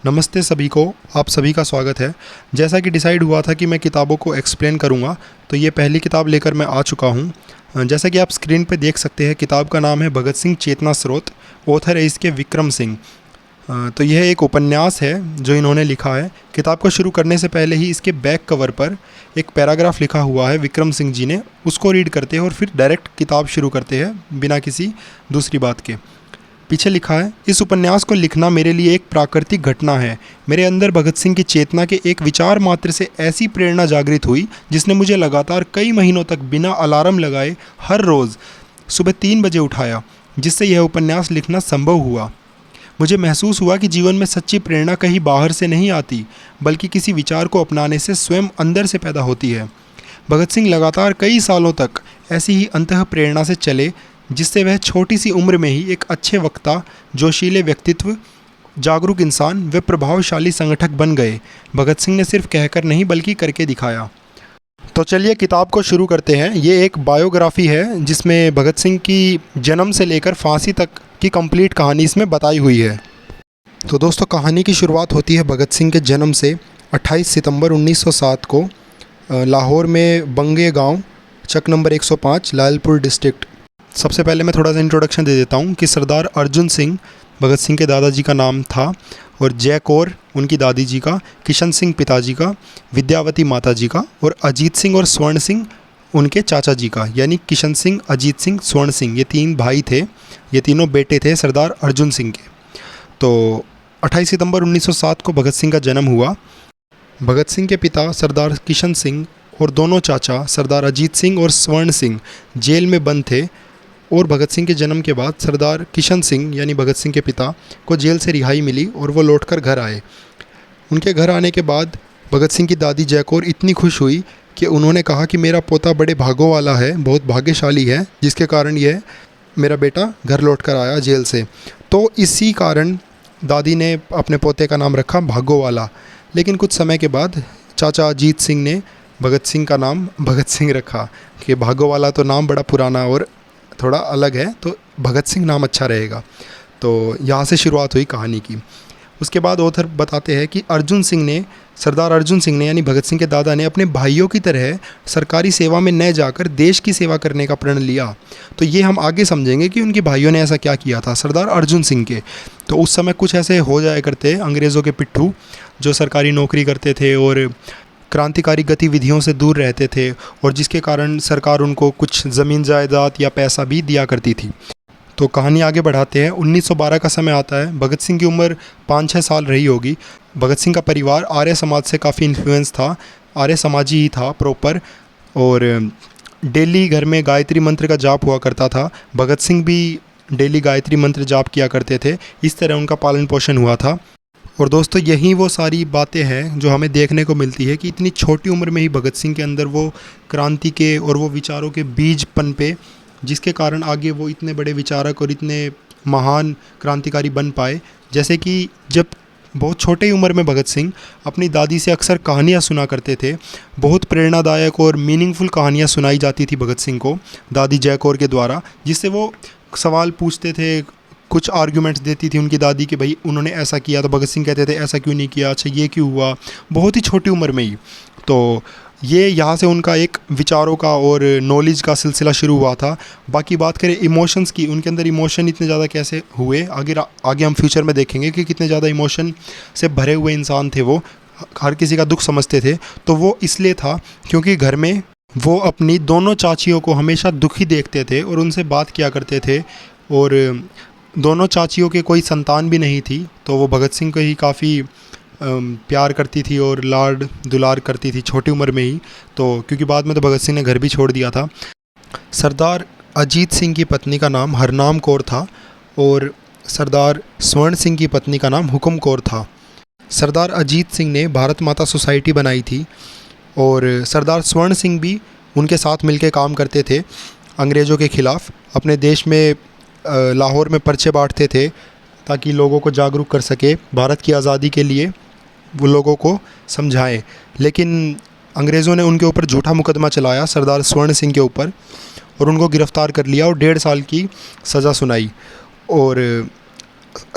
नमस्ते सभी को, आप सभी का स्वागत है। जैसा कि डिसाइड हुआ था कि मैं किताबों को एक्सप्लेन करूंगा, तो ये पहली किताब लेकर मैं आ चुका हूं। जैसा कि आप स्क्रीन पे देख सकते हैं, किताब का नाम है भगत सिंह चेतना स्रोत। ऑथर है इसके विक्रम सिंह। तो यह एक उपन्यास है जो इन्होंने लिखा है। किताब को शुरू करने से पहले ही इसके बैक कवर पर एक पैराग्राफ लिखा हुआ है विक्रम सिंह जी ने, उसको रीड करते हैं और फिर डायरेक्ट किताब शुरू करते हैं बिना किसी दूसरी बात के। पीछे लिखा है, इस उपन्यास को लिखना मेरे लिए एक प्राकृतिक घटना है। मेरे अंदर भगत सिंह की चेतना के एक विचार मात्र से ऐसी प्रेरणा जागृत हुई जिसने मुझे लगातार कई महीनों तक बिना अलार्म लगाए हर रोज़ सुबह 3 बजे उठाया, जिससे यह उपन्यास लिखना संभव हुआ। मुझे महसूस हुआ कि जीवन में सच्ची प्रेरणा कहीं बाहर से नहीं आती, बल्कि किसी विचार को अपनाने से स्वयं अंदर से पैदा होती है। भगत सिंह लगातार कई सालों तक ऐसी ही अंतः प्रेरणा से चले, जिससे वह छोटी सी उम्र में ही एक अच्छे वक्ता, जोशीले व्यक्तित्व, जागरूक इंसान व प्रभावशाली संगठक बन गए। भगत सिंह ने सिर्फ कहकर नहीं बल्कि करके दिखाया। तो चलिए किताब को शुरू करते हैं। ये एक बायोग्राफी है जिसमें भगत सिंह की जन्म से लेकर फांसी तक की कंप्लीट कहानी इसमें बताई हुई है। तो दोस्तों, कहानी की शुरुआत होती है भगत सिंह के जन्म से 28 सितंबर 1907 को लाहौर में बंगे गांव, चक नंबर 105, लालपुर डिस्ट्रिक्ट। सबसे पहले मैं थोड़ा सा इंट्रोडक्शन दे देता हूँ कि सरदार अर्जुन सिंह भगत सिंह के दादाजी का नाम था, और जय कौर उनकी दादी जी का, किशन सिंह पिताजी का, विद्यावती माताजी का, और अजीत सिंह और स्वर्ण सिंह उनके चाचा जी का। यानी किशन सिंह, अजीत सिंह, स्वर्ण सिंह, ये 3 भाई थे। ये तीनों बेटे थे सरदार अर्जुन सिंह के। तो 28 सितंबर 1907 को भगत सिंह का जन्म हुआ। भगत सिंह के पिता सरदार किशन सिंह और दोनों चाचा सरदार अजीत सिंह और स्वर्ण सिंह जेल में बंद थे, और भगत सिंह के जन्म के बाद सरदार किशन सिंह यानी भगत सिंह के पिता को जेल से रिहाई मिली और वो लौटकर घर आए। उनके घर आने के बाद भगत सिंह की दादी जयकौर इतनी खुश हुई कि उन्होंने कहा कि मेरा पोता बड़े भागों वाला है, बहुत भाग्यशाली है, जिसके कारण यह मेरा बेटा घर लौट कर आया जेल से। तो इसी कारण दादी ने अपने पोते का नाम रखा भागों वाला। लेकिन कुछ समय के बाद चाचा अजीत सिंह ने भगत सिंह का नाम भगत सिंह रखा कि भागों वाला तो नाम बड़ा पुराना और थोड़ा अलग है, तो भगत सिंह नाम अच्छा रहेगा। तो यहाँ से शुरुआत हुई कहानी की। उसके बाद ऑथर बताते हैं कि सरदार अर्जुन सिंह ने यानी भगत सिंह के दादा ने अपने भाइयों की तरह सरकारी सेवा में न जाकर देश की सेवा करने का प्रण लिया। तो ये हम आगे समझेंगे कि उनके भाइयों ने ऐसा क्या किया था सरदार अर्जुन सिंह के। तो उस समय कुछ ऐसे हो जाया करते अंग्रेज़ों के पिट्ठू, जो सरकारी नौकरी करते थे और क्रांतिकारी गतिविधियों से दूर रहते थे, और जिसके कारण सरकार उनको कुछ ज़मीन जायदाद या पैसा भी दिया करती थी। तो कहानी आगे बढ़ाते हैं। 1912 का समय आता है। भगत सिंह की उम्र 5-6 साल रही होगी। भगत सिंह का परिवार आर्य समाज से काफ़ी इन्फ्लुएंस था, आर्य समाजी ही था प्रॉपर, और डेली घर में गायत्री मंत्र का जाप हुआ करता था। भगत सिंह भी डेली गायत्री मंत्र जाप किया करते थे। इस तरह उनका पालन पोषण हुआ था। और दोस्तों, यही वो सारी बातें हैं जो हमें देखने को मिलती है कि इतनी छोटी उम्र में ही भगत सिंह के अंदर वो क्रांति के और वो विचारों के बीज पनपे, जिसके कारण आगे वो इतने बड़े विचारक और इतने महान क्रांतिकारी बन पाए। जैसे कि जब बहुत छोटे उम्र में भगत सिंह अपनी दादी से अक्सर कहानियाँ सुना करते थे। बहुत प्रेरणादायक और मीनिंगफुल कहानियाँ सुनाई जाती थी भगत सिंह को दादी जयकौर के द्वारा, जिससे वो सवाल पूछते थे, कुछ आर्ग्यूमेंट्स देती थी उनकी दादी कि भाई उन्होंने ऐसा किया, तो भगत सिंह कहते थे ऐसा क्यों नहीं किया, अच्छा ये क्यों हुआ, बहुत ही छोटी उम्र में ही। तो ये यहाँ से उनका एक विचारों का और नॉलेज का सिलसिला शुरू हुआ था। बाकी बात करें इमोशंस की, उनके अंदर इमोशन इतने ज़्यादा कैसे हुए, आगे हम फ्यूचर में देखेंगे कि कितने ज़्यादा इमोशन से भरे हुए इंसान थे वो, हर किसी का दुख समझते थे। तो वो इसलिए था क्योंकि घर में वो अपनी दोनों चाचियों को हमेशा दुखी देखते थे और उनसे बात किया करते थे, और दोनों चाचियों के कोई संतान भी नहीं थी, तो वो भगत सिंह को ही काफ़ी प्यार करती थी और लाड दुलार करती थी छोटी उम्र में ही। तो क्योंकि बाद में तो भगत सिंह ने घर भी छोड़ दिया था। सरदार अजीत सिंह की पत्नी का नाम हरनाम कौर था, और सरदार स्वर्ण सिंह की पत्नी का नाम हुकुम कौर था। सरदार अजीत सिंह ने भारत माता सोसाइटी बनाई थी, और सरदार स्वर्ण सिंह भी उनके साथ मिलकर काम करते थे अंग्रेज़ों के ख़िलाफ़। अपने देश में लाहौर में पर्चे बांटते थे ताकि लोगों को जागरूक कर सके भारत की आज़ादी के लिए, वो लोगों को समझाएं। लेकिन अंग्रेज़ों ने उनके ऊपर झूठा मुकदमा चलाया सरदार स्वर्ण सिंह के ऊपर, और उनको गिरफ़्तार कर लिया और 1.5 साल की सज़ा सुनाई। और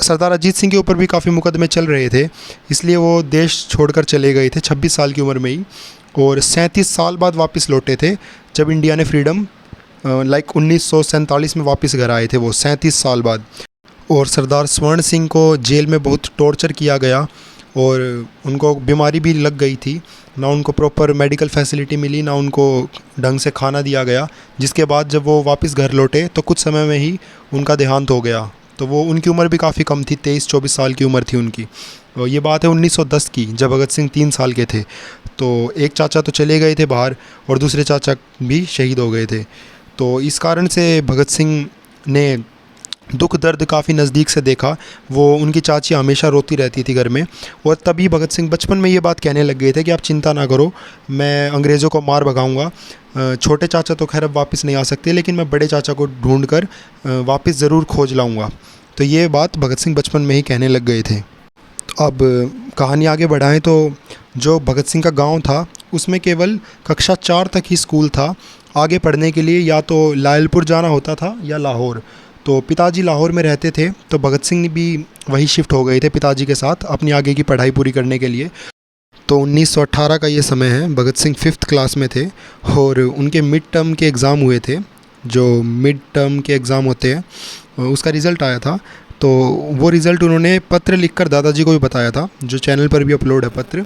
सरदार अजीत सिंह के ऊपर भी काफ़ी मुकदमे चल रहे थे, इसलिए वो देश छोड़कर चले गए थे 26 साल की उम्र में ही, और 37 साल बाद वापस लौटे थे जब इंडिया ने फ्रीडम 1947 में वापस घर आए थे वो 37 साल बाद। और सरदार स्वर्ण सिंह को जेल में बहुत टॉर्चर किया गया और उनको बीमारी भी लग गई थी, ना उनको प्रॉपर मेडिकल फैसिलिटी मिली, ना उनको ढंग से खाना दिया गया, जिसके बाद जब वो वापस घर लौटे तो कुछ समय में ही उनका देहांत हो गया। तो वो उनकी उम्र भी काफ़ी कम थी, 23-24 साल की उम्र थी उनकी। और ये बात है 1910 की, जब भगत सिंह 3 साल के थे। तो एक चाचा तो चले गए थे बाहर और दूसरे चाचा भी शहीद हो गए थे। तो इस कारण से भगत सिंह ने दुख दर्द काफ़ी नज़दीक से देखा। वो उनकी चाची हमेशा रोती रहती थी घर में, और तभी भगत सिंह बचपन में ये बात कहने लग गए थे कि आप चिंता ना करो, मैं अंग्रेज़ों को मार भगाऊंगा। छोटे चाचा तो खैर अब वापस नहीं आ सकते, लेकिन मैं बड़े चाचा को ढूंढ कर वापस ज़रूर खोज लाऊंगा। तो ये बात भगत सिंह बचपन में ही कहने लग गए थे। अब कहानी आगे बढ़ाएं तो जो भगत सिंह का गांव था उसमें केवल कक्षा 4 तक ही स्कूल था। आगे पढ़ने के लिए या तो लायलपुर जाना होता था या लाहौर। तो पिताजी लाहौर में रहते थे, तो भगत सिंह भी वहीं शिफ्ट हो गए थे पिताजी के साथ अपनी आगे की पढ़ाई पूरी करने के लिए। तो 1918 का ये समय है, भगत सिंह 5th क्लास में थे और उनके मिड टर्म के एग्ज़ाम हुए थे। जो मिड टर्म के एग्ज़ाम होते हैं उसका रिज़ल्ट आया था। तो वो रिज़ल्ट उन्होंने पत्र लिखकर दादाजी को भी बताया था, जो चैनल पर भी अपलोड है पत्र।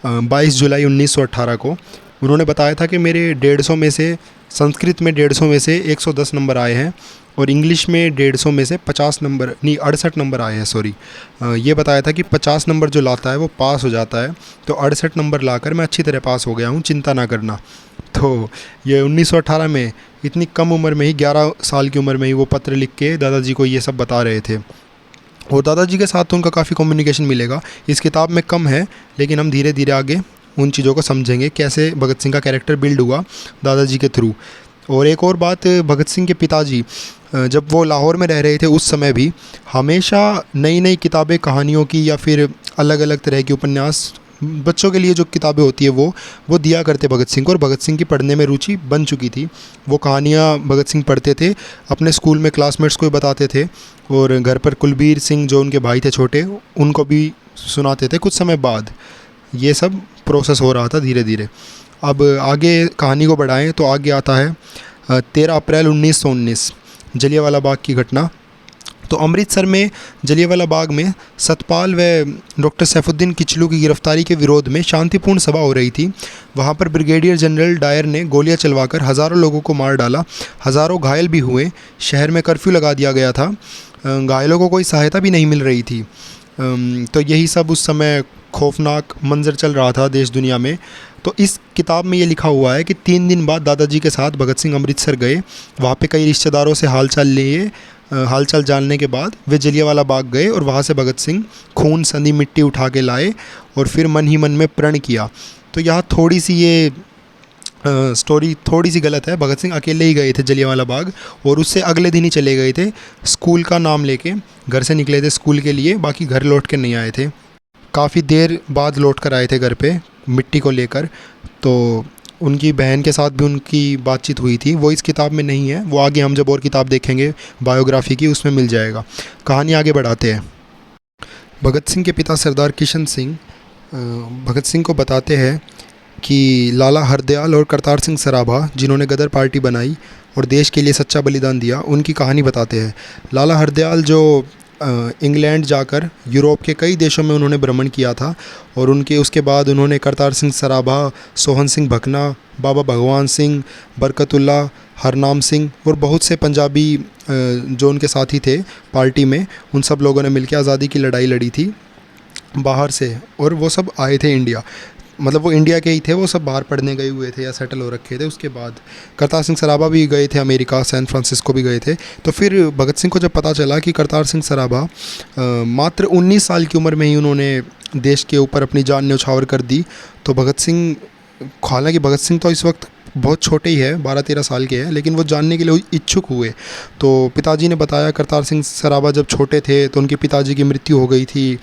22 जुलाई 1918 को उन्होंने बताया था कि मेरे 150 में से, संस्कृत में 150 में से 110 नंबर आए हैं और इंग्लिश में 150 में से 50 नंबर नहीं 68 नंबर आए हैं, सॉरी। ये बताया था कि 50 नंबर जो लाता है वो पास हो जाता है, तो 68 नंबर लाकर मैं अच्छी तरह पास हो गया हूँ, चिंता ना करना। तो ये 1918 में इतनी कम उम्र में ही, 11 साल की उम्र में ही वो पत्र लिख के दादाजी को ये सब बता रहे थे। और दादाजी के साथ तो उनका काफ़ी कम्युनिकेशन मिलेगा, इस किताब में कम है, लेकिन हम धीरे धीरे आगे उन चीज़ों को समझेंगे, कैसे भगत सिंह का कैरेक्टर बिल्ड हुआ दादाजी के थ्रू। और एक और बात, भगत सिंह के पिताजी जब वो लाहौर में रह रहे थे उस समय भी हमेशा नई नई किताबें कहानियों की या फिर अलग अलग तरह के उपन्यास, बच्चों के लिए जो किताबें होती है वो दिया करते भगत सिंह को। और भगत सिंह की पढ़ने में रुचि बन चुकी थी, वो कहानियाँ भगत सिंह पढ़ते थे, अपने स्कूल में क्लासमेट्स को भी बताते थे, और घर पर कुलबीर सिंह जो उनके भाई थे छोटे, उनको भी सुनाते थे। कुछ समय बाद ये सब प्रोसेस हो रहा था धीरे धीरे। अब आगे कहानी को बढ़ाएं तो आगे आता है 13 अप्रैल 1919, जलियांवाला बाग की घटना। तो अमृतसर में जलियांवाला बाग में सतपाल व डॉक्टर सैफुद्दीन किचलू की गिरफ्तारी के विरोध में शांतिपूर्ण सभा हो रही थी। वहाँ पर ब्रिगेडियर जनरल डायर ने गोलियां चलवाकर हज़ारों लोगों को मार डाला, हज़ारों घायल भी हुए। शहर में कर्फ्यू लगा दिया गया था, घायलों को कोई सहायता भी नहीं मिल रही थी। तो यही सब उस समय खौफनाक मंजर चल रहा था देश दुनिया में। तो इस किताब में ये लिखा हुआ है कि 3 दिन बाद दादाजी के साथ भगत सिंह अमृतसर गए। वहाँ पे कई रिश्तेदारों से हालचाल जानने के बाद वे जलियांवाला बाग गए और वहाँ से भगत सिंह खून सनी मिट्टी उठा के लाए और फिर मन ही मन में प्रण किया। तो यहाँ थोड़ी सी ये स्टोरी थोड़ी सी गलत है। भगत सिंह अकेले ही गए थे जलियांवाला बाग और उससे अगले दिन ही चले गए थे, स्कूल का नाम लेके घर से निकले थे स्कूल के लिए, बाकी घर लौट के नहीं आए थे। काफ़ी देर बाद लौट कर आए थे घर पे मिट्टी को लेकर। तो उनकी बहन के साथ भी उनकी बातचीत हुई थी, वो इस किताब में नहीं है, वो आगे हम जब और किताब देखेंगे बायोग्राफी की उसमें मिल जाएगा। कहानी आगे बढ़ाते हैं। भगत सिंह के पिता सरदार किशन सिंह भगत सिंह को बताते हैं कि लाला हरदयाल और करतार सिंह सराभा, जिन्होंने गदर पार्टी बनाई और देश के लिए सच्चा बलिदान दिया, उनकी कहानी बताते हैं। लाला हरदयाल जो इंग्लैंड जाकर यूरोप के कई देशों में उन्होंने भ्रमण किया था, और उसके बाद उन्होंने करतार सिंह सराभा, सोहन सिंह भकना, बाबा भगवान सिंह, बरकतुल्ला, हरनाम सिंह और बहुत से पंजाबी जो उनके साथी थे पार्टी में, उन सब लोगों ने मिलकर आज़ादी की लड़ाई लड़ी थी बाहर से, और वो सब आए थे इंडिया। मतलब वो इंडिया के ही थे, वो सब बाहर पढ़ने गए हुए थे या सेटल हो रखे थे। उसके बाद करतार सिंह सराभा भी गए थे अमेरिका, सैन फ्रांसिस्को भी गए थे। तो फिर भगत सिंह को जब पता चला कि करतार सिंह सराभा मात्र 19 साल की उम्र में ही उन्होंने देश के ऊपर अपनी जान न्यौछावर कर दी, तो भगत सिंह, हालांकि भगत सिंह तो इस वक्त बहुत छोटे ही है, 12-13 साल के हैं, लेकिन वो जानने के लिए इच्छुक हुए। तो पिताजी ने बताया करतार सिंह सराभा जब छोटे थे तो उनके पिताजी की मृत्यु हो गई थी,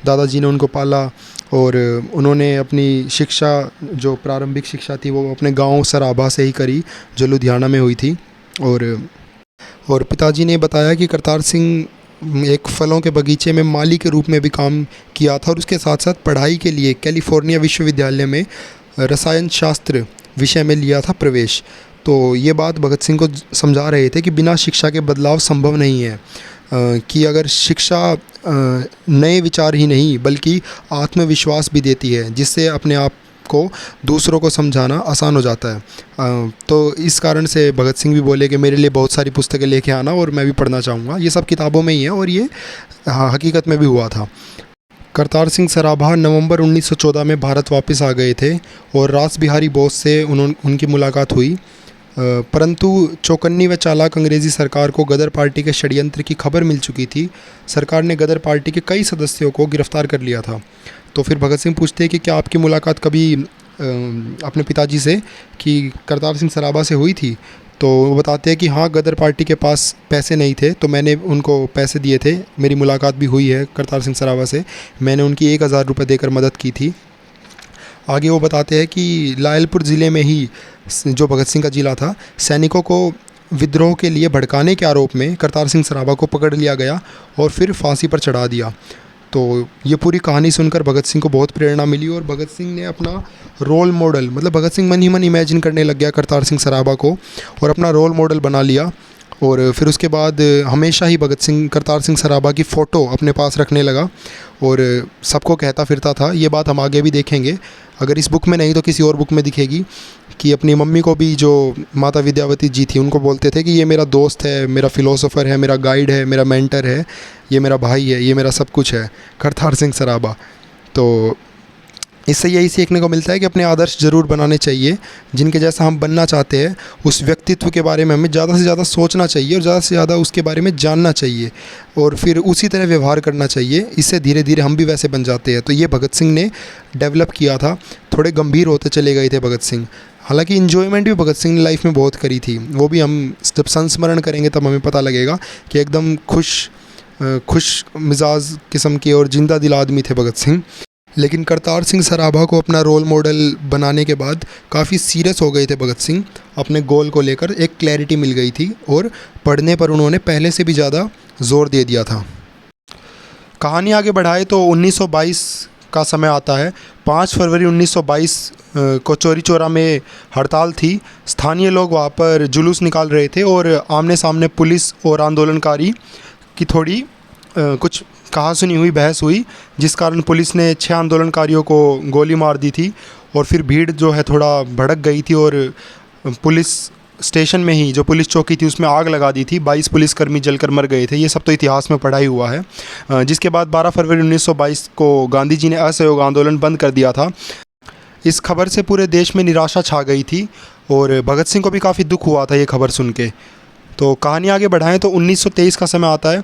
दादाजी ने उनको पाला और उन्होंने अपनी शिक्षा, जो प्रारंभिक शिक्षा थी, वो अपने गांव सराभा से ही करी जो लुधियाना में हुई थी। और पिताजी ने बताया कि करतार सिंह एक फलों के बगीचे में माली के रूप में भी काम किया था और उसके साथ साथ पढ़ाई के लिए कैलिफोर्निया विश्वविद्यालय में रसायन शास्त्र विषय में लिया था प्रवेश। तो ये बात भगत सिंह को समझा रहे थे कि बिना शिक्षा के बदलाव संभव नहीं है, कि अगर शिक्षा नए विचार ही नहीं बल्कि आत्मविश्वास भी देती है, जिससे अपने आप को दूसरों को समझाना आसान हो जाता है। तो इस कारण से भगत सिंह भी बोले कि मेरे लिए बहुत सारी पुस्तकें लेके आना और मैं भी पढ़ना चाहूँगा। ये सब किताबों में ही है और ये हकीकत में भी हुआ था। करतार सिंह सराभा नवंबर 1914 में भारत वापस आ गए थे और रास बिहारी बोस से उनकी मुलाकात हुई, परंतु चौकन्नी व चालाक अंग्रेज़ी सरकार को गदर पार्टी के षड्यंत्र की खबर मिल चुकी थी। सरकार ने गदर पार्टी के कई सदस्यों को गिरफ्तार कर लिया था। तो फिर भगत सिंह पूछते हैं कि क्या आपकी मुलाकात कभी अपने पिताजी से कि करतार सिंह सराभा से हुई थी? तो वो बताते हैं कि हाँ, गदर पार्टी के पास पैसे नहीं थे तो मैंने उनको पैसे दिए थे। मेरी मुलाकात भी हुई है करतार सिंह सराभा से, मैंने उनकी 1000 रुपये देकर मदद की थी। आगे वो बताते हैं कि लायलपुर ज़िले में ही, जो भगत सिंह का ज़िला था, सैनिकों को विद्रोह के लिए भड़काने के आरोप में करतार सिंह सराभा को पकड़ लिया गया और फिर फांसी पर चढ़ा दिया। तो ये पूरी कहानी सुनकर भगत सिंह को बहुत प्रेरणा मिली और भगत सिंह ने अपना रोल मॉडल, मतलब भगत सिंह मन ही मन इमेजिन करने लग गया करतार सिंह सराभा को और अपना रोल मॉडल बना लिया। और फिर उसके बाद हमेशा ही भगत सिंह करतार सिंह सराभा की फ़ोटो अपने पास रखने लगा और सबको कहता फिरता था। ये बात हम आगे भी देखेंगे, अगर इस बुक में नहीं तो किसी और बुक में दिखेगी, कि अपनी मम्मी को भी, जो माता विद्यावती जी थी, उनको बोलते थे कि ये मेरा दोस्त है, मेरा फ़िलोसोफ़र है, मेरा गाइड है, मेरा मेंटर है, ये मेरा भाई है, ये मेरा सब कुछ है, करतार सिंह सराभा। तो इससे यही सीखने को मिलता है कि अपने आदर्श ज़रूर बनाने चाहिए, जिनके जैसा हम बनना चाहते हैं उस व्यक्तित्व के बारे में हमें ज़्यादा से ज़्यादा सोचना चाहिए और ज़्यादा से ज़्यादा उसके बारे में जानना चाहिए और फिर उसी तरह व्यवहार करना चाहिए। इससे धीरे धीरे हम भी वैसे बन जाते हैं। तो ये भगत सिंह ने डेवलप किया था। थोड़े गंभीर होते चले गए थे भगत सिंह, हालांकि इन्जॉयमेंट भी भगत सिंह ने लाइफ में बहुत करी थी। वो भी हम जब संस्मरण करेंगे तब हमें पता लगेगा कि एकदम खुश मिजाज किस्म के और जिंदा दिल आदमी थे भगत सिंह। लेकिन करतार सिंह सराभा को अपना रोल मॉडल बनाने के बाद काफ़ी सीरियस हो गए थे भगत सिंह। अपने गोल को लेकर एक क्लैरिटी मिल गई थी और पढ़ने पर उन्होंने पहले से भी ज़्यादा ज़ोर दे दिया था। कहानी आगे बढ़ाए तो 1922 का समय आता है। 5 फरवरी 1922 को चौरी चौरा में हड़ताल थी। स्थानीय लोग वहाँ पर जुलूस निकाल रहे थे और आमने सामने पुलिस और आंदोलनकारी की थोड़ी कुछ कहा सुनी हुई बहस हुई, जिस कारण पुलिस ने 6 आंदोलनकारियों को गोली मार दी थी और फिर भीड़ जो है थोड़ा भड़क गई थी और पुलिस स्टेशन में ही, जो पुलिस चौकी थी, उसमें आग लगा दी थी। 22 पुलिसकर्मी जलकर मर गए थे। ये सब तो इतिहास में पढ़ा ही हुआ है। जिसके बाद 12 फरवरी 1922 को गांधी जी ने असहयोग आंदोलन बंद कर दिया था। इस खबर से पूरे देश में निराशा छा गई थी और भगत सिंह को भी काफ़ी दुख हुआ था ये खबर सुन के। तो कहानी आगे बढ़ाएं तो 1923 का समय आता है।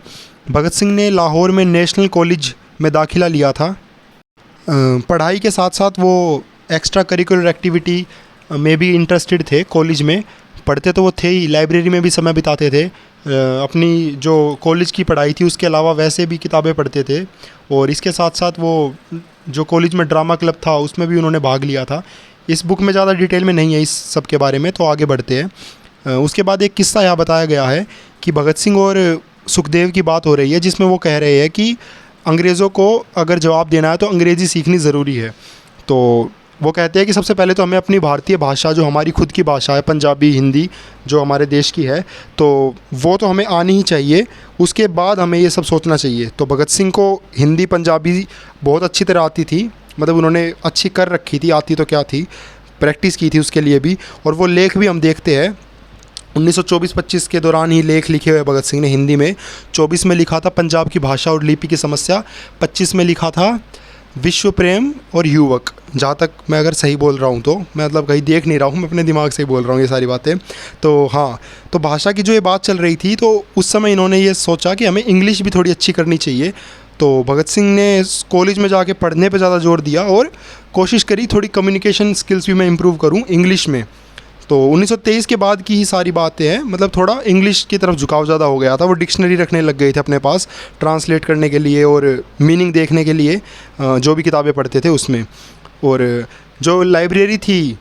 भगत सिंह ने लाहौर में नेशनल कॉलेज में दाखिला लिया था। पढ़ाई के साथ साथ वो एक्स्ट्रा करिकुलर एक्टिविटी में भी इंटरेस्टेड थे। कॉलेज में पढ़ते तो वो थे ही, लाइब्रेरी में भी समय बिताते थे। अपनी जो कॉलेज की पढ़ाई थी उसके अलावा वैसे भी किताबें पढ़ते थे और इसके साथ साथ वो जो कॉलेज में ड्रामा क्लब था उसमें भी उन्होंने भाग लिया था। इस बुक में ज़्यादा डिटेल में नहीं है इस सब के बारे में, तो आगे बढ़ते हैं। उसके बाद एक किस्सा यहाँ बताया गया है कि भगत सिंह और सुखदेव की बात हो रही है, जिसमें वो कह रहे हैं कि अंग्रेज़ों को अगर जवाब देना है तो अंग्रेज़ी सीखनी ज़रूरी है। तो वो कहते हैं कि सबसे पहले तो हमें अपनी भारतीय भाषा, जो हमारी खुद की भाषा है, पंजाबी, हिंदी, जो हमारे देश की है, तो वो तो हमें आनी ही चाहिए। उसके बाद हमें ये सब सोचना चाहिए। तो भगत सिंह को हिंदी, पंजाबी बहुत अच्छी तरह आती थी, मतलब उन्होंने अच्छी कर रखी थी, आती तो क्या थी, प्रैक्टिस की थी उसके लिए भी। और वो लेख भी हम देखते हैं 1924-25 के दौरान ही लेख लिखे हुए भगत सिंह ने हिंदी में। 24 में लिखा था पंजाब की भाषा और लिपि की समस्या। 25 में लिखा था विश्व प्रेम और युवक। जहाँ तक मैं अगर सही बोल रहा हूँ तो, मैं मतलब कहीं देख नहीं रहा हूँ, मैं अपने दिमाग से ही बोल रहा हूँ ये सारी बातें। तो हाँ, तो भाषा की जो ये बात चल रही थी, तो उस समय इन्होंने ये सोचा कि हमें इंग्लिश भी थोड़ी अच्छी करनी चाहिए। तो भगत सिंह ने कॉलेज में जाके पढ़ने पे ज़्यादा जोर दिया और कोशिश करी थोड़ी कम्युनिकेशन स्किल्स भी मैं इम्प्रूव करूँ इंग्लिश में। तो 1923 के बाद की ही सारी बातें हैं, मतलब थोड़ा इंग्लिश की तरफ झुकाव ज़्यादा हो गया था। वो डिक्शनरी रखने लग गए थे अपने पास ट्रांसलेट करने के लिए और मीनिंग देखने के लिए, जो भी किताबें पढ़ते थे उसमें। और जो लाइब्रेरी थी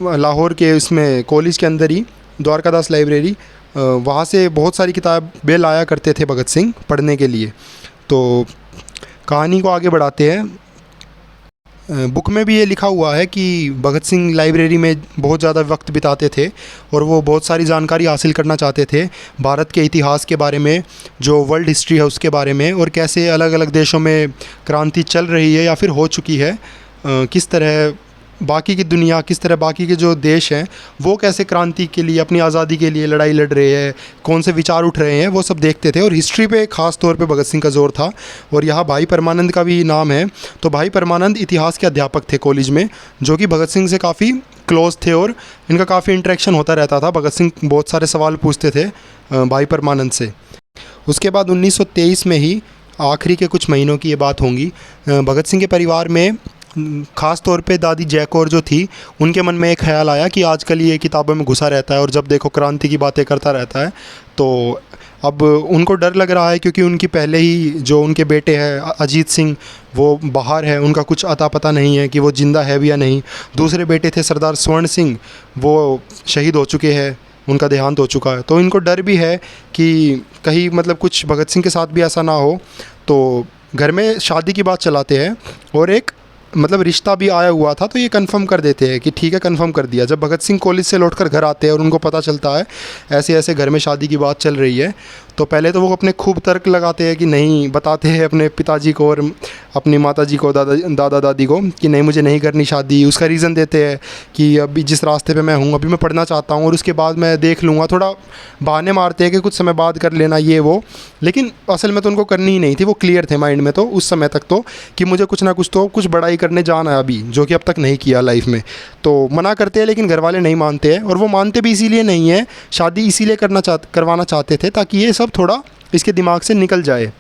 लाहौर के, उसमें कॉलेज के अंदर ही द्वारकादास लाइब्रेरी, वहाँ से बहुत सारी किताबें लाया करते थे भगत सिंह पढ़ने के लिए। तो कहानी को आगे बढ़ाते हैं। बुक में भी ये लिखा हुआ है कि भगत सिंह लाइब्रेरी में बहुत ज़्यादा वक्त बिताते थे और वो बहुत सारी जानकारी हासिल करना चाहते थे भारत के इतिहास के बारे में, जो वर्ल्ड हिस्ट्री है उसके बारे में, और कैसे अलग अलग देशों में क्रांति चल रही है या फिर हो चुकी है, किस तरह बाकी की दुनिया, किस तरह बाकी के जो देश हैं वो कैसे क्रांति के लिए, अपनी आज़ादी के लिए लड़ाई लड़ रहे हैं, कौन से विचार उठ रहे हैं, वो सब देखते थे। और हिस्ट्री पे ख़ास तौर पे भगत सिंह का जोर था। और यहाँ भाई परमानंद का भी नाम है। तो भाई परमानंद इतिहास के अध्यापक थे कॉलेज में, जो कि भगत सिंह से काफ़ी क्लोज थे और इनका काफ़ी इंटरेक्शन होता रहता था। भगत सिंह बहुत सारे सवाल पूछते थे भाई परमानंद से। उसके बाद 1923 में ही, आखिरी के कुछ महीनों की ये बात होंगी, भगत सिंह के परिवार में ख़ास तौर पे दादी जय कौर जो थी, उनके मन में एक ख़्याल आया कि आजकल ये किताबों में घुसा रहता है और जब देखो क्रांति की बातें करता रहता है। तो अब उनको डर लग रहा है, क्योंकि उनकी पहले ही जो उनके बेटे हैं अजीत सिंह, वो बाहर है, उनका कुछ अता पता नहीं है कि वो ज़िंदा है भी या नहीं। दूसरे बेटे थे सरदार स्वर्ण सिंह, वो शहीद हो चुके हैं, उनका देहांत हो चुका है। तो इनको डर भी है कि कहीं मतलब कुछ भगत सिंह के साथ भी ऐसा ना हो। तो घर में शादी की बात चलाते हैं और एक मतलब रिश्ता भी आया हुआ था, तो ये कंफर्म कर देते हैं कि ठीक है, कंफर्म कर दिया। जब भगत सिंह कॉलेज से लौटकर घर आते हैं और उनको पता चलता है ऐसे ऐसे घर में शादी की बात चल रही है, तो पहले तो वो अपने खूब तर्क लगाते हैं कि नहीं, बताते हैं अपने पिताजी को और अपनी माताजी को, दादा दादी को, कि नहीं मुझे नहीं करनी शादी। उसका रीज़न देते हैं कि अभी जिस रास्ते पे मैं हूँ, अभी मैं पढ़ना चाहता हूँ और उसके बाद मैं देख लूँगा। थोड़ा बहाने मारते हैं कि कुछ समय बाद कर लेना ये वो, लेकिन असल में तो उनको करनी ही नहीं थी। वो क्लियर थे माइंड में तो उस समय तक तो, कि मुझे कुछ ना कुछ तो कुछ बड़ा ही करने जाना है अभी, जो कि अब तक नहीं किया लाइफ में। तो मना करते हैं, लेकिन घर वाले नहीं मानते हैं। और वो मानते भी इसीलिए नहीं है, शादी इसीलिए करवाना चाहते थे ताकि ये सब थोड़ा इसके दिमाग से निकल जाए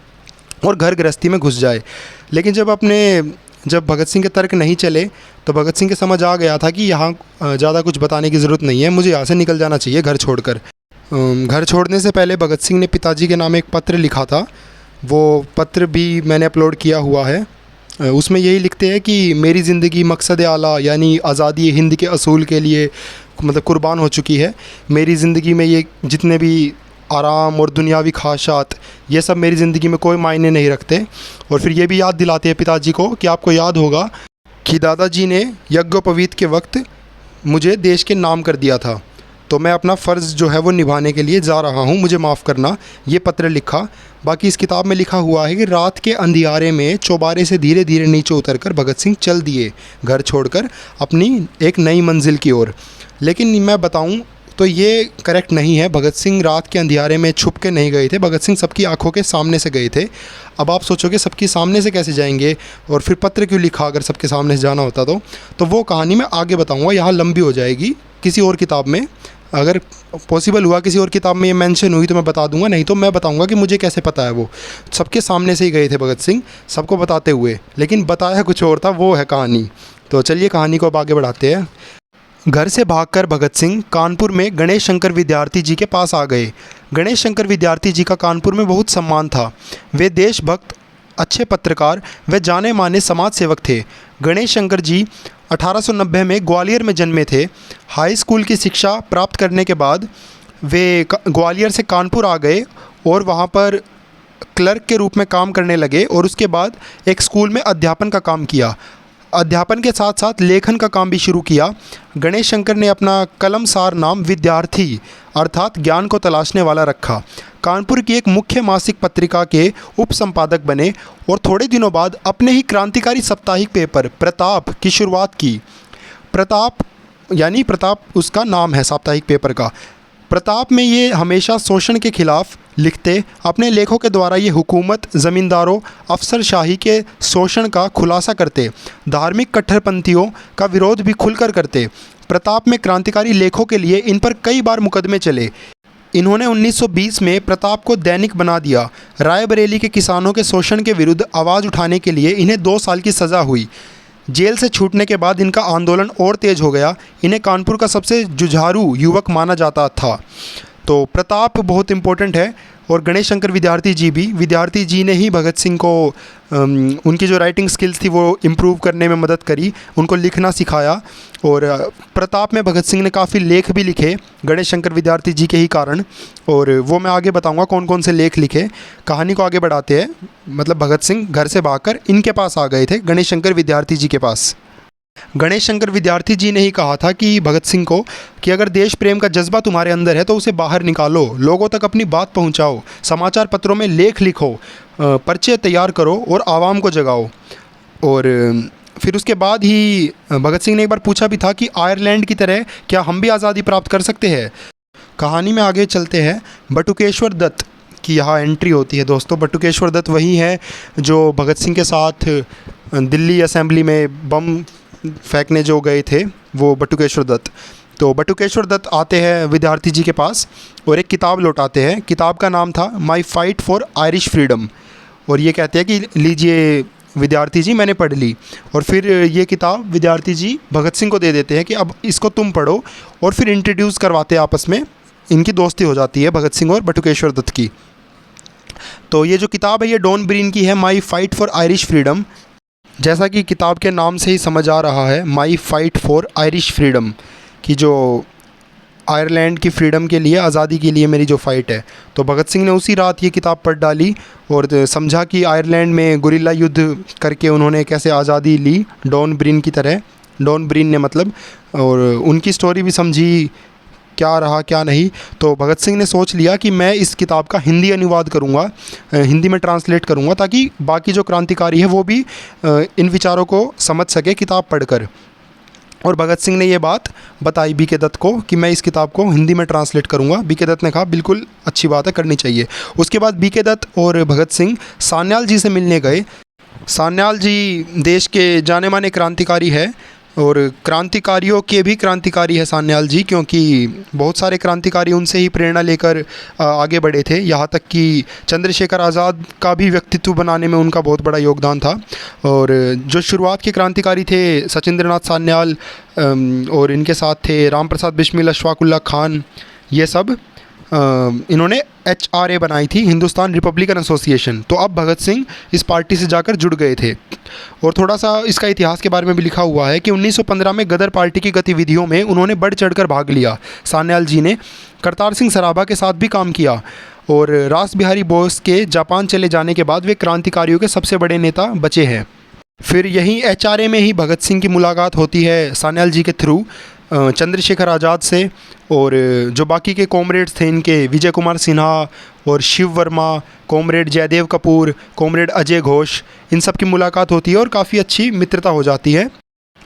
और घर गृहस्थी में घुस जाए। लेकिन जब भगत सिंह के तर्क नहीं चले, तो भगत सिंह के समझ आ गया था कि यहाँ ज़्यादा कुछ बताने की ज़रूरत नहीं है, मुझे यहाँ से निकल जाना चाहिए घर छोड़कर। घर छोड़ने से पहले भगत सिंह ने पिताजी के नाम एक पत्र लिखा था। वो पत्र भी मैंने अपलोड किया हुआ है। उसमें यही लिखते हैं कि मेरी ज़िंदगी मकसद आला यानी आज़ादी हिंद के असूल के लिए मतलब कुर्बान हो चुकी है। मेरी ज़िंदगी में ये जितने भी आराम और दुनियावी ख्वाहिशात, ये सब मेरी ज़िंदगी में कोई मायने नहीं रखते। और फिर ये भी याद दिलाते हैं पिताजी को कि आपको याद होगा कि दादाजी ने यज्ञोपवीत के वक्त मुझे देश के नाम कर दिया था, तो मैं अपना फ़र्ज़ जो है वो निभाने के लिए जा रहा हूँ, मुझे माफ़ करना। ये पत्र लिखा। बाकी इस किताब में लिखा हुआ है कि रात के अंधियारे में चौबारे से धीरे धीरे नीचे उतरकर भगत सिंह चल दिए घर छोड़कर अपनी एक नई मंजिल की ओर। लेकिन मैं बताऊं तो ये करेक्ट नहीं है। भगत सिंह रात के अंधियारे में छुप के नहीं गए थे, भगत सिंह सबकी आंखों के सामने से गए थे। अब आप सोचोगे सबके सामने से कैसे जाएंगे और फिर पत्र क्यों लिखा अगर सबके सामने से जाना होता तो वो कहानी मैं आगे बताऊँगा, यहाँ लंबी हो जाएगी। किसी और किताब में अगर पॉसिबल हुआ, किसी और किताब में ये मेंशन हुई तो मैं बता दूंगा, नहीं तो मैं बताऊंगा कि मुझे कैसे पता है। वो सबके सामने से ही गए थे भगत सिंह, सबको बताते हुए, लेकिन बताया कुछ और था, वो है कहानी। तो चलिए कहानी को अब आगे बढ़ाते हैं। घर से भागकर भगत सिंह कानपुर में गणेश शंकर विद्यार्थी जी के पास आ गए। गणेश शंकर विद्यार्थी जी का कानपुर में बहुत सम्मान था। वे देशभक्त, अच्छे पत्रकार व जाने माने समाज सेवक थे। गणेश शंकर जी 1890 में ग्वालियर में जन्मे थे। हाई स्कूल की शिक्षा प्राप्त करने के बाद वे ग्वालियर से कानपुर आ गए और वहाँ पर क्लर्क के रूप में काम करने लगे और उसके बाद एक स्कूल में अध्यापन का काम किया। अध्यापन के साथ साथ लेखन का काम भी शुरू किया। गणेश शंकर ने अपना कलमसार नाम विद्यार्थी अर्थात ज्ञान को तलाशने वाला रखा। कानपुर की एक मुख्य मासिक पत्रिका के उप संपादक बने और थोड़े दिनों बाद अपने ही क्रांतिकारी साप्ताहिक पेपर प्रताप की शुरुआत की। प्रताप उसका नाम है साप्ताहिक पेपर का। प्रताप में ये हमेशा शोषण के खिलाफ लिखते। अपने लेखों के द्वारा ये हुकूमत, ज़मींदारों, अफसरशाही के शोषण का खुलासा करते। धार्मिक कट्टरपंथियों का विरोध भी खुलकर करते। प्रताप में क्रांतिकारी लेखों के लिए इन पर कई बार मुकदमे चले। इन्होंने 1920 में प्रताप को दैनिक बना दिया। रायबरेली के किसानों के शोषण के विरुद्ध आवाज़ उठाने के लिए इन्हें 2 साल की सज़ा हुई। जेल से छूटने के बाद इनका आंदोलन और तेज हो गया। इन्हें कानपुर का सबसे जुझारू युवक माना जाता था। तो प्रताप बहुत इम्पोर्टेंट है, और गणेश शंकर विद्यार्थी जी ने ही भगत सिंह को उनकी जो राइटिंग स्किल्स थी वो इम्प्रूव करने में मदद करी, उनको लिखना सिखाया। और प्रताप में भगत सिंह ने काफ़ी लेख भी लिखे गणेश शंकर विद्यार्थी जी के ही कारण, और वो मैं आगे बताऊंगा कौन कौन से लेख लिखे। कहानी को आगे बढ़ाते हैं। मतलब भगत सिंह घर से भागकर इनके पास आ गए थे, गणेश शंकर विद्यार्थी जी के पास। गणेश शंकर विद्यार्थी जी ने ही कहा था कि भगत सिंह को कि अगर देश प्रेम का जज्बा तुम्हारे अंदर है तो उसे बाहर निकालो, लोगों तक अपनी बात पहुंचाओ, समाचार पत्रों में लेख लिखो, पर्चे तैयार करो और आवाम को जगाओ। और फिर उसके बाद ही भगत सिंह ने एक बार पूछा भी था कि आयरलैंड की तरह क्या हम भी आज़ादी प्राप्त कर सकते हैं। कहानी में आगे चलते हैं। बटुकेश्वर दत्त की यहाँ एंट्री होती है दोस्तों। बटुकेश्वर दत्त वही है जो भगत सिंह के साथ दिल्ली असेंबली में बम फेंकने जो गए थे, वो बटुकेश्वर दत्त। तो बटुकेश्वर दत्त आते हैं विद्यार्थी जी के पास और एक किताब लौटाते हैं। किताब का नाम था माई फाइट फॉर आयरिश फ्रीडम, और ये कहते हैं कि लीजिए विद्यार्थी जी, मैंने पढ़ ली। और फिर ये किताब विद्यार्थी जी भगत सिंह को दे देते हैं कि अब इसको तुम पढ़ो, और फिर इंट्रोड्यूस करवाते हैं आपस में। इनकी दोस्ती हो जाती है भगत सिंह और बटुकेश्वर दत्त की। तो ये जो किताब है ये डॉन ब्रीन की है, माई फाइट फॉर आयरिश फ्रीडम। जैसा कि किताब के नाम से ही समझ आ रहा है, माई फाइट फॉर आयरिश फ्रीडम, कि जो आयरलैंड की फ्रीडम के लिए, आज़ादी के लिए मेरी जो फ़ाइट है। तो भगत सिंह ने उसी रात ये किताब पढ़ डाली और समझा कि आयरलैंड में गुरिल्ला युद्ध करके उन्होंने कैसे आज़ादी ली, डॉन ब्रीन की तरह। डॉन ब्रीन ने मतलब, और उनकी स्टोरी भी समझी, क्या रहा क्या नहीं। तो भगत सिंह ने सोच लिया कि मैं इस किताब का हिंदी अनुवाद करूँगा, हिंदी में ट्रांसलेट करूँगा, ताकि बाकी जो क्रांतिकारी है वो भी इन विचारों को समझ सके किताब पढ़कर। और भगत सिंह ने ये बात बताई बी के दत्त को कि मैं इस किताब को हिंदी में ट्रांसलेट करूँगा। बी के दत्त ने कहा बिल्कुल अच्छी बात है, करनी चाहिए। उसके बाद बी के दत्त और भगत सिंह सान्याल जी से मिलने गए। सान्याल जी देश के जाने माने क्रांतिकारी है, और क्रांतिकारियों के भी क्रांतिकारी है सान्याल जी, क्योंकि बहुत सारे क्रांतिकारी उनसे ही प्रेरणा लेकर आगे बढ़े थे। यहाँ तक कि चंद्रशेखर आज़ाद का भी व्यक्तित्व बनाने में उनका बहुत बड़ा योगदान था। और जो शुरुआत के क्रांतिकारी थे सचिंद्रनाथ सान्याल, और इनके साथ थे राम प्रसाद बिस्मिल, अशफाक उल्लाह खान, ये सब इन्होंने HRA बनाई थी, हिंदुस्तान रिपब्लिकन एसोसिएशन। तो अब भगत सिंह इस पार्टी से जाकर जुड़ गए थे। और थोड़ा सा इसका इतिहास के बारे में भी लिखा हुआ है कि 1915 में गदर पार्टी की गतिविधियों में उन्होंने बढ़ चढ़कर भाग लिया। सान्याल जी ने करतार सिंह सराभा के साथ भी काम किया, और रास बिहारी बोस के जापान चले जाने के बाद वे क्रांतिकारियों के सबसे बड़े नेता बचे हैं। फिर यहीं HRA में ही भगत सिंह की मुलाकात होती है सान्याल जी के थ्रू चंद्रशेखर आज़ाद से। और जो बाकी के कॉमरेड्स थे इनके, विजय कुमार सिन्हा और शिव वर्मा, कॉमरेड जयदेव कपूर, कॉमरेड अजय घोष, इन सब की मुलाकात होती है और काफ़ी अच्छी मित्रता हो जाती है।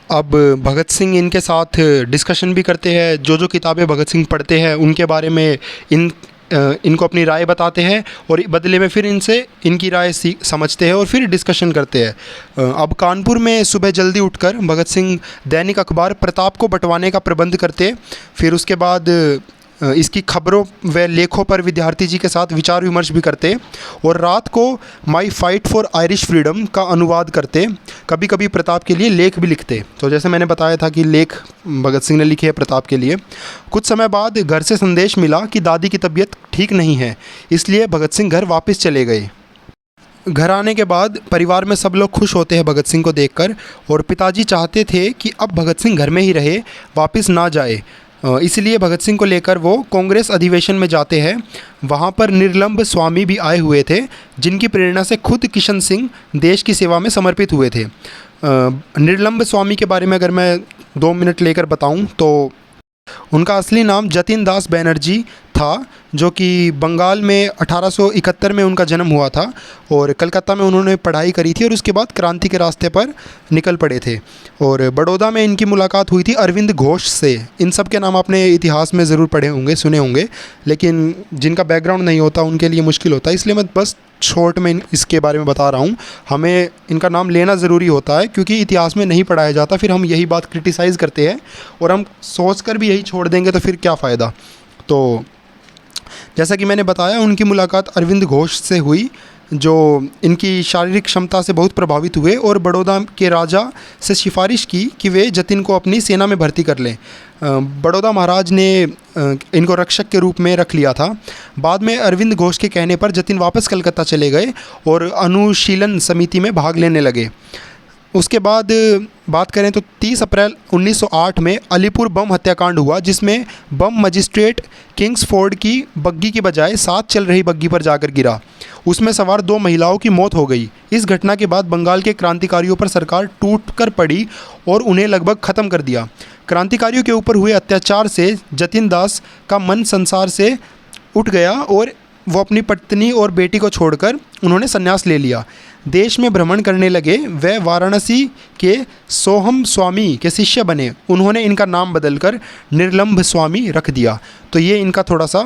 अब भगत सिंह इनके साथ डिस्कशन भी करते हैं, जो किताबें भगत सिंह पढ़ते हैं उनके बारे में इनको अपनी राय बताते हैं, और बदले में फिर इनसे इनकी राय समझते हैं और फिर डिस्कशन करते हैं। अब कानपुर में सुबह जल्दी उठकर भगत सिंह दैनिक अखबार प्रताप को बंटवाने का प्रबंध करते। फिर उसके बाद इसकी खबरों व लेखों पर विद्यार्थी जी के साथ विचार विमर्श भी करते, और रात को माई फाइट फॉर आयरिश फ्रीडम का अनुवाद करते। कभी कभी प्रताप के लिए लेख भी लिखते। तो जैसे मैंने बताया था कि लेख भगत सिंह ने लिखे हैं प्रताप के लिए। कुछ समय बाद घर से संदेश मिला कि दादी की तबीयत ठीक नहीं है, इसलिए भगत सिंह घर वापस चले गए। घर आने के बाद परिवार में सब लोग खुश होते हैं भगत सिंह को देखकर, और पिताजी चाहते थे कि अब भगत सिंह घर में ही रहे, वापस ना जाए। इसलिए भगत सिंह को लेकर वो कांग्रेस अधिवेशन में जाते हैं। वहाँ पर निर्लंब स्वामी भी आए हुए थे, जिनकी प्रेरणा से खुद किशन सिंह देश की सेवा में समर्पित हुए थे। निर्लंब स्वामी के बारे में अगर मैं 2 मिनट लेकर बताऊं तो उनका असली नाम जतिन दास बैनर्जी था, जो कि बंगाल में 1871 में उनका जन्म हुआ था, और कलकत्ता में उन्होंने पढ़ाई करी थी, और उसके बाद क्रांति के रास्ते पर निकल पड़े थे। और बड़ौदा में इनकी मुलाकात हुई थी अरविंद घोष से। इन सब के नाम आपने इतिहास में ज़रूर पढ़े होंगे, सुने होंगे, लेकिन जिनका बैकग्राउंड नहीं होता उनके लिए मुश्किल होता है, इसलिए मैं बस शॉर्ट में इसके बारे में बता रहा हूँ। हमें इनका नाम लेना ज़रूरी होता है, क्योंकि इतिहास में नहीं पढ़ाया जाता, फिर हम यही बात क्रिटिसाइज़ करते हैं और हम सोच कर भी यही छोड़ देंगे तो फिर क्या फ़ायदा। तो जैसा कि मैंने बताया, उनकी मुलाकात अरविंद घोष से हुई, जो इनकी शारीरिक क्षमता से बहुत प्रभावित हुए और बड़ौदा के राजा से सिफारिश की कि वे जतिन को अपनी सेना में भर्ती कर लें। बड़ौदा महाराज ने इनको रक्षक के रूप में रख लिया था। बाद में अरविंद घोष के कहने पर जतिन वापस कलकत्ता चले गए और अनुशीलन समिति में भाग लेने लगे। उसके बाद बात करें तो 30 अप्रैल 1908 में अलीपुर बम हत्याकांड हुआ, जिसमें बम मजिस्ट्रेट किंग्सफोर्ड की बग्गी की बजाय साथ चल रही बग्गी पर जाकर गिरा। उसमें सवार 2 महिलाओं की मौत हो गई। इस घटना के बाद बंगाल के क्रांतिकारियों पर सरकार टूटकर पड़ी और उन्हें लगभग ख़त्म कर दिया। क्रांतिकारियों के ऊपर हुए अत्याचार से जतिन दास का मन संसार से उठ गया और वो अपनी पत्नी और बेटी को छोड़कर उन्होंने संन्यास ले लिया। देश में भ्रमण करने लगे। वह वाराणसी के सोहम स्वामी के शिष्य बने। उन्होंने इनका नाम बदलकर निर्लंभ स्वामी रख दिया। तो ये इनका थोड़ा सा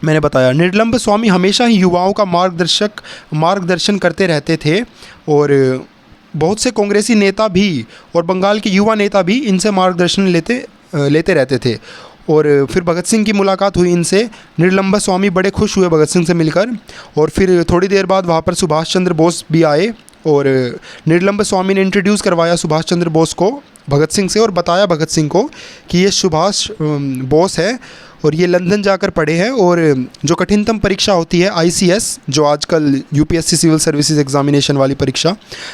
मैंने बताया। निर्लंभ स्वामी हमेशा ही युवाओं का मार्गदर्शन करते रहते थे और बहुत से कांग्रेसी नेता भी और बंगाल के युवा नेता भी इनसे मार्गदर्शन लेते रहते थे। और फिर भगत सिंह की मुलाकात हुई इनसे। निर्लंब स्वामी बड़े खुश हुए भगत सिंह से मिलकर और फिर थोड़ी देर बाद वहाँ पर सुभाष चंद्र बोस भी आए और निर्लंब स्वामी ने इंट्रोड्यूस करवाया सुभाष चंद्र बोस को भगत सिंह से और बताया भगत सिंह को कि ये सुभाष बोस है और ये लंदन जाकर पढ़े हैं और जो कठिनतम परीक्षा होती है ICS, जो आजकल UPSC सिविल सर्विसेज एग्जामिनेशन वाली परीक्षा,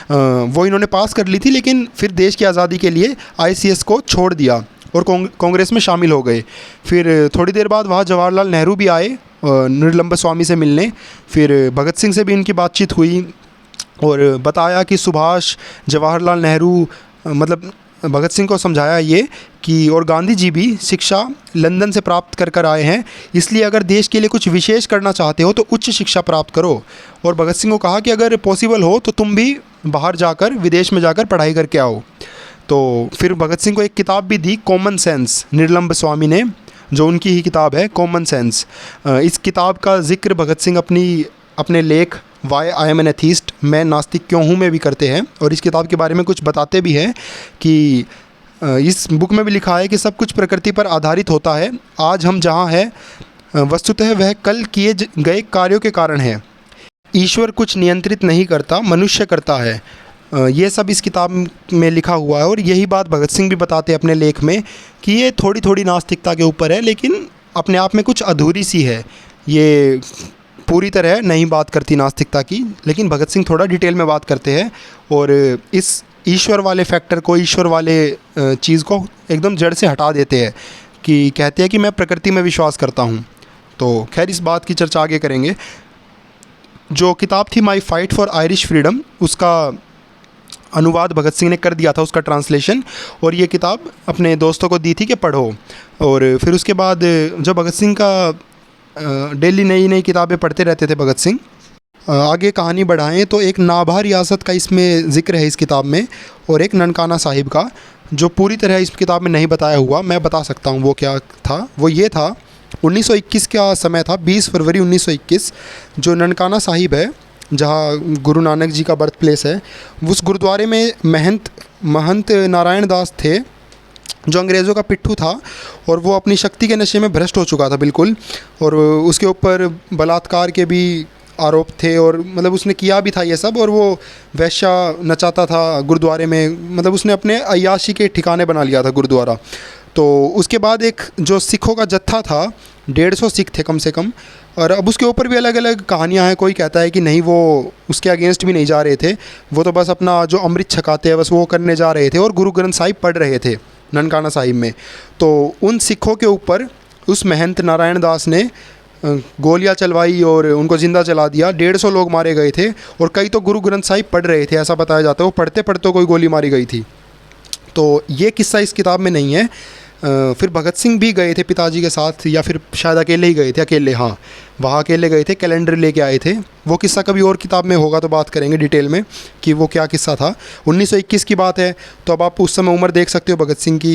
वो इन्होंने पास कर ली थी, लेकिन फिर देश की आज़ादी के लिए ICS को छोड़ दिया और कांग्रेस में शामिल हो गए। फिर थोड़ी देर बाद वहाँ जवाहरलाल नेहरू भी आए निर्लंब स्वामी से मिलने। फिर भगत सिंह से भी इनकी बातचीत हुई और बताया कि सुभाष, जवाहरलाल नेहरू, मतलब भगत सिंह को समझाया ये कि और गांधी जी भी शिक्षा लंदन से प्राप्त कर आए हैं, इसलिए अगर देश के लिए कुछ विशेष करना चाहते हो तो उच्च शिक्षा प्राप्त करो। और भगत सिंह को कहा कि अगर पॉसिबल हो तो तुम भी बाहर जाकर, विदेश में जाकर पढ़ाई करके आओ। तो फिर भगत सिंह को एक किताब भी दी, कॉमन सेंस, निर्लंब स्वामी ने, जो उनकी ही किताब है कॉमन सेंस। इस किताब का जिक्र भगत सिंह अपने लेख why I am an atheist, मैं नास्तिक क्यों हूँ में भी करते हैं और इस किताब के बारे में कुछ बताते भी हैं कि इस बुक में भी लिखा है कि सब कुछ प्रकृति पर आधारित होता है। आज हम जहाँ हैं वस्तुतः वह कल किए गए कार्यों के कारण है। ईश्वर कुछ नियंत्रित नहीं करता, मनुष्य करता है। ये सब इस किताब में लिखा हुआ है और यही बात भगत सिंह भी बताते हैं अपने लेख में कि ये थोड़ी थोड़ी नास्तिकता के ऊपर है, लेकिन अपने आप में कुछ अधूरी सी है। ये पूरी तरह नहीं बात करती नास्तिकता की, लेकिन भगत सिंह थोड़ा डिटेल में बात करते हैं और इस ईश्वर वाले फैक्टर को, ईश्वर वाले चीज़ को एकदम जड़ से हटा देते हैं कि कहते हैं कि मैं प्रकृति में विश्वास करता हूँ। तो खैर इस बात की चर्चा आगे करेंगे। जो किताब थी माई फाइट फॉर आयरिश फ्रीडम, उसका अनुवाद भगत सिंह ने कर दिया था, उसका ट्रांसलेशन, और ये किताब अपने दोस्तों को दी थी कि पढ़ो। और फिर उसके बाद जब भगत सिंह का डेली नई नई किताबें पढ़ते रहते थे भगत सिंह, आगे कहानी बढ़ाएं तो एक नाभा रियासत का इसमें ज़िक्र है इस किताब में और एक ननकाना साहिब का, जो पूरी तरह इस किताब में नहीं बताया हुआ। मैं बता सकता हूँ वो क्या था। वो ये था 1921 का समय था, 20 फरवरी 1921, जो ननकाना साहिब है जहाँ गुरु नानक जी का बर्थ प्लेस है, उस गुरुद्वारे में महंत नारायण दास थे जो अंग्रेज़ों का पिट्ठू था और वो अपनी शक्ति के नशे में भ्रष्ट हो चुका था बिल्कुल, और उसके ऊपर बलात्कार के भी आरोप थे और मतलब उसने किया भी था ये सब, और वो वैश्या नचाता था गुरुद्वारे में, मतलब उसने अपने अय्याशी के ठिकाने बना लिया था गुरुद्वारा। तो उसके बाद एक जो सिखों का जत्था था, 150 सिख थे कम से कम, और अब उसके ऊपर भी अलग अलग कहानियाँ हैं। कोई कहता है कि नहीं वो उसके अगेंस्ट भी नहीं जा रहे थे, वो तो बस अपना जो अमृत छकाते हैं बस वो करने जा रहे थे और गुरु ग्रंथ साहिब पढ़ रहे थे ननकाना साहिब में। तो उन सिखों के ऊपर उस महंत नारायण दास ने गोलियां चलवाई और उनको ज़िंदा जला दिया। 150 लोग मारे गए थे और कई तो गुरु ग्रंथ साहिब पढ़ रहे थे, ऐसा बताया जाता है। वो पढ़ते पढ़ते कोई गोली मारी गई थी। तो ये किस्सा इस किताब में नहीं है। फिर भगत सिंह भी गए थे पिताजी के साथ, या फिर शायद अकेले ही गए थे, अकेले, हाँ वहाँ अकेले गए थे, कैलेंडर लेके आए थे। वो किस्सा कभी और किताब में होगा तो बात करेंगे डिटेल में कि वो क्या किस्सा था। 1921 की बात है, तो अब आप उस समय उम्र देख सकते हो भगत सिंह की।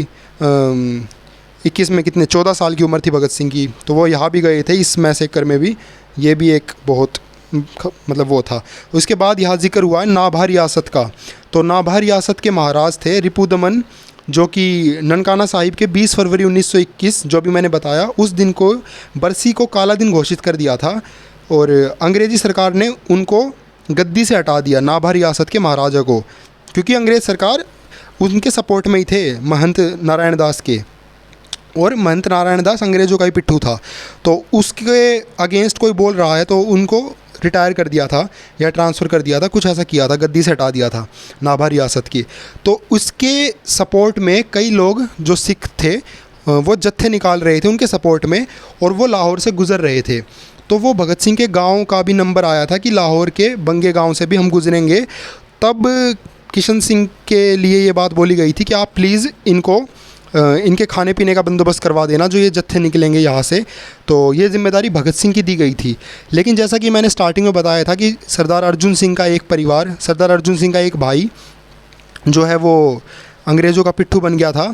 21 में कितने 14 साल की उम्र थी भगत सिंह की। तो वो यहाँ भी गए थे इस मैसेकर में भी, ये भी एक बहुत मतलब वो था। उसके बाद यहाँ जिक्र हुआ है नाभा रियासत का। तो नाभा रियासत के महाराज थे रिपुदमन, जो कि ननकाना साहिब के 20 फरवरी 1921, जो भी मैंने बताया, उस दिन को बरसी को काला दिन घोषित कर दिया था। और अंग्रेज़ी सरकार ने उनको गद्दी से हटा दिया, नाभा रियासत के महाराजा को, क्योंकि अंग्रेज़ सरकार उनके सपोर्ट में ही थे, महंत नारायण दास के। और महंत नारायण दास अंग्रेज़ों का ही पिट्ठू था, तो उसके अगेंस्ट कोई बोल रहा है तो उनको रिटायर कर दिया था या ट्रांसफ़र कर दिया था, कुछ ऐसा किया था, गद्दी से हटा दिया था नाभा रियासत की। तो उसके सपोर्ट में कई लोग जो सिख थे वो जत्थे निकाल रहे थे उनके सपोर्ट में, और वो लाहौर से गुज़र रहे थे। तो वो भगत सिंह के गांव का भी नंबर आया था कि लाहौर के बंगे गांव से भी हम गुजरेंगे। तब किशन सिंह के लिए ये बात बोली गई थी कि आप प्लीज़ इनको इनके खाने पीने का बंदोबस्त करवा देना जो ये जत्थे निकलेंगे यहाँ से। तो ये जिम्मेदारी भगत सिंह की दी गई थी। लेकिन जैसा कि मैंने स्टार्टिंग में बताया था कि सरदार अर्जुन सिंह का एक परिवार, सरदार अर्जुन सिंह का एक भाई जो है वो अंग्रेज़ों का पिट्ठू बन गया था।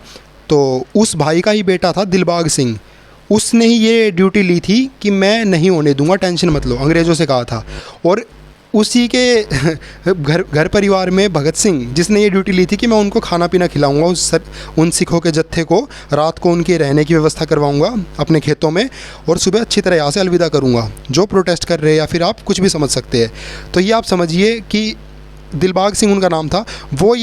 तो उस भाई का ही बेटा था दिलबाग सिंह, उसने ही ये ड्यूटी ली थी कि मैं नहीं होने दूंगा, टेंशन मत लो, अंग्रेज़ों से कहा था। और उसी के घर परिवार में भगत सिंह जिसने ये ड्यूटी ली थी कि मैं उनको खाना पीना खिलाऊंगा, उन सिखों के जत्थे को रात को उनके रहने की व्यवस्था करवाऊंगा अपने खेतों में, और सुबह अच्छी तरह यहाँ से अलविदा करूंगा जो प्रोटेस्ट कर रहे हैं, या फिर आप कुछ भी समझ सकते हैं। तो ये आप समझिए कि दिलबाग सिंह उनका नाम था, वो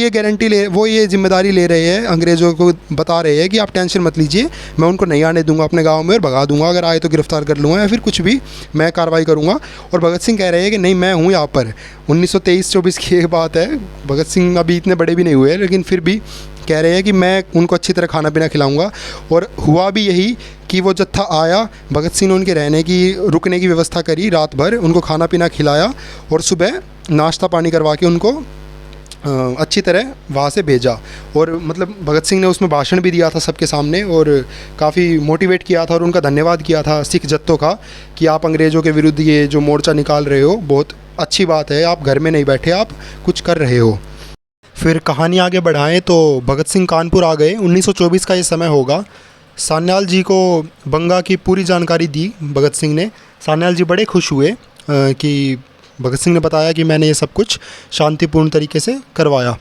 ये जिम्मेदारी ले रहे हैं, अंग्रेज़ों को बता रहे हैं कि आप टेंशन मत लीजिए, मैं उनको नहीं आने दूंगा अपने गांव में और भगा दूंगा, अगर आए तो गिरफ्तार कर लूँगा या फिर कुछ भी मैं कार्रवाई करूंगा। और भगत सिंह कह रहे हैं कि नहीं, मैं हूँ यहाँ पर। 1923-24 की एक बात है, भगत सिंह अभी इतने बड़े भी नहीं हुए, लेकिन फिर भी कह रहे हैं कि मैं उनको अच्छी तरह खाना पीना खिलाऊंगा। और हुआ भी यही कि वो जत्था आया, भगत सिंह ने उनके रुकने की व्यवस्था करी, रात भर उनको खाना पीना खिलाया और सुबह नाश्ता पानी करवा के उनको अच्छी तरह वहाँ से भेजा। और मतलब भगत सिंह ने उसमें भाषण भी दिया था सबके सामने, और काफ़ी मोटिवेट किया था और उनका धन्यवाद किया था सिख जत्थों का कि आप अंग्रेज़ों के विरुद्ध ये जो मोर्चा निकाल रहे हो, बहुत अच्छी बात है, आप घर में नहीं बैठे, आप कुछ कर रहे हो। फिर कहानी आगे बढ़ाएं तो भगत सिंह कानपुर आ गए। 1924 का ये समय होगा। सान्याल जी को बंगा की पूरी जानकारी दी भगत सिंह ने। सान्याल जी बड़े खुश हुए कि भगत सिंह ने बताया कि मैंने ये सब कुछ शांतिपूर्ण तरीके से करवाया।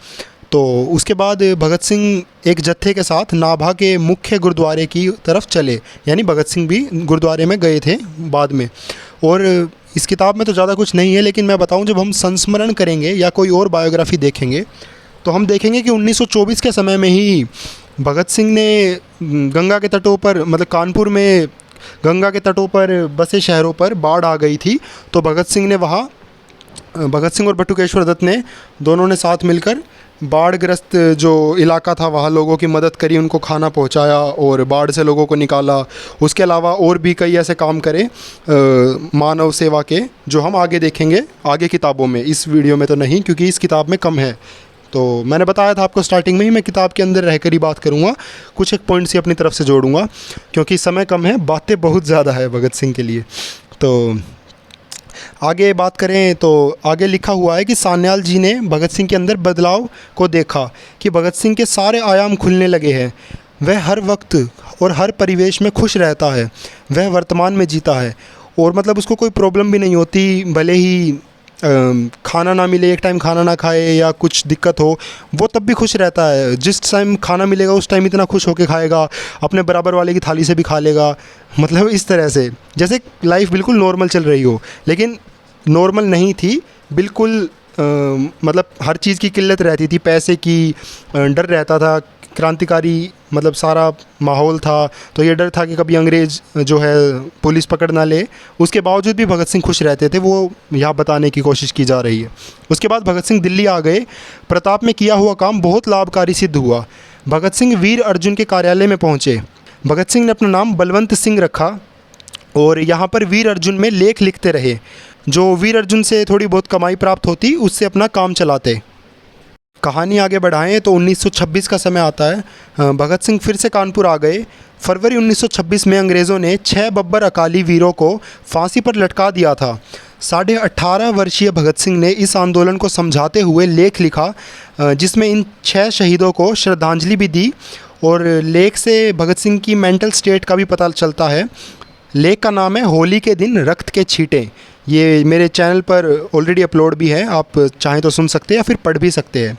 तो उसके बाद भगत सिंह एक जत्थे के साथ नाभा के मुख्य गुरुद्वारे की तरफ चले, यानी भगत सिंह भी गुरुद्वारे में गए थे बाद में। और इस किताब में तो ज़्यादा कुछ नहीं है, लेकिन मैं बताऊं, जब हम संस्मरण करेंगे या कोई और बायोग्राफी देखेंगे तो हम देखेंगे कि 1924 के समय में ही भगत सिंह ने गंगा के तटों पर, मतलब कानपुर में गंगा के तटों पर बसे शहरों पर बाढ़ आ गई थी। तो भगत सिंह और बटुकेश्वर दत्त ने दोनों ने साथ मिलकर बाढ़ग्रस्त जो इलाका था वहाँ लोगों की मदद करी, उनको खाना पहुँचाया और बाढ़ से लोगों को निकाला। उसके अलावा और भी कई ऐसे काम करे मानव सेवा के, जो हम आगे देखेंगे आगे किताबों में, इस वीडियो में तो नहीं क्योंकि इस किताब में कम है। तो मैंने बताया था आपको स्टार्टिंग में ही, मैं किताब के अंदर रहकर ही बात करूँगा, कुछ एक पॉइंट्स ही अपनी तरफ से जोड़ूंगा क्योंकि समय कम है, बातें बहुत ज़्यादा है भगत सिंह के लिए। तो आगे बात करें तो आगे लिखा हुआ है कि सान्याल जी ने भगत सिंह के अंदर बदलाव को देखा कि भगत सिंह के सारे आयाम खुलने लगे हैं। वह हर वक्त और हर परिवेश में खुश रहता है, वह वर्तमान में जीता है, और मतलब उसको कोई प्रॉब्लम भी नहीं होती, भले ही खाना ना मिले, एक टाइम खाना ना खाए या कुछ दिक्कत हो, वो तब भी खुश रहता है। जिस टाइम खाना मिलेगा उस टाइम इतना खुश होकर खाएगा, अपने बराबर वाले की थाली से भी खा लेगा। मतलब इस तरह से जैसे लाइफ बिल्कुल नॉर्मल चल रही हो, लेकिन नॉर्मल नहीं थी बिल्कुल। मतलब हर चीज़ की किल्लत रहती थी, पैसे की डर रहता था, क्रांतिकारी मतलब सारा माहौल था, तो ये डर था कि कभी अंग्रेज़ जो है पुलिस पकड़ ना ले। उसके बावजूद भी भगत सिंह खुश रहते थे, वो यहाँ बताने की कोशिश की जा रही है। उसके बाद भगत सिंह दिल्ली आ गए। प्रताप में किया हुआ काम बहुत लाभकारी सिद्ध हुआ। भगत सिंह वीर अर्जुन के कार्यालय में पहुँचे। भगत सिंह ने अपना नाम बलवंत सिंह रखा और यहाँ पर वीर अर्जुन में लेख लिखते रहे। जो वीर अर्जुन से थोड़ी बहुत कमाई प्राप्त होती, उससे अपना काम चलाते। कहानी आगे बढ़ाएं तो 1926 का समय आता है। भगत सिंह फिर से कानपुर आ गए। फरवरी 1926 में अंग्रेज़ों ने 6 बब्बर अकाली वीरों को फांसी पर लटका दिया था। 18.5 वर्षीय भगत सिंह ने इस आंदोलन को समझाते हुए लेख लिखा, जिसमें इन 6 शहीदों को श्रद्धांजलि भी दी। और लेख से भगत सिंह की मेंटल स्टेट का भी पता चलता है। लेख का नाम है होली के दिन रक्त के छींटे। ये मेरे चैनल पर ऑलरेडी अपलोड भी है, आप चाहें तो सुन सकते हैं या फिर पढ़ भी सकते हैं।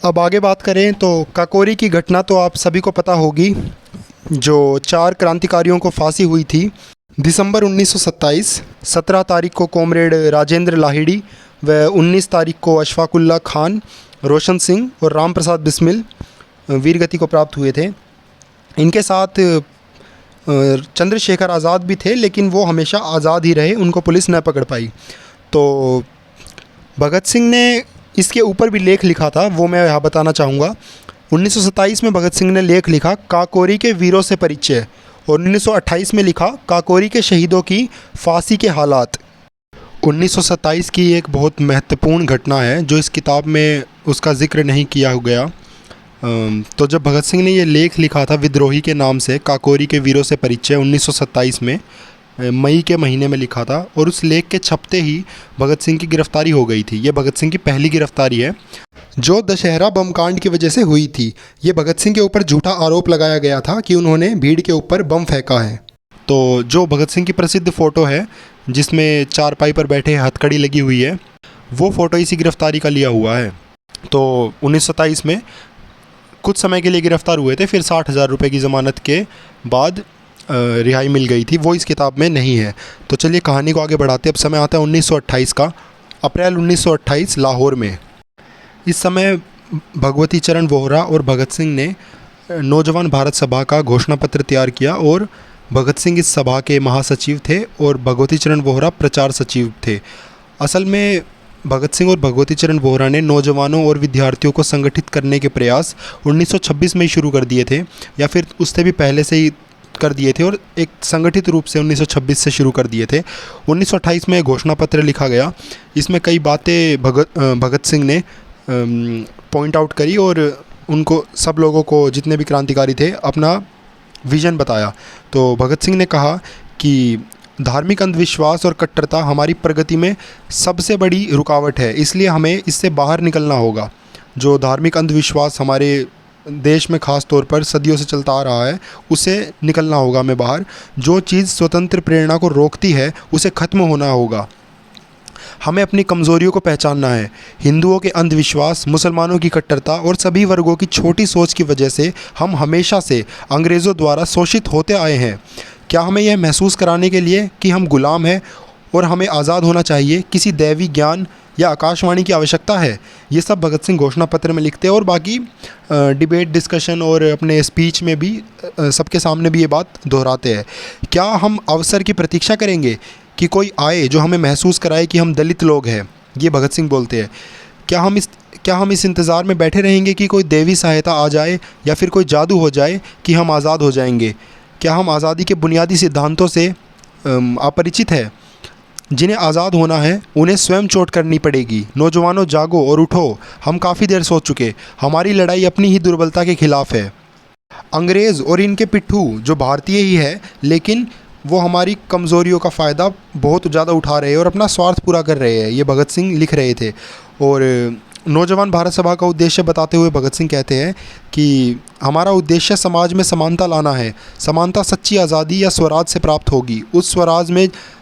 अब आगे बात करें तो काकोरी की घटना तो आप सभी को पता होगी, जो 4 क्रांतिकारियों को फांसी हुई थी। दिसंबर 1927, 17 तारीख को कॉमरेड राजेंद्र लाहिड़ी व 19 तारीख को अशफाकुल्ला खान, रोशन सिंह और राम प्रसाद बिस्मिल वीरगति को प्राप्त हुए थे। इनके साथ चंद्रशेखर आज़ाद भी थे, लेकिन वो हमेशा आज़ाद ही रहे, उनको पुलिस न पकड़ पाई। तो भगत सिंह ने इसके ऊपर भी लेख लिखा था, वो मैं यहाँ बताना चाहूँगा। 1927 में भगत सिंह ने लेख लिखा काकोरी के वीरों से परिचय, और 1928 में लिखा काकोरी के शहीदों की फांसी के हालात। 1927 की एक बहुत महत्वपूर्ण घटना है जो इस किताब में उसका जिक्र नहीं किया गया। तो जब भगत सिंह ने ये लेख लिखा था विद्रोही के नाम से, काकोरी के वीरों से परिचय, 1927 में मई के महीने में लिखा था, और उस लेख के छपते ही भगत सिंह की गिरफ्तारी हो गई थी। ये भगत सिंह की पहली गिरफ्तारी है जो दशहरा बम कांड की वजह से हुई थी। ये भगत सिंह के ऊपर झूठा आरोप लगाया गया था कि उन्होंने भीड़ के ऊपर बम फेंका है। तो जो भगत सिंह की प्रसिद्ध फ़ोटो है जिसमें चारपाई पर बैठे हथकड़ी लगी हुई है, वो फ़ोटो इसी गिरफ्तारी का लिया हुआ है। तो 1927 में कुछ समय के लिए गिरफ़्तार हुए थे, फिर 60,000 रुपये की ज़मानत के बाद रिहाई मिल गई थी। वो इस किताब में नहीं है। तो चलिए कहानी को आगे बढ़ाते। अब समय आता है 1928 का। अप्रैल 1928 लाहौर में। इस समय भगवती चरण वोहरा और भगत सिंह ने नौजवान भारत सभा का घोषणा पत्र तैयार किया, और भगत सिंह इस सभा के महासचिव थे और भगवती चरण वोहरा प्रचार सचिव थे। असल में भगत सिंह और भगवती चरण वोहरा ने नौजवानों और विद्यार्थियों को संगठित करने के प्रयास 1926 में ही शुरू कर दिए थे, या फिर उससे भी पहले से ही कर दिए थे, और एक संगठित रूप से 1926 से शुरू कर दिए थे। 1928 में घोषणा पत्र लिखा गया। इसमें कई बातें भगत सिंह ने पॉइंट आउट करी, और उनको सब लोगों को, जितने भी क्रांतिकारी थे, अपना विज़न बताया। तो भगत सिंह ने कहा कि धार्मिक अंधविश्वास और कट्टरता हमारी प्रगति में सबसे बड़ी रुकावट है, इसलिए हमें इससे बाहर निकलना होगा। जो धार्मिक अंधविश्वास हमारे देश में ख़ास तौर पर सदियों से चलता आ रहा है, उसे निकलना होगा हमें बाहर। जो चीज़ स्वतंत्र प्रेरणा को रोकती है उसे ख़त्म होना होगा। हमें अपनी कमज़ोरियों को पहचानना है। हिंदुओं के अंधविश्वास, मुसलमानों की कट्टरता और सभी वर्गों की छोटी सोच की वजह से हम हमेशा से अंग्रेज़ों द्वारा शोषित होते आए हैं। क्या हमें यह महसूस कराने के लिए कि हम गुलाम हैं और हमें आज़ाद होना चाहिए, किसी दैवी ज्ञान या आकाशवाणी की आवश्यकता है? ये सब भगत सिंह घोषणा पत्र में लिखते हैं, और बाकी डिबेट, डिस्कशन और अपने स्पीच में भी सबके सामने भी ये बात दोहराते हैं। क्या हम अवसर की प्रतीक्षा करेंगे कि कोई आए जो हमें महसूस कराए कि हम दलित लोग हैं? ये भगत सिंह बोलते हैं। क्या हम इस इंतज़ार में बैठे रहेंगे कि कोई देवी सहायता आ जाए या फिर कोई जादू हो जाए कि हम आज़ाद हो जाएंगे? क्या हम आज़ादी के बुनियादी सिद्धांतों से अपरिचित है? जिन्हें आज़ाद होना है उन्हें स्वयं चोट करनी पड़ेगी। नौजवानों जागो और उठो, हम काफ़ी देर सो चुके। हमारी लड़ाई अपनी ही दुर्बलता के खिलाफ है। अंग्रेज़ और इनके पिट्ठू जो भारतीय ही है, लेकिन वो हमारी कमज़ोरियों का फ़ायदा बहुत ज़्यादा उठा रहे हैं और अपना स्वार्थ पूरा कर रहे हैं। ये भगत सिंह लिख रहे थे। और नौजवान भारत सभा का उद्देश्य बताते हुए भगत सिंह कहते हैं कि हमारा उद्देश्य समाज में समानता लाना है। समानता सच्ची आज़ादी या स्वराज से प्राप्त होगी। उस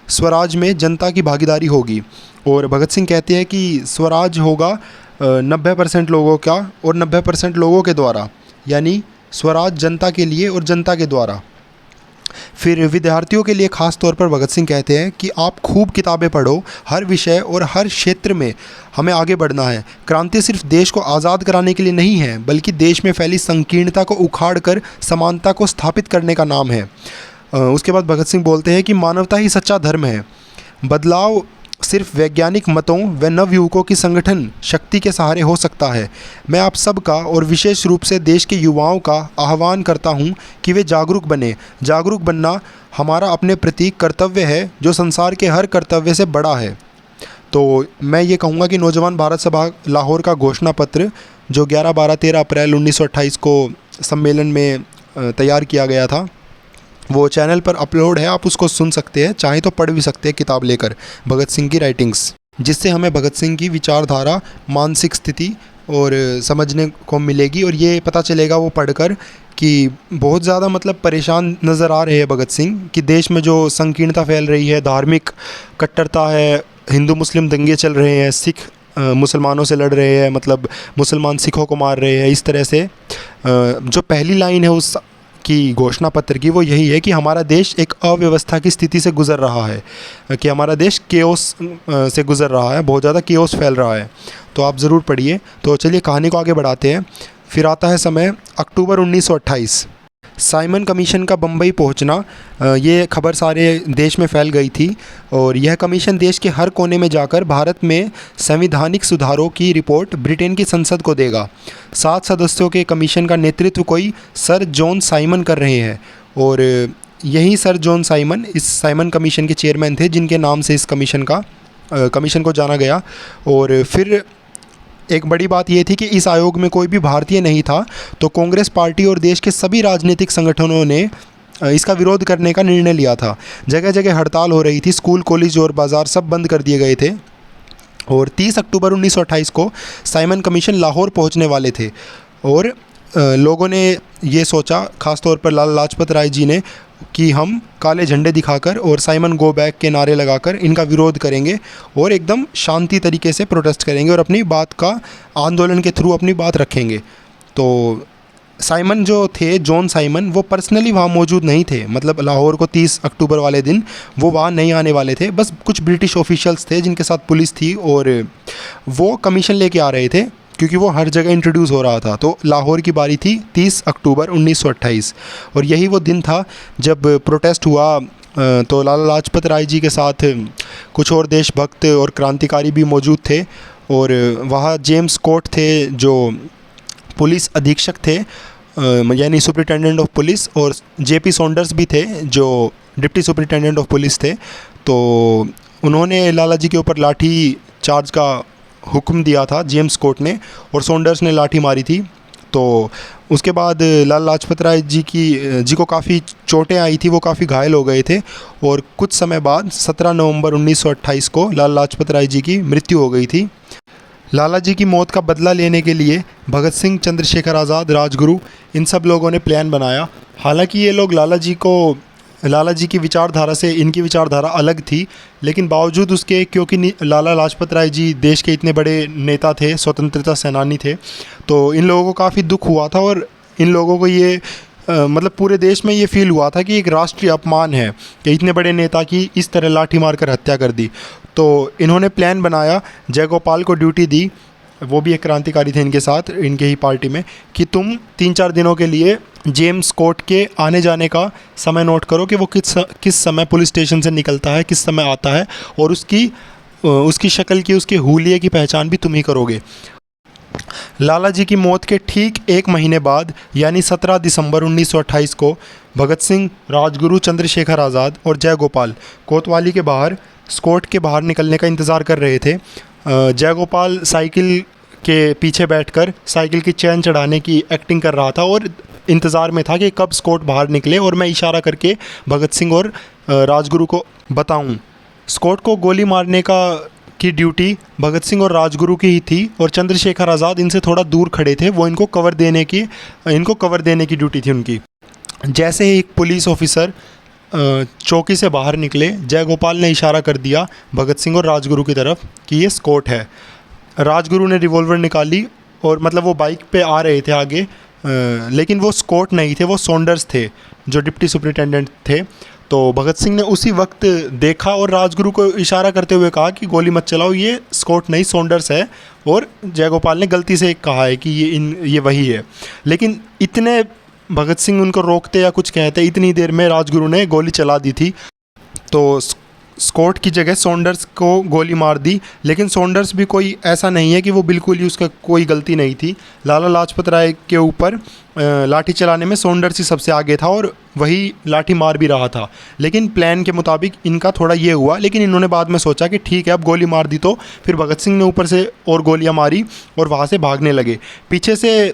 स्वराज में जनता की भागीदारी होगी। और भगत सिंह कहते हैं कि स्वराज होगा 90% लोगों का और 90% लोगों के द्वारा, यानी स्वराज जनता के लिए और जनता के द्वारा। फिर विद्यार्थियों के लिए ख़ास तौर पर भगत सिंह कहते हैं कि आप खूब किताबें पढ़ो, हर विषय और हर क्षेत्र में हमें आगे बढ़ना है। क्रांति सिर्फ देश को आज़ाद कराने के लिए नहीं है, बल्कि देश में फैली संकीर्णता को उखाड़ कर समानता को स्थापित करने का नाम है। उसके बाद भगत सिंह बोलते हैं कि मानवता ही सच्चा धर्म है। बदलाव सिर्फ वैज्ञानिक मतों व नवयुवकों की संगठन शक्ति के सहारे हो सकता है। मैं आप सबका और विशेष रूप से देश के युवाओं का आह्वान करता हूं कि वे जागरूक बने। जागरूक बनना हमारा अपने प्रति कर्तव्य है, जो संसार के हर कर्तव्य से बड़ा है। तो मैं ये कहूँगा कि नौजवान भारत सभा लाहौर का घोषणा पत्र जो 11, 12, 13 अप्रैल 1928 को सम्मेलन में तैयार किया गया था, वो चैनल पर अपलोड है, आप उसको सुन सकते हैं, चाहे तो पढ़ भी सकते हैं किताब लेकर, भगत सिंह की राइटिंग्स, जिससे हमें भगत सिंह की विचारधारा, मानसिक स्थिति और समझने को मिलेगी। और ये पता चलेगा वो पढ़कर कि बहुत ज़्यादा मतलब परेशान नज़र आ रहे हैं भगत सिंह कि देश में जो संकीर्णता फैल रही है, धार्मिक कट्टरता है, हिंदू मुस्लिम दंगे चल रहे हैं, सिख मुसलमानों से लड़ रहे हैं, मतलब मुसलमान सिखों को मार रहे हैं। इस तरह से जो पहली लाइन है उस की घोषणा पत्र की वो यही है कि हमारा देश एक अव्यवस्था की स्थिति से गुज़र रहा है, कि हमारा देश केओस से गुज़र रहा है, बहुत ज़्यादा केओस फैल रहा है। तो आप ज़रूर पढ़िए। तो चलिए कहानी को आगे बढ़ाते हैं। फिर आता है समय अक्टूबर 1928। साइमन कमीशन का बम्बई पहुंचना, ये खबर सारे देश में फैल गई थी और यह कमीशन देश के हर कोने में जाकर भारत में संवैधानिक सुधारों की रिपोर्ट ब्रिटेन की संसद को देगा। 7 सदस्यों के कमीशन का नेतृत्व कोई सर जॉन साइमन कर रहे हैं और यही सर जॉन साइमन इस साइमन कमीशन के चेयरमैन थे, जिनके नाम से इस कमीशन को जाना गया। और फिर एक बड़ी बात यह थी कि इस आयोग में कोई भी भारतीय नहीं था, तो कांग्रेस पार्टी और देश के सभी राजनीतिक संगठनों ने इसका विरोध करने का निर्णय लिया था। जगह जगह हड़ताल हो रही थी, स्कूल, कॉलेज और बाज़ार सब बंद कर दिए गए थे। और 30 अक्टूबर 1928 को साइमन कमीशन लाहौर पहुंचने वाले थे और लोगों ने ये सोचा, ख़ासतौर पर लाला लाजपत राय जी ने, कि हम काले झंडे दिखाकर और साइमन गो बैक के नारे लगाकर इनका विरोध करेंगे और एकदम शांति तरीके से प्रोटेस्ट करेंगे और अपनी बात का आंदोलन के थ्रू अपनी बात रखेंगे। तो साइमन जो थे, जॉन साइमन, वो पर्सनली वहाँ मौजूद नहीं थे। मतलब लाहौर को 30 अक्टूबर वाले दिन वो वहाँ नहीं आने वाले थे। बस कुछ ब्रिटिश ऑफिशियल्स थे जिनके साथ पुलिस थी और वो कमीशन लेके आ रहे थे, क्योंकि वो हर जगह इंट्रोड्यूस हो रहा था। तो लाहौर की बारी थी 30 अक्टूबर 1928 और यही वो दिन था जब प्रोटेस्ट हुआ। तो लाला लाजपत राय जी के साथ कुछ और देशभक्त और क्रांतिकारी भी मौजूद थे और वहाँ जेम्स कोट थे जो पुलिस अधीक्षक थे, यानी सुपरिटेंडेंट ऑफ पुलिस, और जेपी सॉन्डर्स भी थे जो डिप्टी सुपरिटेंडेंट ऑफ पुलिस थे। तो उन्होंने लाला जी के ऊपर लाठी चार्ज का हुक्म दिया था, जेम्स कोट ने, और सॉन्डर्स ने लाठी मारी थी। तो उसके बाद लाला लाजपत राय जी को काफ़ी चोटें आई थी, वो काफ़ी घायल हो गए थे और कुछ समय बाद 17 नवंबर 1928 को लाला लाजपत राय जी की मृत्यु हो गई थी। लाला जी की मौत का बदला लेने के लिए भगत सिंह, चंद्रशेखर आज़ाद, राजगुरु, इन सब लोगों ने प्लान बनाया। हालांकि ये लोग लाला जी की विचारधारा से, इनकी विचारधारा अलग थी, लेकिन बावजूद उसके, क्योंकि लाला लाजपत राय जी देश के इतने बड़े नेता थे, स्वतंत्रता सेनानी थे, तो इन लोगों को काफ़ी दुख हुआ था और इन लोगों को ये मतलब पूरे देश में ये फील हुआ था कि एक राष्ट्रीय अपमान है कि इतने बड़े नेता की इस तरह लाठी मारकर हत्या कर दी। तो इन्होंने प्लान बनाया, जयगोपाल को ड्यूटी दी, वो भी एक क्रांतिकारी थे इनके साथ, इनके ही पार्टी में, कि तुम 3-4 दिनों के लिए जेम्स कोर्ट के आने जाने का समय नोट करो कि वो किस समय पुलिस स्टेशन से निकलता है, किस समय आता है, और उसकी शक्ल की, उसके हुलिये की पहचान भी तुम ही करोगे। लाला जी की मौत के ठीक 1 महीने बाद, यानी 17 दिसंबर 1928 को, भगत सिंह, राजगुरु, चंद्रशेखर आज़ाद और जयगोपाल कोतवाली के बाहर, स्कोट के बाहर निकलने का इंतज़ार कर रहे थे। जयगोपाल साइकिल के पीछे बैठकर साइकिल की चैन चढ़ाने की एक्टिंग कर रहा था और इंतज़ार में था कि कब स्कोट बाहर निकले और मैं इशारा करके भगत सिंह और राजगुरु को बताऊं। स्कोट को गोली मारने की ड्यूटी भगत सिंह और राजगुरु की ही थी और चंद्रशेखर आज़ाद इनसे थोड़ा दूर खड़े थे, वो इनको कवर देने की ड्यूटी थी उनकी। जैसे ही एक पुलिस ऑफिसर चौकी से बाहर निकले, जयगोपाल ने इशारा कर दिया भगत सिंह और राजगुरु की तरफ कि ये स्कोट है। राजगुरु ने रिवॉल्वर निकाली और मतलब वो बाइक पे आ रहे थे आगे, लेकिन वो स्कोट नहीं थे, वो सॉन्डर्स थे जो डिप्टी सुपरिटेंडेंट थे। तो भगत सिंह ने उसी वक्त देखा और राजगुरु को इशारा करते हुए कहा कि गोली मत चलाओ, ये स्कोट नहीं सॉन्डर्स है। और जयगोपाल ने गलती से कहा है कि ये वही है, लेकिन इतने भगत सिंह उनको रोकते या कुछ कहते, इतनी देर में राजगुरु ने गोली चला दी थी। तो स्कोट की जगह सॉन्डर्स को गोली मार दी, लेकिन सॉन्डर्स भी कोई ऐसा नहीं है कि वो बिल्कुल ही, उसका कोई गलती नहीं थी। लाला लाजपत राय के ऊपर लाठी चलाने में सॉन्डर्स ही सबसे आगे था और वही लाठी मार भी रहा था। लेकिन प्लान के मुताबिक इनका थोड़ा ये हुआ, लेकिन इन्होंने बाद में सोचा कि ठीक है, अब गोली मार दी तो फिर भगत सिंह ने ऊपर से और गोलियाँ मारी और वहाँ से भागने लगे। पीछे से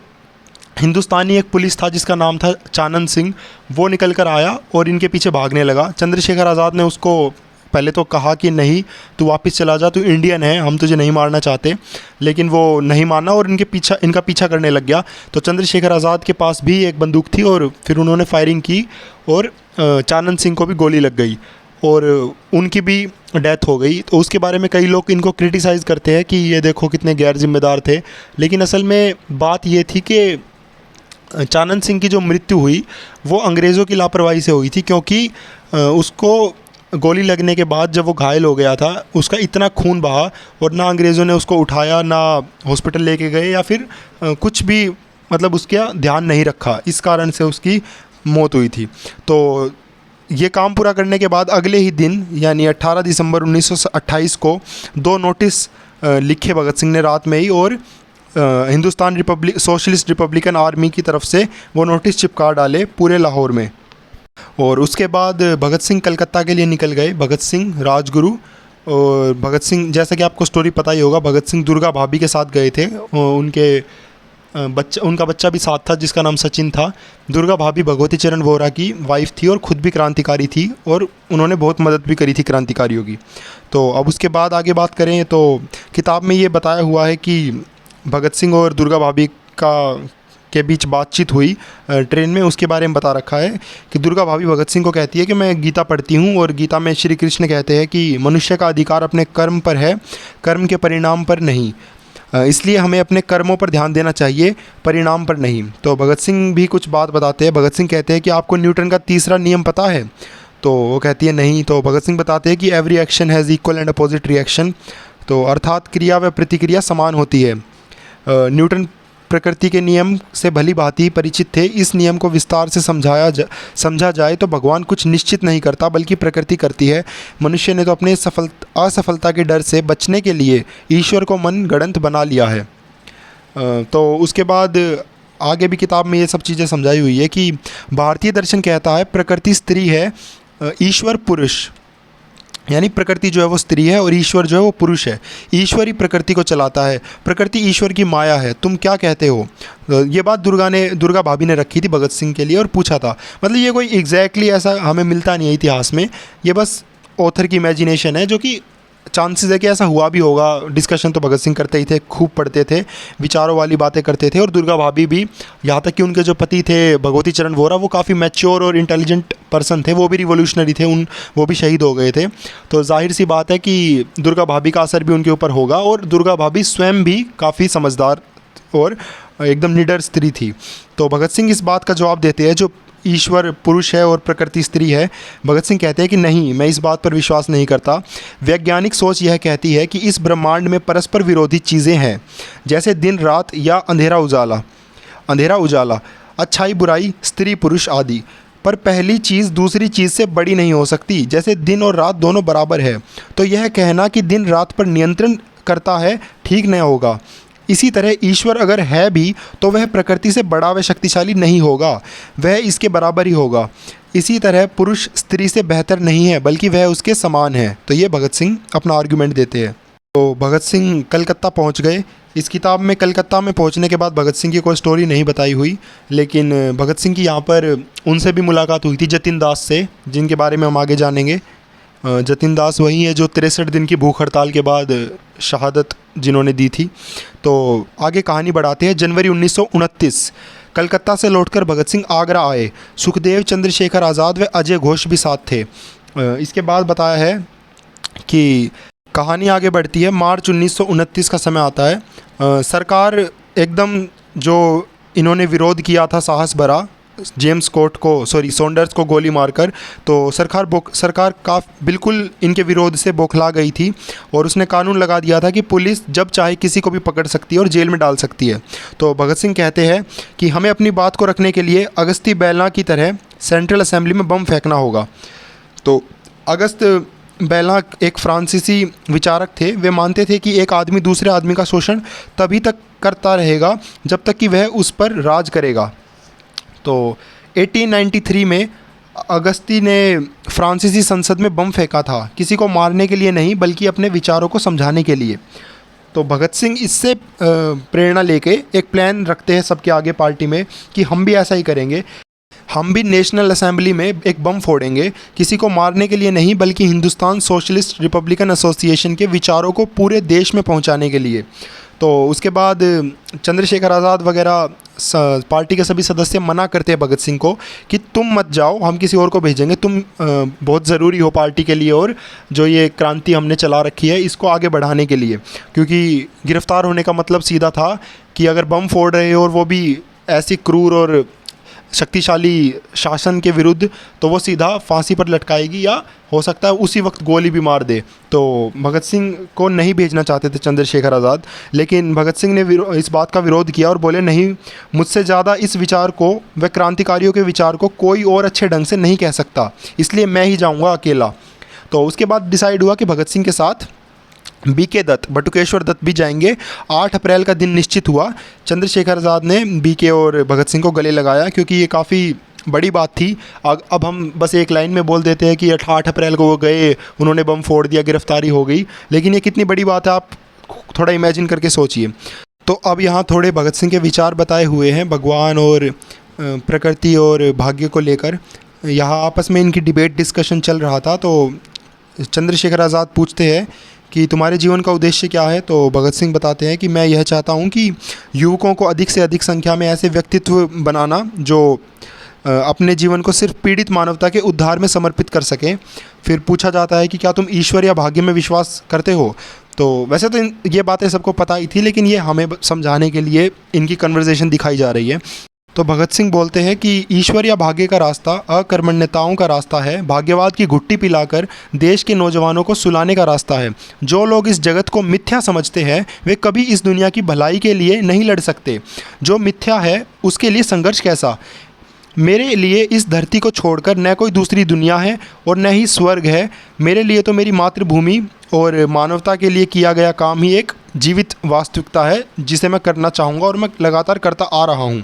हिंदुस्तानी एक पुलिस था जिसका नाम था चानन सिंह, वो निकल कर आया और इनके पीछे भागने लगा। चंद्रशेखर आज़ाद ने उसको पहले तो कहा कि नहीं, तू वापस चला जा, तू इंडियन है, हम तुझे नहीं मारना चाहते, लेकिन वो नहीं माना और इनका पीछा करने लग गया। तो चंद्रशेखर आज़ाद के पास भी एक बंदूक थी और फिर उन्होंने फायरिंग की और चानन सिंह को भी गोली लग गई और उनकी भी डेथ हो गई। तो उसके बारे में कई लोग इनको क्रिटिसाइज़ करते हैं कि ये देखो कितने गैर जिम्मेदार थे, लेकिन असल में बात ये थी कि चानन सिंह की जो मृत्यु हुई वो अंग्रेज़ों की लापरवाही से हुई थी, क्योंकि उसको गोली लगने के बाद जब वो घायल हो गया था उसका इतना खून बहा और ना अंग्रेज़ों ने उसको उठाया, ना हॉस्पिटल लेके गए, या फिर कुछ भी मतलब उसका ध्यान नहीं रखा, इस कारण से उसकी मौत हुई थी। तो ये काम पूरा करने के बाद अगले ही दिन यानी 18 दिसंबर 1928 को 2 नोटिस लिखे भगत सिंह ने रात में ही, और हिंदुस्तान सोशलिस्ट रिपब्लिकन आर्मी की तरफ से वो नोटिस चिपका डाले पूरे लाहौर में। और उसके बाद भगत सिंह कलकत्ता के लिए निकल गए। भगत सिंह, राजगुरु और भगत सिंह, जैसा कि आपको स्टोरी पता ही होगा, भगत सिंह दुर्गा भाभी के साथ गए थे। उनका बच्चा भी साथ था जिसका नाम सचिन था। दुर्गा भाभी भगवती चरण वोहरा की वाइफ थी और ख़ुद भी क्रांतिकारी थी, और उन्होंने बहुत मदद भी करी थी क्रांतिकारियों की। तो अब उसके बाद आगे बात करें तो किताब में ये बताया हुआ है कि भगत सिंह और दुर्गा भाभी के बीच बातचीत हुई ट्रेन में। उसके बारे में बता रखा है कि दुर्गा भाभी भगत सिंह को कहती है कि मैं गीता पढ़ती हूँ, और गीता में श्री कृष्ण कहते हैं कि मनुष्य का अधिकार अपने कर्म पर है, कर्म के परिणाम पर नहीं, इसलिए हमें अपने कर्मों पर ध्यान देना चाहिए, परिणाम पर नहीं। तो भगत सिंह भी कुछ बात बताते हैं। भगत सिंह कहते हैं कि आपको न्यूटन का तीसरा नियम पता है? तो वो कहती है नहीं। तो भगत सिंह बताते हैं कि every action has equal and opposite reaction, तो अर्थात क्रिया व प्रतिक्रिया समान होती है। न्यूटन प्रकृति के नियम से भली भांति परिचित थे। इस नियम को विस्तार से समझा जाए तो भगवान कुछ निश्चित नहीं करता बल्कि प्रकृति करती है। मनुष्य ने तो अपने असफलता के डर से बचने के लिए ईश्वर को मन गढ़ंत बना लिया है। तो उसके बाद आगे भी किताब में ये सब चीज़ें समझाई हुई है कि भारतीय दर्शन कहता है प्रकृति स्त्री है, ईश्वर पुरुष, यानी प्रकृति जो है वो स्त्री है और ईश्वर जो है वो पुरुष है। ईश्वर ही प्रकृति को चलाता है, प्रकृति ईश्वर की माया है, तुम क्या कहते हो? ये बात दुर्गा भाभी ने रखी थी भगत सिंह के लिए और पूछा था। मतलब ये कोई एग्जैक्टली ऐसा हमें मिलता नहीं है इतिहास में, ये बस ऑथर की इमेजिनेशन है, जो कि चांसेस है कि ऐसा हुआ भी होगा। डिस्कशन तो भगत सिंह करते ही थे, खूब पढ़ते थे, विचारों वाली बातें करते थे। और दुर्गा भाभी भी, यहाँ तक कि उनके जो पति थे भगवती चरण वोहरा, वो काफ़ी मैच्योर और इंटेलिजेंट पर्सन थे, वो भी रिवोल्यूशनरी थे, वो भी शहीद हो गए थे। तो जाहिर सी बात है कि दुर्गा भाभी का असर भी उनके ऊपर होगा। और दुर्गा भाभी स्वयं भी काफ़ी समझदार और एकदम निडर स्त्री थी। तो भगत सिंह इस बात का जवाब देते हैं, जो ईश्वर पुरुष है और प्रकृति स्त्री है, भगत सिंह कहते हैं कि नहीं, मैं इस बात पर विश्वास नहीं करता। वैज्ञानिक सोच यह कहती है कि इस ब्रह्मांड में परस्पर विरोधी चीज़ें हैं, जैसे दिन रात या अंधेरा उजाला, अच्छाई बुराई, स्त्री पुरुष आदि। पर पहली चीज़ दूसरी चीज़ से बड़ी नहीं हो सकती, जैसे दिन और रात दोनों बराबर है। तो यह कहना कि दिन रात पर नियंत्रण करता है ठीक नहीं होगा। इसी तरह ईश्वर अगर है भी तो वह प्रकृति से बड़ा व शक्तिशाली नहीं होगा, वह इसके बराबर ही होगा। इसी तरह पुरुष स्त्री से बेहतर नहीं है बल्कि वह उसके समान है। तो ये भगत सिंह अपना आर्गुमेंट देते हैं। तो भगत सिंह कलकत्ता पहुंच गए। इस किताब में कलकत्ता में पहुंचने के बाद भगत सिंह की कोई स्टोरी नहीं बताई हुई, लेकिन भगत सिंह की यहाँ पर उनसे भी मुलाकात हुई थी, जतिन दास से, जिनके बारे में हम आगे जानेंगे। जतिन दास वही है जो 63 दिन की भूख हड़ताल के बाद शहादत जिन्होंने दी थी। तो आगे कहानी बढ़ाते हैं। जनवरी 1929 कलकत्ता से लौटकर भगत सिंह आगरा आए। सुखदेव, चंद्रशेखर आज़ाद व अजय घोष भी साथ थे। इसके बाद बताया है कि कहानी आगे बढ़ती है। मार्च 1929 का समय आता है। सरकार एकदम, जो इन्होंने विरोध किया था साहस भरा, सॉन्डर्स को गोली मारकर, तो सरकार बिल्कुल इनके विरोध से बौखला गई थी और उसने कानून लगा दिया था कि पुलिस जब चाहे किसी को भी पकड़ सकती है और जेल में डाल सकती है। तो भगत सिंह कहते हैं कि हमें अपनी बात को रखने के लिए अगस्ती बेलना की तरह सेंट्रल असेंबली में बम फेंकना होगा। तो अगस्त बेलना एक फ्रांसीसी विचारक थे। वे मानते थे कि एक आदमी दूसरे आदमी का शोषण तभी तक करता रहेगा जब तक कि वह उस पर राज करेगा। तो 1893 में अगस्ती ने फ्रांसीसी संसद में बम फेंका था, किसी को मारने के लिए नहीं बल्कि अपने विचारों को समझाने के लिए। तो भगत सिंह इससे प्रेरणा लेके एक प्लान रखते हैं सबके आगे पार्टी में कि हम भी ऐसा ही करेंगे, हम भी नेशनल असेंबली में एक बम फोड़ेंगे, किसी को मारने के लिए नहीं बल्कि हिंदुस्तान सोशलिस्ट रिपब्लिकन एसोसिएशन के विचारों को पूरे देश में पहुंचाने के लिए। तो उसके बाद चंद्रशेखर आज़ाद वगैरह पार्टी के सभी सदस्य मना करते हैं भगत सिंह को कि तुम मत जाओ, हम किसी और को भेजेंगे, तुम बहुत ज़रूरी हो पार्टी के लिए और जो ये क्रांति हमने चला रखी है इसको आगे बढ़ाने के लिए। क्योंकि गिरफ्तार होने का मतलब सीधा था कि अगर बम फोड़ रहे हो और वो भी ऐसी क्रूर और शक्तिशाली शासन के विरुद्ध, तो वो सीधा फांसी पर लटकाएगी या हो सकता है उसी वक्त गोली भी मार दे। तो भगत सिंह को नहीं भेजना चाहते थे चंद्रशेखर आज़ाद, लेकिन भगत सिंह ने इस बात का विरोध किया और बोले नहीं, मुझसे ज़्यादा इस विचार को व क्रांतिकारियों के विचार को कोई और अच्छे ढंग से नहीं कह सकता, इसलिए मैं ही जाऊँगा अकेला। तो उसके बाद डिसाइड हुआ कि भगत सिंह के साथ बीके दत्त, बटुकेश्वर दत्त भी जाएंगे। 8 अप्रैल का दिन निश्चित हुआ। चंद्रशेखर आज़ाद ने बीके और भगत सिंह को गले लगाया, क्योंकि ये काफ़ी बड़ी बात थी। अब हम बस एक लाइन में बोल देते हैं कि 8 अप्रैल को वो गए, उन्होंने बम फोड़ दिया, गिरफ्तारी हो गई, लेकिन ये कितनी बड़ी बात है, आप थोड़ा इमेजिन करके सोचिए। तो अब यहाँ थोड़े भगत सिंह के विचार बताए हुए हैं भगवान और प्रकृति और भाग्य को लेकर। यहाँ आपस में इनकी डिबेट डिस्कशन चल रहा था। तो चंद्रशेखर आज़ाद पूछते हैं कि तुम्हारे जीवन का उद्देश्य क्या है। तो भगत सिंह बताते हैं कि मैं यह चाहता हूँ कि युवकों को अधिक से अधिक संख्या में ऐसे व्यक्तित्व बनाना जो अपने जीवन को सिर्फ पीड़ित मानवता के उद्धार में समर्पित कर सकें। फिर पूछा जाता है कि क्या तुम ईश्वर या भाग्य में विश्वास करते हो। तो वैसे तो ये बातें सबको पता ही थी, लेकिन ये हमें समझाने के लिए इनकी कन्वर्सेशन दिखाई जा रही है। तो भगत सिंह बोलते हैं कि ईश्वर या भाग्य का रास्ता अकर्मण्यताओं का रास्ता है, भाग्यवाद की घुट्टी पिलाकर देश के नौजवानों को सुलाने का रास्ता है। जो लोग इस जगत को मिथ्या समझते हैं वे कभी इस दुनिया की भलाई के लिए नहीं लड़ सकते। जो मिथ्या है उसके लिए संघर्ष कैसा। मेरे लिए इस धरती को छोड़कर न कोई दूसरी दुनिया है और न ही स्वर्ग है। मेरे लिए तो मेरी मातृभूमि और मानवता के लिए किया गया काम ही एक जीवित वास्तविकता है, जिसे मैं करना चाहूँगा और मैं लगातार करता आ रहा हूँ,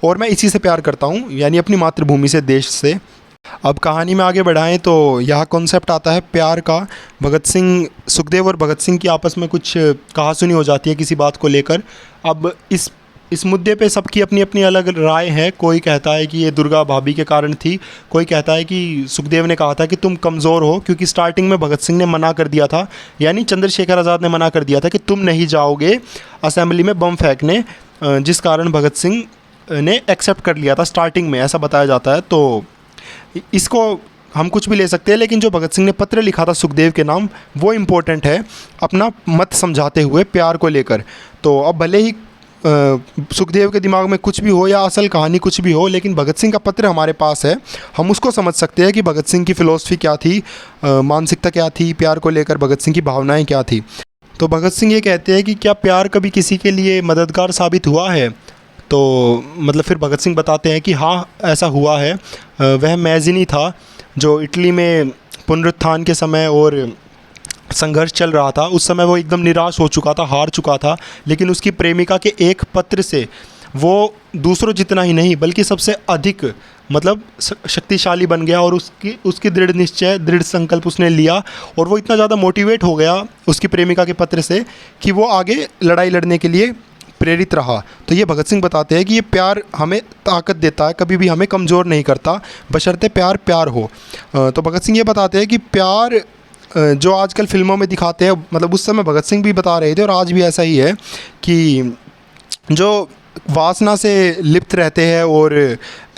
और मैं इसी से प्यार करता हूँ, यानी अपनी मातृभूमि से, देश से। अब कहानी में आगे बढ़ाएं तो यहाँ कॉन्सेप्ट आता है प्यार का। भगत सिंह, सुखदेव और भगत सिंह की आपस में कुछ कहासुनी हो जाती है किसी बात को लेकर। अब इस मुद्दे पे सबकी अपनी अपनी अलग राय है। कोई कहता है कि ये दुर्गा भाभी के कारण थी, कोई कहता है कि सुखदेव ने कहा था कि तुम कमज़ोर हो, क्योंकि स्टार्टिंग में भगत सिंह ने मना कर दिया था, यानी चंद्रशेखर आज़ाद ने मना कर दिया था कि तुम नहीं जाओगे असेंबली में बम फेंकने, जिस कारण भगत सिंह ने एक्सेप्ट कर लिया था स्टार्टिंग में, ऐसा बताया जाता है। तो इसको हम कुछ भी ले सकते हैं, लेकिन जो भगत सिंह ने पत्र लिखा था सुखदेव के नाम, वो इम्पोर्टेंट है अपना मत समझाते हुए प्यार को लेकर। तो अब भले ही सुखदेव के दिमाग में कुछ भी हो या असल कहानी कुछ भी हो, लेकिन भगत सिंह का पत्र हमारे पास है, हम उसको समझ सकते हैं कि भगत सिंह की फ़िलॉसफी क्या थी, मानसिकता क्या थी, प्यार को लेकर भगत सिंह की भावनाएं क्या थी। तो भगत सिंह ये कहते हैं कि क्या प्यार कभी किसी के लिए मददगार साबित हुआ है। तो मतलब फिर भगत सिंह बताते हैं कि हाँ, ऐसा हुआ है। वह मैज़िनी था जो इटली में पुनरुत्थान के समय और संघर्ष चल रहा था, उस समय वो एकदम निराश हो चुका था, हार चुका था, लेकिन उसकी प्रेमिका के एक पत्र से वो दूसरों जितना ही नहीं बल्कि सबसे अधिक मतलब शक्तिशाली बन गया, और उसकी दृढ़ निश्चय, दृढ़ संकल्प उसने लिया, और वो इतना ज़्यादा मोटिवेट हो गया उसकी प्रेमिका के पत्र से कि वो आगे लड़ाई लड़ने के लिए प्रेरित रहा। तो ये भगत सिंह बताते हैं कि ये प्यार हमें ताकत देता है, कभी भी हमें कमज़ोर नहीं करता, बशर्ते प्यार प्यार हो। तो भगत सिंह ये बताते हैं कि प्यार जो आजकल फिल्मों में दिखाते हैं, मतलब उस समय भगत सिंह भी बता रहे थे और आज भी ऐसा ही है कि जो वासना से लिप्त रहते हैं और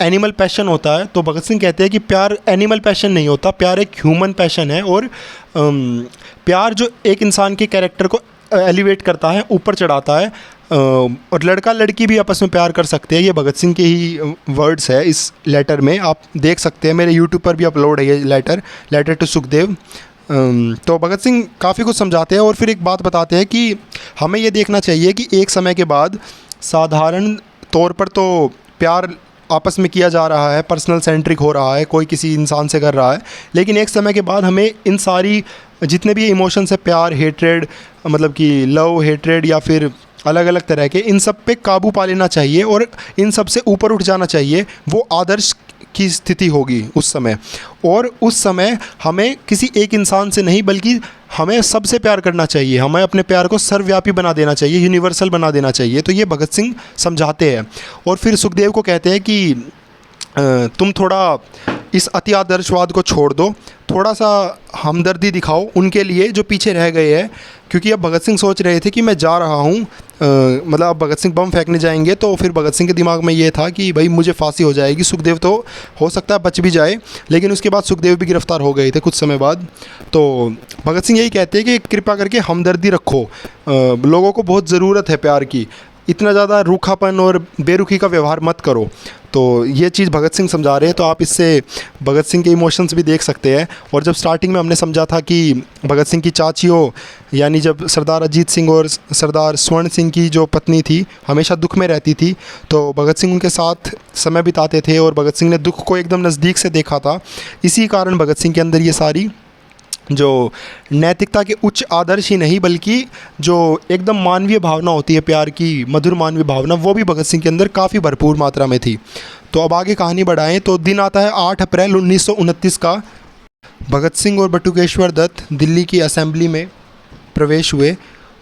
एनिमल पैशन होता है, तो भगत सिंह कहते हैं कि प्यार एनिमल पैशन नहीं होता, प्यार एक ह्यूमन पैशन है। और प्यार जो एक इंसान के कैरेक्टर को एलिवेट करता है, ऊपर चढ़ाता है, और लड़का लड़की भी आपस में प्यार कर सकते हैं। ये भगत सिंह के ही वर्ड्स है इस लेटर में, आप देख सकते हैं, मेरे यूट्यूब पर भी अपलोड है ये लेटर टू सुखदेव। तो भगत सिंह काफ़ी कुछ समझाते हैं और फिर एक बात बताते हैं कि हमें ये देखना चाहिए कि एक समय के बाद साधारण तौर पर तो प्यार आपस में किया जा रहा है, पर्सनल सेंट्रिक हो रहा है, कोई किसी इंसान से कर रहा है, लेकिन एक समय के बाद हमें इन सारी जितने भी इमोशंस है, प्यार, हेट्रेड, मतलब कि लव, हेट्रेड या फिर अलग अलग तरह के, इन सब पे काबू पा लेना चाहिए और इन सब से ऊपर उठ जाना चाहिए। वो आदर्श की स्थिति होगी उस समय, और उस समय हमें किसी एक इंसान से नहीं बल्कि हमें सबसे प्यार करना चाहिए, हमें अपने प्यार को सर्वव्यापी बना देना चाहिए, यूनिवर्सल बना देना चाहिए। तो ये भगत सिंह समझाते हैं। और फिर सुखदेव को कहते हैं कि तुम थोड़ा इस अति आदर्शवाद को छोड़ दो, थोड़ा सा हमदर्दी दिखाओ उनके लिए जो पीछे रह गए हैं, क्योंकि अब भगत सिंह सोच रहे थे कि मैं जा रहा हूँ, मतलब अब भगत सिंह बम फेंकने जाएंगे, तो फिर भगत सिंह के दिमाग में ये था कि भाई मुझे फांसी हो जाएगी, सुखदेव तो हो सकता है बच भी जाए, लेकिन उसके बाद सुखदेव भी गिरफ्तार हो गए थे कुछ समय बाद। तो भगत सिंह यही कहते हैं कि कृपा करके हमदर्दी रखो, लोगों को बहुत ज़रूरत है प्यार की, इतना ज़्यादा रूखापन और बेरुखी का व्यवहार मत करो। तो ये चीज़ भगत सिंह समझा रहे हैं। तो आप इससे भगत सिंह के इमोशंस भी देख सकते हैं। और जब स्टार्टिंग में हमने समझा था कि भगत सिंह की चाचियों यानी जब सरदार अजीत सिंह और सरदार स्वर्ण सिंह की जो पत्नी थी हमेशा दुख में रहती थी, तो भगत सिंह उनके साथ समय बिताते थे और भगत सिंह ने दुख को एकदम नज़दीक से देखा था। इसी कारण भगत सिंह के अंदर ये सारी जो नैतिकता के उच्च आदर्श ही नहीं बल्कि जो एकदम मानवीय भावना होती है, प्यार की मधुर मानवीय भावना, वो भी भगत सिंह के अंदर काफ़ी भरपूर मात्रा में थी। तो अब आगे कहानी बढ़ाएं तो दिन आता है 8 अप्रैल 1929 का। भगत सिंह और बटुकेश्वर दत्त दिल्ली की असेंबली में प्रवेश हुए।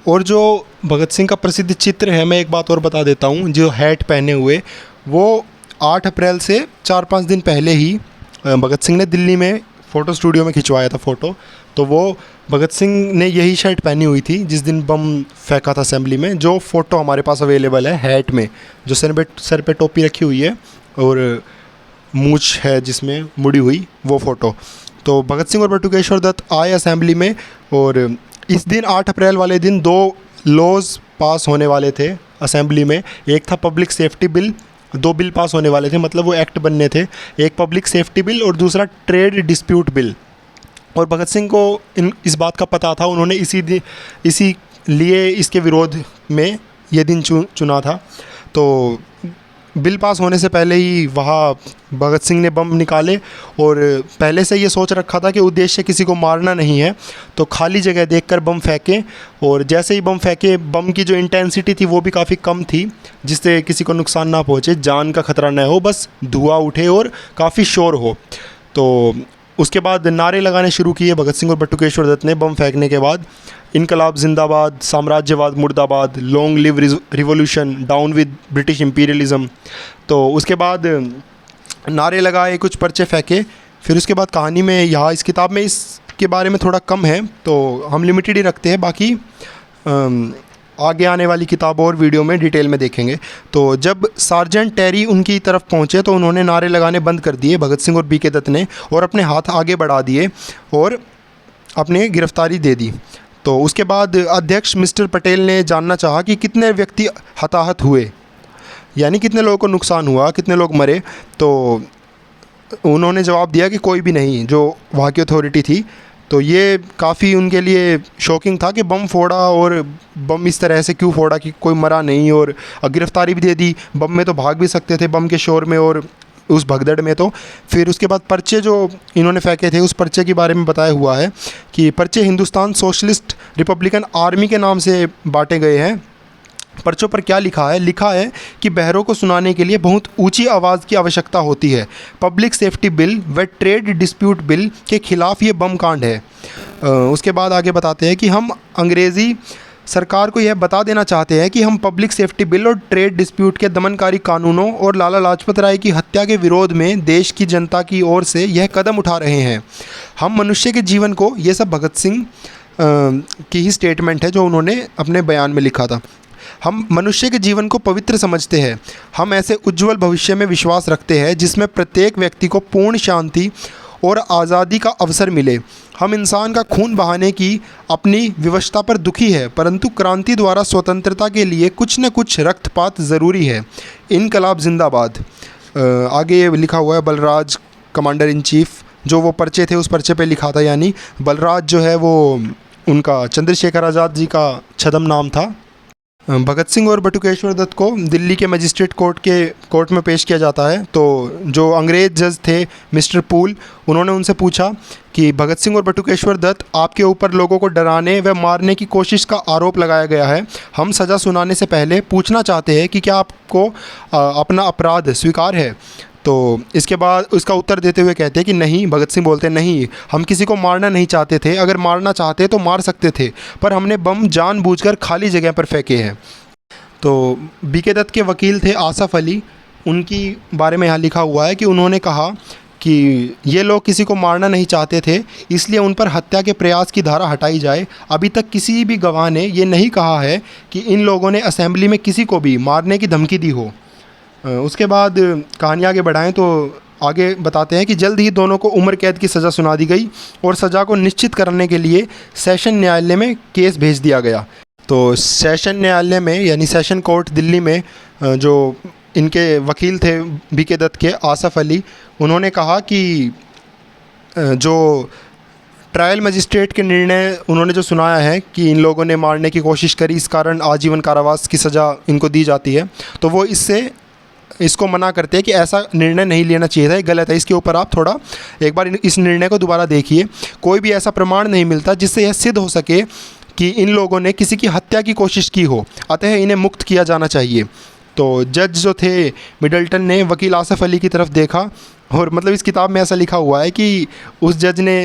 और जो भगत सिंह का प्रसिद्ध चित्र है, मैं एक बात और बता देता हूँ, जो हैट पहने हुए वो 8 अप्रैल से 4-5 दिन पहले ही भगत सिंह ने दिल्ली में फ़ोटो स्टूडियो में खिंचवाया था फ़ोटो। तो वो भगत सिंह ने यही शर्ट पहनी हुई थी जिस दिन बम फेंका था असेंबली में। जो फ़ोटो हमारे पास अवेलेबल है हैट में, जो सर पे टोपी रखी हुई है और मूंछ है जिसमें मुड़ी हुई, वो फ़ोटो। तो भगत सिंह और बटुकेश्वर दत्त आए असेंबली में। और इस दिन 8 अप्रैल वाले दिन 2 लॉज पास होने वाले थे असेंबली में। एक था public safety bill, 2 bill pass होने वाले थे, मतलब वो एक्ट बनने थे। एक पब्लिक सेफ्टी बिल और दूसरा ट्रेड डिस्प्यूट बिल। और भगत सिंह को इस बात का पता था, उन्होंने इसी लिए इसके विरोध में ये दिन चुना था। तो बिल पास होने से पहले ही वहाँ भगत सिंह ने बम निकाले और पहले से ये सोच रखा था कि उद्देश्य किसी को मारना नहीं है, तो खाली जगह देखकर बम फेंके। और जैसे ही बम फेंके, बम की जो इंटेंसिटी थी वो भी काफ़ी कम थी, जिससे किसी को नुकसान ना पहुँचे, जान का खतरा न हो, बस धुआं उठे और काफ़ी शोर हो। तो उसके बाद नारे लगाने शुरू किए भगत सिंह और बटुकेश्वर दत्त ने बम फेंकने के बाद। इनकलाब जिंदाबाद, साम्राज्यवाद मुर्दाबाद, long live revolution, down with British imperialism. तो उसके बाद नारे लगाए, कुछ पर्चे फेंके। फिर उसके बाद कहानी में यहाँ इस किताब में इसके बारे में थोड़ा कम है, तो हम लिमिटेड ही रखते हैं, बाकी आगे आने वाली किताबों और वीडियो में डिटेल में देखेंगे। तो जब सार्जेंट टेरी उनकी तरफ पहुँचे तो उन्होंने नारे लगाने बंद कर दिए भगत सिंह और बीके दत्त ने, और अपने हाथ आगे बढ़ा दिए और अपने गिरफ्तारी दे दी। तो उसके बाद अध्यक्ष मिस्टर पटेल ने जानना चाहा कि कितने व्यक्ति हताहत हुए, यानी कितने लोगों को नुकसान हुआ, कितने लोग मरे। तो उन्होंने जवाब दिया कि कोई भी नहीं, जो वहाँ की अथॉरिटी थी। तो ये काफ़ी उनके लिए शॉकिंग था कि बम फोड़ा, और बम इस तरह से क्यों फोड़ा कि कोई मरा नहीं, और गिरफ्तारी भी दे दी। बम में तो भाग भी सकते थे, बम के शोर में और उस भगदड़ में। तो फिर उसके बाद पर्चे जो इन्होंने फेंके थे, उस पर्चे के बारे में बताया हुआ है कि पर्चे हिंदुस्तान सोशलिस्ट रिपब्लिकन आर्मी के नाम से बांटे गए हैं। पर्चों पर क्या लिखा है? लिखा है कि बहरों को सुनाने के लिए बहुत ऊंची आवाज़ की आवश्यकता होती है। पब्लिक सेफ्टी बिल व ट्रेड डिस्प्यूट बिल के खिलाफ ये बम कांड है। उसके बाद आगे बताते हैं कि हम अंग्रेज़ी सरकार को यह बता देना चाहते हैं कि हम पब्लिक सेफ्टी बिल और ट्रेड डिस्प्यूट के दमनकारी कानूनों और लाला लाजपत राय की हत्या के विरोध में देश की जनता की ओर से यह कदम उठा रहे हैं। हम मनुष्य के जीवन को, ये सब भगत सिंह की ही स्टेटमेंट है जो उन्होंने अपने बयान में लिखा था। हम मनुष्य के जीवन को पवित्र समझते हैं। हम ऐसे उज्जवल भविष्य में विश्वास रखते हैं जिसमें प्रत्येक व्यक्ति को पूर्ण शांति और आज़ादी का अवसर मिले। हम इंसान का खून बहाने की अपनी विवशता पर दुखी है, परंतु क्रांति द्वारा स्वतंत्रता के लिए कुछ न कुछ रक्तपात ज़रूरी है। इनकलाब जिंदाबाद। आगे ये लिखा हुआ है बलराज कमांडर इन चीफ, जो वो पर्चे थे उस पर्चे पे लिखा था, यानी बलराज जो है वो उनका चंद्रशेखर आज़ाद जी का छद्म नाम था। भगत सिंह और बटुकेश्वर दत्त को दिल्ली के मजिस्ट्रेट कोर्ट में पेश किया जाता है। तो जो अंग्रेज़ जज थे मिस्टर पूल, उन्होंने उनसे पूछा कि भगत सिंह और बटुकेश्वर दत्त, आपके ऊपर लोगों को डराने व मारने की कोशिश का आरोप लगाया गया है। हम सज़ा सुनाने से पहले पूछना चाहते हैं कि क्या आपको अपना अपराध स्वीकार है। तो इसके बाद उसका उत्तर देते हुए कहते हैं कि नहीं। भगत सिंह बोलते हैं नहीं, हम किसी को मारना नहीं चाहते थे, अगर मारना चाहते तो मार सकते थे, पर हमने बम जानबूझकर खाली जगह पर फेंके हैं। तो बीके दत्त के वकील थे आसफ़ अली, उनकी बारे में यहाँ लिखा हुआ है कि उन्होंने कहा कि ये लोग किसी को मारना नहीं चाहते थे, इसलिए उन पर हत्या के प्रयास की धारा हटाई जाए। अभी तक किसी भी गवाह ने ये नहीं कहा है कि इन लोगों ने असेंबली में किसी को भी मारने की धमकी दी हो। उसके बाद कहानी आगे बढ़ाएं तो आगे बताते हैं कि जल्द ही दोनों को उम्र कैद की सज़ा सुना दी गई और सज़ा को निश्चित करने के लिए सेशन न्यायालय में केस भेज दिया गया। तो सेशन न्यायालय में यानी सेशन कोर्ट दिल्ली में जो इनके वकील थे बीके दत्त के, आसफ़ अली, उन्होंने कहा कि जो ट्रायल मजिस्ट्रेट के निर्णय उन्होंने जो सुनाया है कि इन लोगों ने मारने की कोशिश करी, इस कारण आजीवन कारावास की सज़ा इनको दी जाती है, तो वो इसको मना करते हैं कि ऐसा निर्णय नहीं लेना चाहिए था, ये गलत है। इसके ऊपर आप थोड़ा एक बार इस निर्णय को दोबारा देखिए। कोई भी ऐसा प्रमाण नहीं मिलता जिससे यह सिद्ध हो सके कि इन लोगों ने किसी की हत्या की कोशिश की हो, अतः इन्हें मुक्त किया जाना चाहिए। तो जज जो थे मिडल्टन ने वकील आसफ़ अली की तरफ देखा, और मतलब इस किताब में ऐसा लिखा हुआ है कि उस जज ने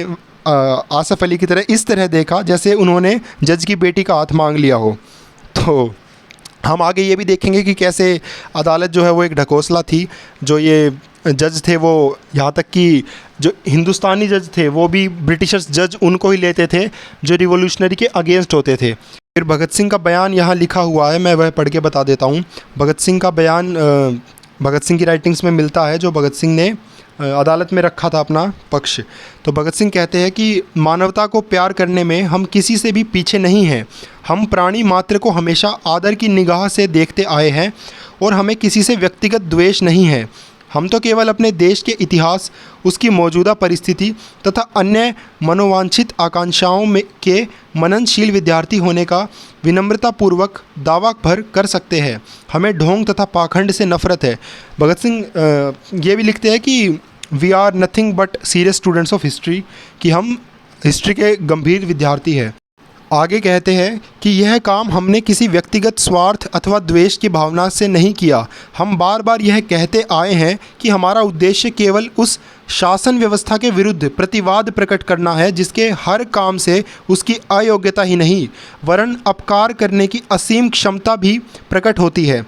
आसफ़ अली की तरह इस तरह देखा जैसे उन्होंने जज की बेटी का हाथ मांग लिया हो। तो हम आगे ये भी देखेंगे कि कैसे अदालत जो है वो एक ढकोसला थी। जो ये जज थे वो, यहाँ तक कि जो हिंदुस्तानी जज थे वो भी ब्रिटिशर्स जज उनको ही लेते थे जो रिवॉल्यूशनरी के अगेंस्ट होते थे। फिर भगत सिंह का बयान यहाँ लिखा हुआ है, मैं वह पढ़ के बता देता हूँ। भगत सिंह का बयान भगत सिंह की राइटिंग्स में मिलता है, जो भगत सिंह ने अदालत में रखा था अपना पक्ष। तो भगत सिंह कहते हैं कि मानवता को प्यार करने में हम किसी से भी पीछे नहीं हैं। हम प्राणी मात्र को हमेशा आदर की निगाह से देखते आए हैं और हमें किसी से व्यक्तिगत द्वेष नहीं है। हम तो केवल अपने देश के इतिहास, उसकी मौजूदा परिस्थिति तथा अन्य मनोवांछित आकांक्षाओं में के मननशील विद्यार्थी होने का विनम्रतापूर्वक दावा भर कर सकते हैं। हमें ढोंग तथा पाखंड से नफरत है। भगत सिंह ये भी लिखते हैं कि we are nothing but serious students of history, कि हम हिस्ट्री के गंभीर विद्यार्थी हैं। आगे कहते हैं कि यह काम हमने किसी व्यक्तिगत स्वार्थ अथवा द्वेष की भावना से नहीं किया। हम बार बार यह कहते आए हैं कि हमारा उद्देश्य केवल उस शासन व्यवस्था के विरुद्ध प्रतिवाद प्रकट करना है जिसके हर काम से उसकी अयोग्यता ही नहीं वरन अपकार करने की असीम क्षमता भी प्रकट होती है।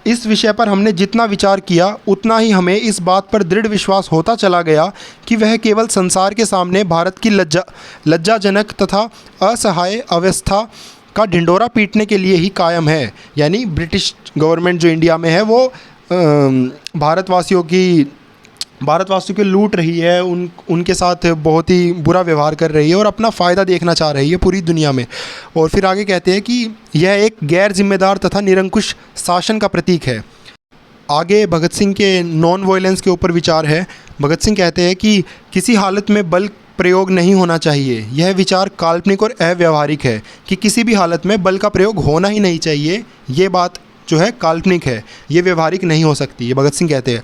इस विषय पर हमने जितना विचार किया उतना ही हमें इस बात पर दृढ़ विश्वास होता चला गया कि वह केवल संसार के सामने भारत की लज्जाजनक तथा असहाय अवस्था का ढिंढोरा पीटने के लिए ही कायम है। यानी ब्रिटिश गवर्नमेंट जो इंडिया में है वो भारतवासियों की लूट रही है, उनके साथ बहुत ही बुरा व्यवहार कर रही है और अपना फ़ायदा देखना चाह रही है पूरी दुनिया में। और फिर आगे कहते हैं कि यह एक गैर जिम्मेदार तथा निरंकुश शासन का प्रतीक है। आगे भगत सिंह के नॉन वायलेंस के ऊपर विचार है। भगत सिंह कहते हैं कि किसी हालत में बल प्रयोग नहीं होना चाहिए। यह विचार काल्पनिक और अव्यावहारिक है कि किसी भी हालत में बल का प्रयोग होना ही नहीं चाहिए। ये बात जो है काल्पनिक है, ये व्यवहारिक नहीं हो सकती, ये भगत सिंह कहते हैं।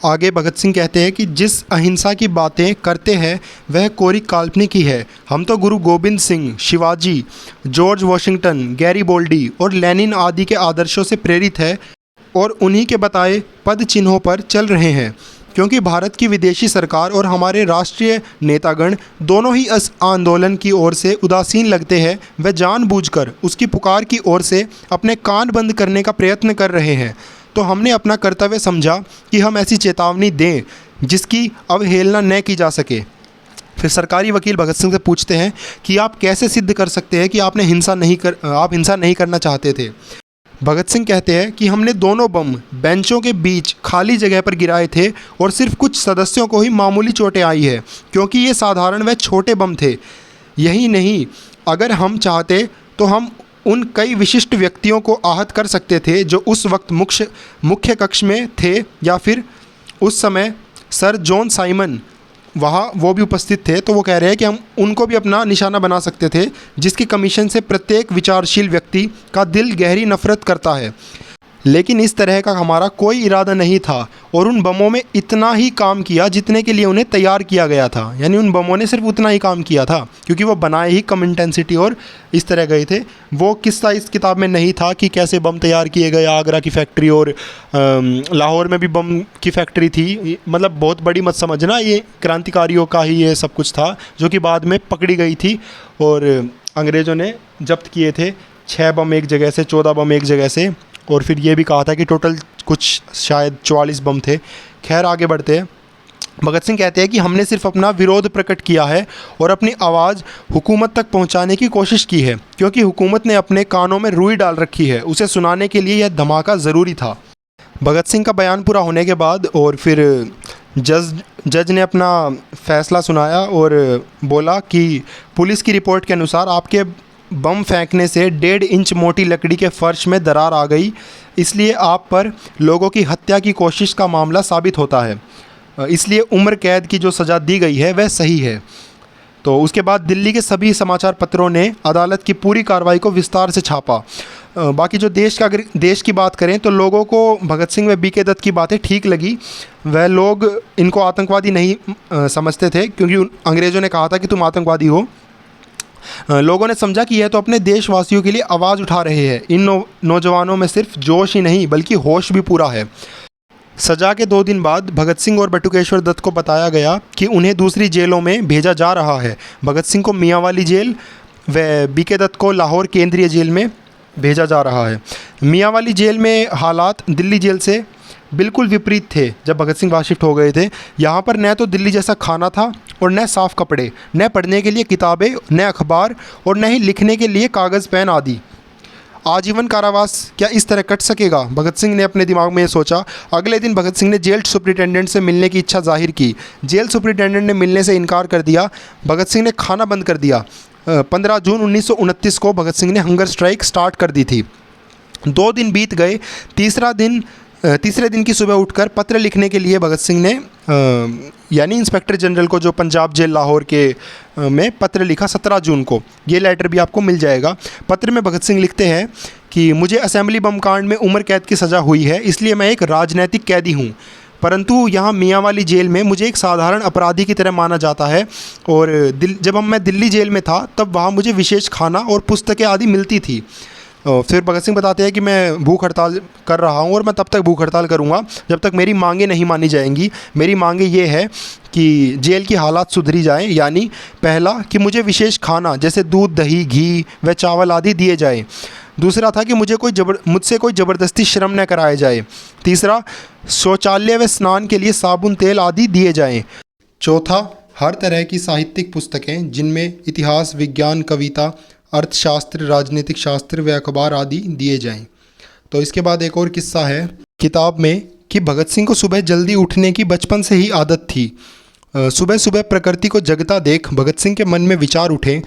आगे भगत सिंह कहते हैं कि जिस अहिंसा की बातें करते हैं वह कोरी काल्पनिक ही है। हम तो गुरु गोविंद सिंह, शिवाजी, जॉर्ज वॉशिंगटन, गैरीबोल्डी और लेनिन आदि के आदर्शों से प्रेरित है और उन्हीं के बताए पद चिन्हों पर चल रहे हैं। क्योंकि भारत की विदेशी सरकार और हमारे राष्ट्रीय नेतागण दोनों ही इस आंदोलन की ओर से उदासीन लगते हैं, वे जानबूझकर उसकी पुकार की ओर से अपने कान बंद करने का प्रयत्न कर रहे हैं। तो हमने अपना कर्तव्य समझा कि हम ऐसी चेतावनी दें जिसकी अवहेलना न की जा सके। फिर सरकारी वकील भगत सिंह से पूछते हैं कि आप कैसे सिद्ध कर सकते हैं कि आप हिंसा नहीं करना चाहते थे। भगत सिंह कहते हैं कि हमने दोनों बम बेंचों के बीच खाली जगह पर गिराए थे और सिर्फ कुछ सदस्यों को ही मामूली चोटें आई है, क्योंकि ये साधारण व छोटे बम थे। यही नहीं, अगर हम चाहते तो हम उन कई विशिष्ट व्यक्तियों को आहत कर सकते थे जो उस वक्त मुख्य कक्ष में थे, या फिर उस समय सर जॉन साइमन वो भी उपस्थित थे। तो वो कह रहे हैं कि हम उनको भी अपना निशाना बना सकते थे, जिसकी कमीशन से प्रत्येक विचारशील व्यक्ति का दिल गहरी नफरत करता है। लेकिन इस तरह का हमारा कोई इरादा नहीं था और उन बमों में इतना ही काम किया जितने के लिए उन्हें तैयार किया गया था। यानी उन बमों ने सिर्फ उतना ही काम किया था क्योंकि वो बनाए ही कम इंटेंसिटी और इस तरह गए थे। वो किस्सा इस किताब में नहीं था कि कैसे बम तैयार किए गए। आगरा की फैक्ट्री और लाहौर में भी बम की फैक्ट्री थी, मतलब बहुत बड़ी मत समझना, ये क्रांतिकारियों का ही ये सब कुछ था जो कि बाद में पकड़ी गई थी और अंग्रेज़ों ने जब्त किए थे। 6 बम एक जगह से, 14 बम एक जगह से, और फिर ये भी कहा था कि टोटल कुछ शायद 44 बम थे। खैर आगे बढ़ते हैं। भगत सिंह कहते हैं कि हमने सिर्फ अपना विरोध प्रकट किया है और अपनी आवाज़ हुकूमत तक पहुंचाने की कोशिश की है, क्योंकि हुकूमत ने अपने कानों में रुई डाल रखी है। उसे सुनाने के लिए यह धमाका ज़रूरी था। भगत सिंह का बयान पूरा होने के बाद और फिर जज ने अपना फ़ैसला सुनाया और बोला कि पुलिस की रिपोर्ट के अनुसार आपके बम फेंकने से 1.5 इंच मोटी लकड़ी के फर्श में दरार आ गई, इसलिए आप पर लोगों की हत्या की कोशिश का मामला साबित होता है, इसलिए उम्र कैद की जो सज़ा दी गई है वह सही है। तो उसके बाद दिल्ली के सभी समाचार पत्रों ने अदालत की पूरी कार्रवाई को विस्तार से छापा। बाकी जो अगर देश की बात करें तो लोगों को भगत सिंह व बीके दत्त की बातें ठीक लगी। वह लोग इनको आतंकवादी नहीं समझते थे, क्योंकि अंग्रेज़ों ने कहा था कि तुम आतंकवादी हो। लोगों ने समझा कि यह तो अपने देशवासियों के लिए आवाज़ उठा रहे हैं। इन नौजवानों में सिर्फ जोश ही नहीं बल्कि होश भी पूरा है। सजा के 2 दिन बाद भगत सिंह और बटुकेश्वर दत्त को बताया गया कि उन्हें दूसरी जेलों में भेजा जा रहा है। भगत सिंह को मियांवाली जेल व बीके दत्त को लाहौर केंद्रीय जेल में भेजा जा रहा है। मियांवाली जेल में हालात दिल्ली जेल से बिल्कुल विपरीत थे। जब भगत सिंह वहाँ शिफ्ट हो गए थे, यहाँ पर न तो दिल्ली जैसा खाना था और न साफ़ कपड़े, न पढ़ने के लिए किताबें, न अखबार और न ही लिखने के लिए कागज़ पेन आदि। आजीवन कारावास क्या इस तरह कट सकेगा? भगत सिंह ने अपने दिमाग में ये सोचा। अगले दिन भगत सिंह ने जेल सुप्रिटेंडेंट से मिलने की इच्छा जाहिर की। जेल सुप्रिटेंडेंट ने मिलने से इनकार कर दिया। भगत सिंह ने खाना बंद कर दिया। 15 जून 1929 को भगत सिंह ने हंगर स्ट्राइक स्टार्ट कर दी थी। 2 दिन बीत गए। तीसरे दिन की सुबह उठकर पत्र लिखने के लिए भगत सिंह ने यानी इंस्पेक्टर जनरल को, जो पंजाब जेल लाहौर के में पत्र लिखा 17 जून को। ये लेटर भी आपको मिल जाएगा। पत्र में भगत सिंह लिखते हैं कि मुझे असेंबली बम कांड में उम्र कैद की सज़ा हुई है, इसलिए मैं एक राजनैतिक कैदी हूँ, परंतु यहाँ मियांवाली जेल में मुझे एक साधारण अपराधी की तरह माना जाता है। और जब मैं दिल्ली जेल में था तब वहाँ मुझे विशेष खाना और पुस्तकें आदि मिलती थी। फिर भगत सिंह बताते हैं कि मैं भूख हड़ताल कर रहा हूँ और मैं तब तक भूख हड़ताल करूँगा जब तक मेरी मांगें नहीं मानी जाएंगी। मेरी मांगें ये है कि जेल की हालात सुधरी जाएं, यानी पहला कि मुझे विशेष खाना जैसे दूध, दही, घी व चावल आदि दिए जाएं। दूसरा था कि मुझसे कोई ज़बरदस्ती श्रम न कराया जाए। तीसरा, शौचालय व स्नान के लिए साबुन, तेल आदि दिए जाएं। चौथा, हर तरह की साहित्यिक पुस्तकें जिनमें इतिहास, विज्ञान, कविता, अर्थशास्त्र, राजनीतिक शास्त्र व अखबार आदि दिए जाएं। तो इसके बाद एक और किस्सा है किताब में कि भगत सिंह को सुबह जल्दी उठने की बचपन से ही आदत थी। सुबह सुबह प्रकृति को जगता देख भगत सिंह के मन में विचार उठे,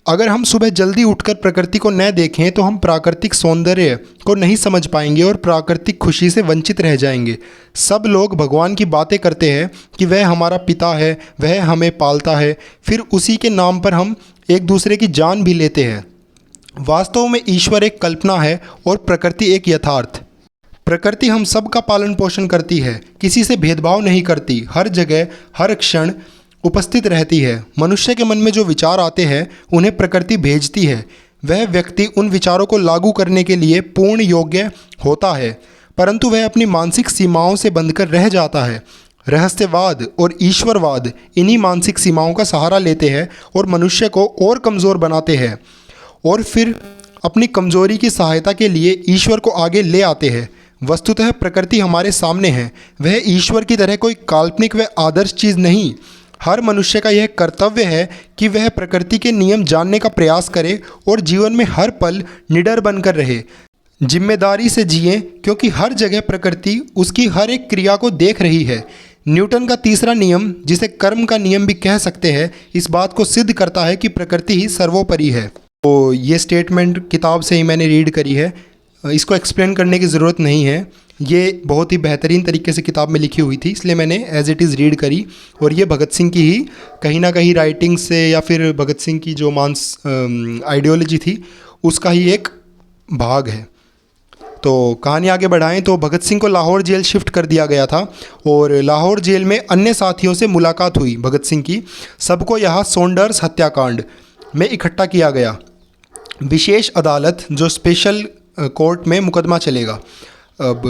अगर हम सुबह जल्दी उठकर प्रकृति को न देखें तो हम प्राकृतिक सौंदर्य को नहीं समझ पाएंगे और प्राकृतिक खुशी से वंचित रह जाएंगे। सब लोग भगवान की बातें करते हैं कि वह हमारा पिता है, वह हमें पालता है, फिर उसी के नाम पर हम एक दूसरे की जान भी लेते हैं। वास्तव में ईश्वर एक कल्पना है और प्रकृति एक यथार्थ। प्रकृति हम सब का पालन पोषण करती है, किसी से भेदभाव नहीं करती, हर जगह हर क्षण उपस्थित रहती है। मनुष्य के मन में जो विचार आते हैं उन्हें प्रकृति भेजती है। वह व्यक्ति उन विचारों को लागू करने के लिए पूर्ण योग्य होता है, परंतु वह अपनी मानसिक सीमाओं से बंधकर रह जाता है। रहस्यवाद और ईश्वरवाद इन्हीं मानसिक सीमाओं का सहारा लेते हैं और मनुष्य को और कमज़ोर बनाते हैं, और फिर अपनी कमज़ोरी की सहायता के लिए ईश्वर को आगे ले आते हैं। वस्तुतः प्रकृति हमारे सामने है, वह ईश्वर की तरह कोई काल्पनिक व आदर्श चीज़ नहीं। हर मनुष्य का यह कर्तव्य है कि वह प्रकृति के नियम जानने का प्रयास करे और जीवन में हर पल निडर बनकर रहे, जिम्मेदारी से जिए, क्योंकि हर जगह प्रकृति उसकी हर एक क्रिया को देख रही है। न्यूटन का तीसरा नियम, जिसे कर्म का नियम भी कह सकते हैं, इस बात को सिद्ध करता है कि प्रकृति ही सर्वोपरि है। तो ये स्टेटमेंट किताब से ही मैंने रीड करी है, इसको एक्सप्लेन करने की ज़रूरत नहीं है। ये बहुत ही बेहतरीन तरीके से किताब में लिखी हुई थी, इसलिए मैंने एज इट इज़ रीड करी। और ये भगत सिंह की ही कहीं ना कहीं राइटिंग से या फिर भगत सिंह की जो आइडियोलॉजी थी उसका ही एक भाग है। तो कहानी आगे बढ़ाएं तो भगत सिंह को लाहौर जेल शिफ्ट कर दिया गया था और लाहौर जेल में अन्य साथियों से मुलाकात हुई भगत सिंह की। सबको यहाँ सोंडर्स हत्याकांड में इकट्ठा किया गया। विशेष अदालत जो स्पेशल कोर्ट में मुकदमा चलेगा। अब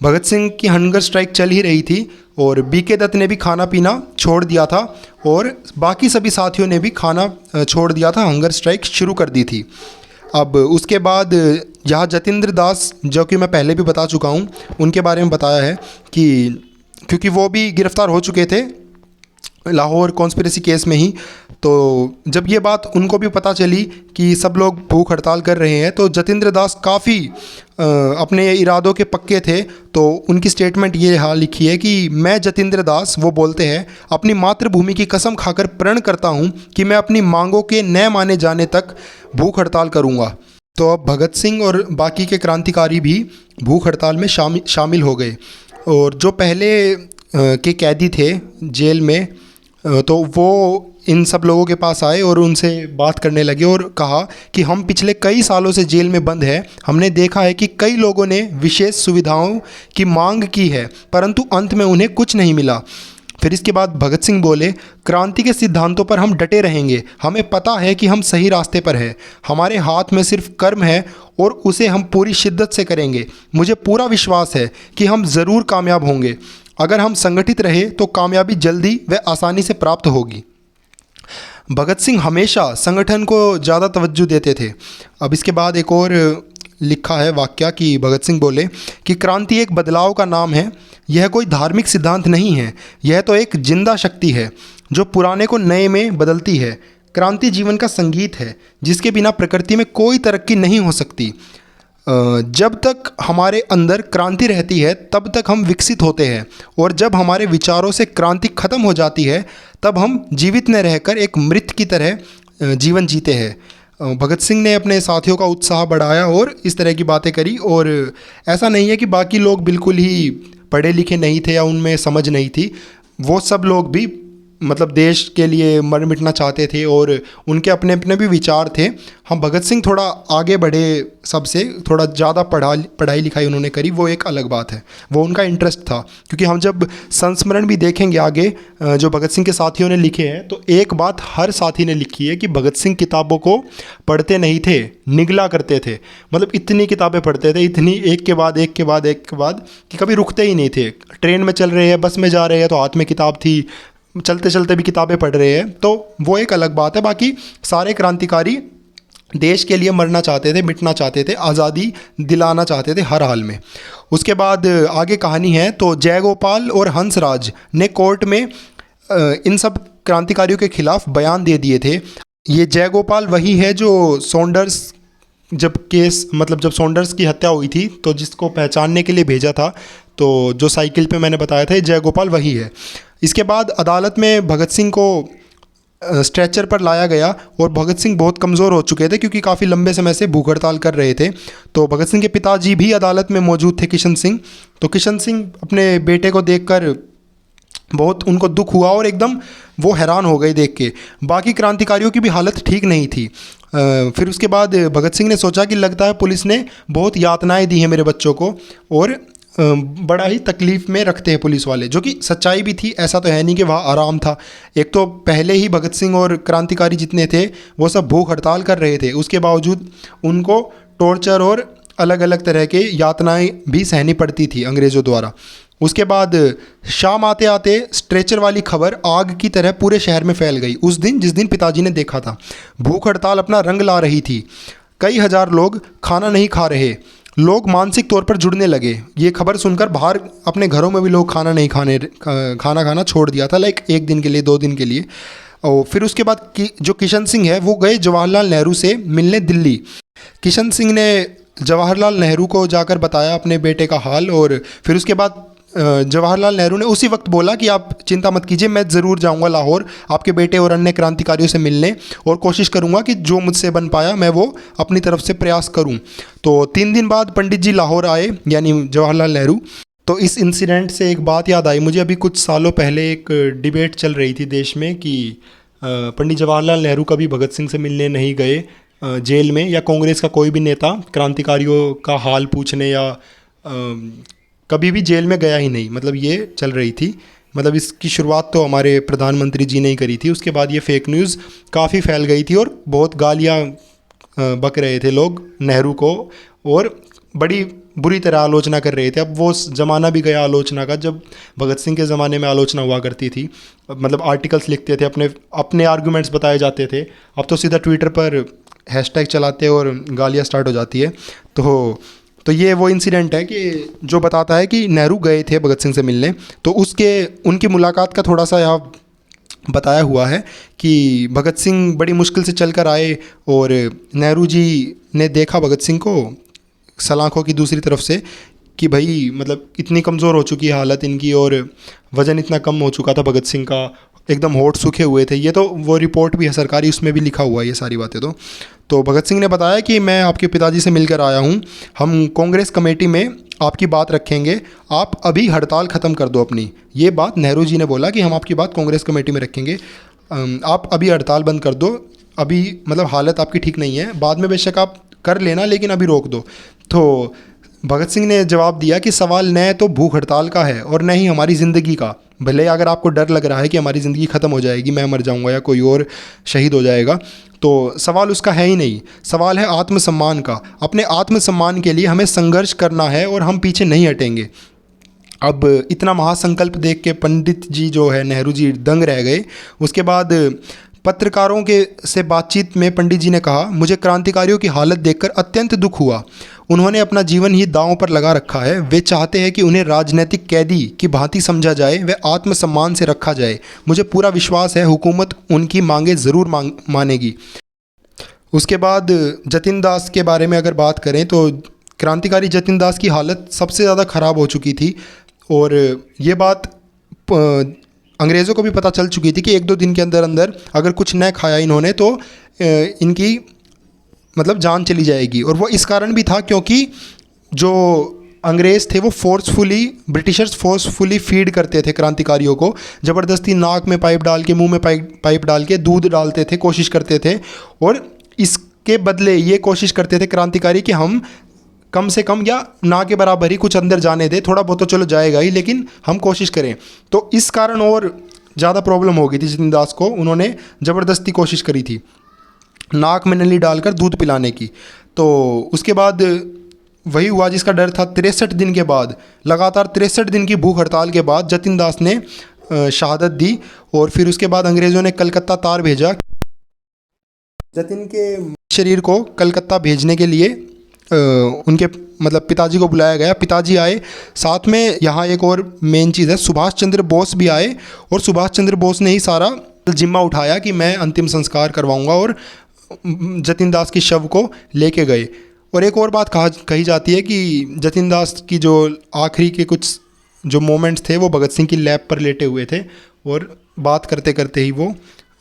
भगत सिंह की हंगर स्ट्राइक चल ही रही थी और बीके दत्त ने भी खाना पीना छोड़ दिया था और बाकी सभी साथियों ने भी खाना छोड़ दिया था, हंगर स्ट्राइक शुरू कर दी थी। अब उसके बाद यहाँ जतिंद्र दास, जो कि मैं पहले भी बता चुका हूँ, उनके बारे में बताया है कि क्योंकि वो भी गिरफ़्तार हो चुके थे लाहौर कॉन्स्पिरेसी केस में ही, तो जब ये बात उनको भी पता चली कि सब लोग भूख हड़ताल कर रहे हैं तो जतिंद्र दास काफ़ी अपने इरादों के पक्के थे, तो उनकी स्टेटमेंट ये यहाँ लिखी है कि मैं जतिंद्र दास, वो बोलते हैं, अपनी मातृभूमि की कसम खाकर प्रण करता हूँ कि मैं अपनी मांगों के न माने जाने तक भूख हड़ताल करूँगा। तो अब भगत सिंह और बाकी के क्रांतिकारी भी भूख हड़ताल में शामिल हो गए। और जो पहले के कैदी थे जेल में, तो वो इन सब लोगों के पास आए और उनसे बात करने लगे और कहा कि हम पिछले कई सालों से जेल में बंद हैं, हमने देखा है कि कई लोगों ने विशेष सुविधाओं की मांग की है, परंतु अंत में उन्हें कुछ नहीं मिला। फिर इसके बाद भगत सिंह बोले, क्रांति के सिद्धांतों पर हम डटे रहेंगे, हमें पता है कि हम सही रास्ते पर हैं, हमारे हाथ में सिर्फ कर्म है और उसे हम पूरी शिद्दत से करेंगे। मुझे पूरा विश्वास है कि हम ज़रूर कामयाब होंगे। अगर हम संगठित रहे तो कामयाबी जल्दी व आसानी से प्राप्त होगी। भगत सिंह हमेशा संगठन को ज़्यादा तवज्जो देते थे। अब इसके बाद एक और लिखा है वाक्य कि भगत सिंह बोले कि क्रांति एक बदलाव का नाम है, यह कोई धार्मिक सिद्धांत नहीं है, यह तो एक जिंदा शक्ति है जो पुराने को नए में बदलती है। क्रांति जीवन का संगीत है जिसके बिना प्रकृति में कोई तरक्की नहीं हो सकती। जब तक हमारे अंदर क्रांति रहती है तब तक हम विकसित होते हैं, और जब हमारे विचारों से क्रांति खत्म हो जाती है तब हम जीवित न रहकर एक मृत की तरह जीवन जीते हैं। भगत सिंह ने अपने साथियों का उत्साह बढ़ाया और इस तरह की बातें करी। और ऐसा नहीं है कि बाकी लोग बिल्कुल ही पढ़े लिखे नहीं थे या उनमें समझ नहीं थी, वो सब लोग भी मतलब देश के लिए मर मिटना चाहते थे और उनके अपने अपने भी विचार थे। हम भगत सिंह थोड़ा आगे बढ़े, सबसे थोड़ा ज़्यादा पढ़ाई लिखाई उन्होंने करी, वो एक अलग बात है, वो उनका इंटरेस्ट था। क्योंकि हम जब संस्मरण भी देखेंगे आगे जो भगत सिंह के साथियों ने लिखे हैं, तो एक बात हर साथी ने लिखी है कि भगत सिंह किताबों को पढ़ते नहीं थे, निगला करते थे। मतलब इतनी किताबें पढ़ते थे, इतनी एक के बाद एक के बाद एक के बाद, कि कभी रुकते ही नहीं थे। ट्रेन में चल रहे हैं, बस में जा रहे हैं तो हाथ में किताब थी, चलते चलते भी किताबें पढ़ रहे हैं, तो वो एक अलग बात है। बाकी सारे क्रांतिकारी देश के लिए मरना चाहते थे, मिटना चाहते थे, आज़ादी दिलाना चाहते थे हर हाल में। उसके बाद आगे कहानी है तो जयगोपाल और हंसराज ने कोर्ट में इन सब क्रांतिकारियों के खिलाफ बयान दे दिए थे। ये जयगोपाल वही है जो सॉन्डर्स जब सॉन्डर्स की हत्या हुई थी तो जिसको पहचानने के लिए भेजा था, तो जो साइकिल पे मैंने बताया था, जयगोपाल वही है। इसके बाद अदालत में भगत सिंह को स्ट्रेचर पर लाया गया और भगत सिंह बहुत कमज़ोर हो चुके थे क्योंकि काफ़ी लंबे समय से भूख हड़ताल कर रहे थे। तो भगत सिंह के पिताजी भी अदालत में मौजूद थे, किशन सिंह। तो किशन सिंह अपने बेटे को देखकर बहुत उनको दुख हुआ और एकदम वो हैरान हो गए देख के। बाकी क्रांतिकारियों की भी हालत ठीक नहीं थी। फिर उसके बाद भगत सिंह ने सोचा कि लगता है पुलिस ने बहुत यातनाएं दी हैं मेरे बच्चों को और बड़ा ही तकलीफ़ में रखते हैं पुलिस वाले, जो कि सच्चाई भी थी। ऐसा तो है नहीं कि वहाँ आराम था। एक तो पहले ही भगत सिंह और क्रांतिकारी जितने थे वो सब भूख हड़ताल कर रहे थे, उसके बावजूद उनको टॉर्चर और अलग अलग तरह के यातनाएं भी सहनी पड़ती थी अंग्रेज़ों द्वारा। उसके बाद शाम आते आते स्ट्रेचर वाली खबर आग की तरह पूरे शहर में फैल गई। उस दिन जिस दिन पिताजी ने देखा था, भूख हड़ताल अपना रंग ला रही थी। कई हजार लोग खाना नहीं खा रहे, लोग मानसिक तौर पर जुड़ने लगे। ये खबर सुनकर बाहर अपने घरों में भी लोग खाना खाना छोड़ दिया था, लाइक एक दिन के लिए, 2 दिन के लिए। और फिर उसके बाद जो किशन सिंह है वो गए जवाहरलाल नेहरू से मिलने दिल्ली। किशन सिंह ने जवाहरलाल नेहरू को जाकर बताया अपने बेटे का हाल, और फिर उसके बाद जवाहरलाल नेहरू ने उसी वक्त बोला कि आप चिंता मत कीजिए, मैं ज़रूर जाऊंगा लाहौर आपके बेटे और अन्य क्रांतिकारियों से मिलने, और कोशिश करूंगा कि जो मुझसे बन पाया मैं वो अपनी तरफ से प्रयास करूं। तो 3 दिन बाद पंडित जी लाहौर आए, यानी जवाहरलाल नेहरू। तो इस इंसिडेंट से एक बात याद आई मुझे। अभी कुछ सालों पहले एक डिबेट चल रही थी देश में कि पंडित जवाहरलाल नेहरू कभी भगत सिंह से मिलने नहीं गए जेल में, या कांग्रेस का कोई भी नेता क्रांतिकारियों का हाल पूछने या कभी भी जेल में गया ही नहीं। मतलब ये चल रही थी। मतलब इसकी शुरुआत तो हमारे प्रधानमंत्री जी ने ही करी थी। उसके बाद ये फेक न्यूज़ काफ़ी फैल गई थी और बहुत गालियाँ बक रहे थे लोग नेहरू को, और बड़ी बुरी तरह आलोचना कर रहे थे। अब वो ज़माना भी गया आलोचना का, जब भगत सिंह के ज़माने में आलोचना हुआ करती थी। मतलब आर्टिकल्स लिखते थे, अपने आर्गूमेंट्स बताए जाते थे। अब तो सीधा ट्विटर पर हैशटैग चलाते और गालियाँ स्टार्ट हो जाती है। तो ये वो इंसिडेंट है कि जो बताता है कि नेहरू गए थे भगत सिंह से मिलने। तो उनकी मुलाकात का थोड़ा सा यहाँ बताया हुआ है कि भगत सिंह बड़ी मुश्किल से चल कर आए और नेहरू जी ने देखा भगत सिंह को, सलाखों की दूसरी तरफ से कि भाई मतलब इतनी कमज़ोर हो चुकी है हालत इनकी और वज़न इतना कम हो चुका था भगत सिंह का, एकदम होंठ सूखे हुए थे। ये तो वो रिपोर्ट भी है सरकारी, उसमें भी लिखा हुआ है ये सारी बातें। तो भगत सिंह ने बताया कि मैं आपके पिताजी से मिलकर आया हूँ, हम कांग्रेस कमेटी में आपकी बात रखेंगे, आप अभी हड़ताल ख़त्म कर दो अपनी। ये बात नेहरू जी ने बोला कि हम आपकी बात कांग्रेस कमेटी में रखेंगे, आप अभी हड़ताल बंद कर दो, अभी मतलब हालत आपकी ठीक नहीं है, बाद में बेशक आप कर लेना लेकिन अभी रोक दो। तो भगत सिंह ने जवाब दिया कि सवाल न तो भूख हड़ताल का है और न ही हमारी ज़िंदगी का। भले अगर आपको डर लग रहा है कि हमारी ज़िंदगी ख़त्म हो जाएगी, मैं मर जाऊंगा या कोई और शहीद हो जाएगा, तो सवाल उसका है ही नहीं। सवाल है आत्मसम्मान का। अपने आत्मसम्मान के लिए हमें संघर्ष करना है और हम पीछे नहीं हटेंगे। अब इतना महासंकल्प देख के पंडित जी जो है नेहरू जी दंग रह गए। उसके बाद पत्रकारों के से बातचीत में पंडित जी ने कहा, मुझे क्रांतिकारियों की हालत देखकर अत्यंत दुख हुआ। उन्होंने अपना जीवन ही दांव पर लगा रखा है। वे चाहते हैं कि उन्हें राजनीतिक कैदी की भांति समझा जाए, वे आत्मसम्मान से रखा जाए। मुझे पूरा विश्वास है हुकूमत उनकी मांगे ज़रूर मानेगी। उसके बाद जतिन दास के बारे में अगर बात करें तो क्रांतिकारी जतिन दास की हालत सबसे ज़्यादा ख़राब हो चुकी थी और ये बात अंग्रेज़ों को भी पता चल चुकी थी कि 1-2 दिन के अंदर अंदर अगर कुछ न खाया इन्होंने तो इनकी मतलब जान चली जाएगी। और वो इस कारण भी था क्योंकि जो अंग्रेज़ थे वो ब्रिटिशर्स फोर्सफुली फीड करते थे क्रांतिकारियों को, ज़बरदस्ती नाक में पाइप डाल के, मुंह में पाइप डाल के दूध डालते थे, कोशिश करते थे। और इसके बदले ये कोशिश करते थे क्रांतिकारी कि हम कम से कम या ना के बराबर ही कुछ अंदर जाने दे, थोड़ा बहुत तो चलो जाएगा ही लेकिन हम कोशिश करें। तो इस कारण और ज़्यादा प्रॉब्लम हो गई थी जतिन दास को। उन्होंने ज़बरदस्ती कोशिश करी थी नाक में नली डालकर दूध पिलाने की। तो उसके बाद वही हुआ जिसका डर था। 63 दिन के बाद, लगातार 63 दिन की भूख हड़ताल के बाद जतिन दास ने शहादत दी। और फिर उसके बाद अंग्रेज़ों ने कलकत्ता तार भेजा। जतिन के शरीर को कलकत्ता भेजने के लिए उनके मतलब पिताजी को बुलाया गया। पिताजी आए, साथ में यहाँ एक और मेन चीज़ है, सुभाष चंद्र बोस भी आए और सुभाष चंद्र बोस ने ही सारा जिम्मा उठाया कि मैं अंतिम संस्कार करवाऊंगा और जतिन दास की शव को लेके गए। और एक और बात कही जाती है कि जतिन दास की जो आखिरी के कुछ जो मोमेंट्स थे वो भगत सिंह की लैब पर लेटे हुए थे और बात करते करते ही वो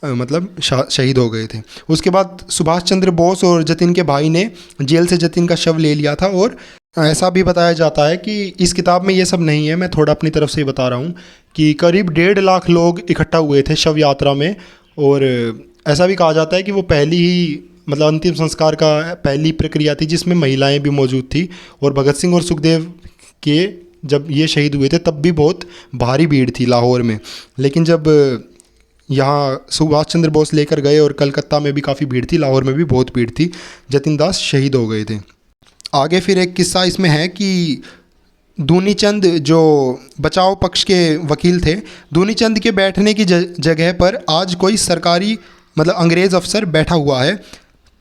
मतलब शहीद हो गए थे। उसके बाद सुभाष चंद्र बोस और जतिन के भाई ने जेल से जतिन का शव ले लिया था। और ऐसा भी बताया जाता है कि इस किताब में ये सब नहीं है, मैं थोड़ा अपनी तरफ से ही बता रहा हूँ कि करीब 1.5 लाख लोग इकट्ठा हुए थे शव यात्रा में। और ऐसा भी कहा जाता है कि वो पहली ही मतलब अंतिम संस्कार का पहली प्रक्रिया थी जिसमें महिलाएं भी मौजूद थी। और भगत सिंह और सुखदेव के जब ये शहीद हुए थे तब भी बहुत भारी भीड़ थी लाहौर में, लेकिन जब यहाँ सुभाष चंद्र बोस लेकर गए और कलकत्ता में भी काफ़ी भीड़ थी, लाहौर में भी बहुत भीड़ थी, जतिन दास शहीद हो गए थे। आगे फिर एक किस्सा इसमें है कि दूनी चंद जो बचाव पक्ष के वकील थे, दूनी चंद के बैठने की जगह पर आज कोई सरकारी मतलब अंग्रेज़ अफसर बैठा हुआ है।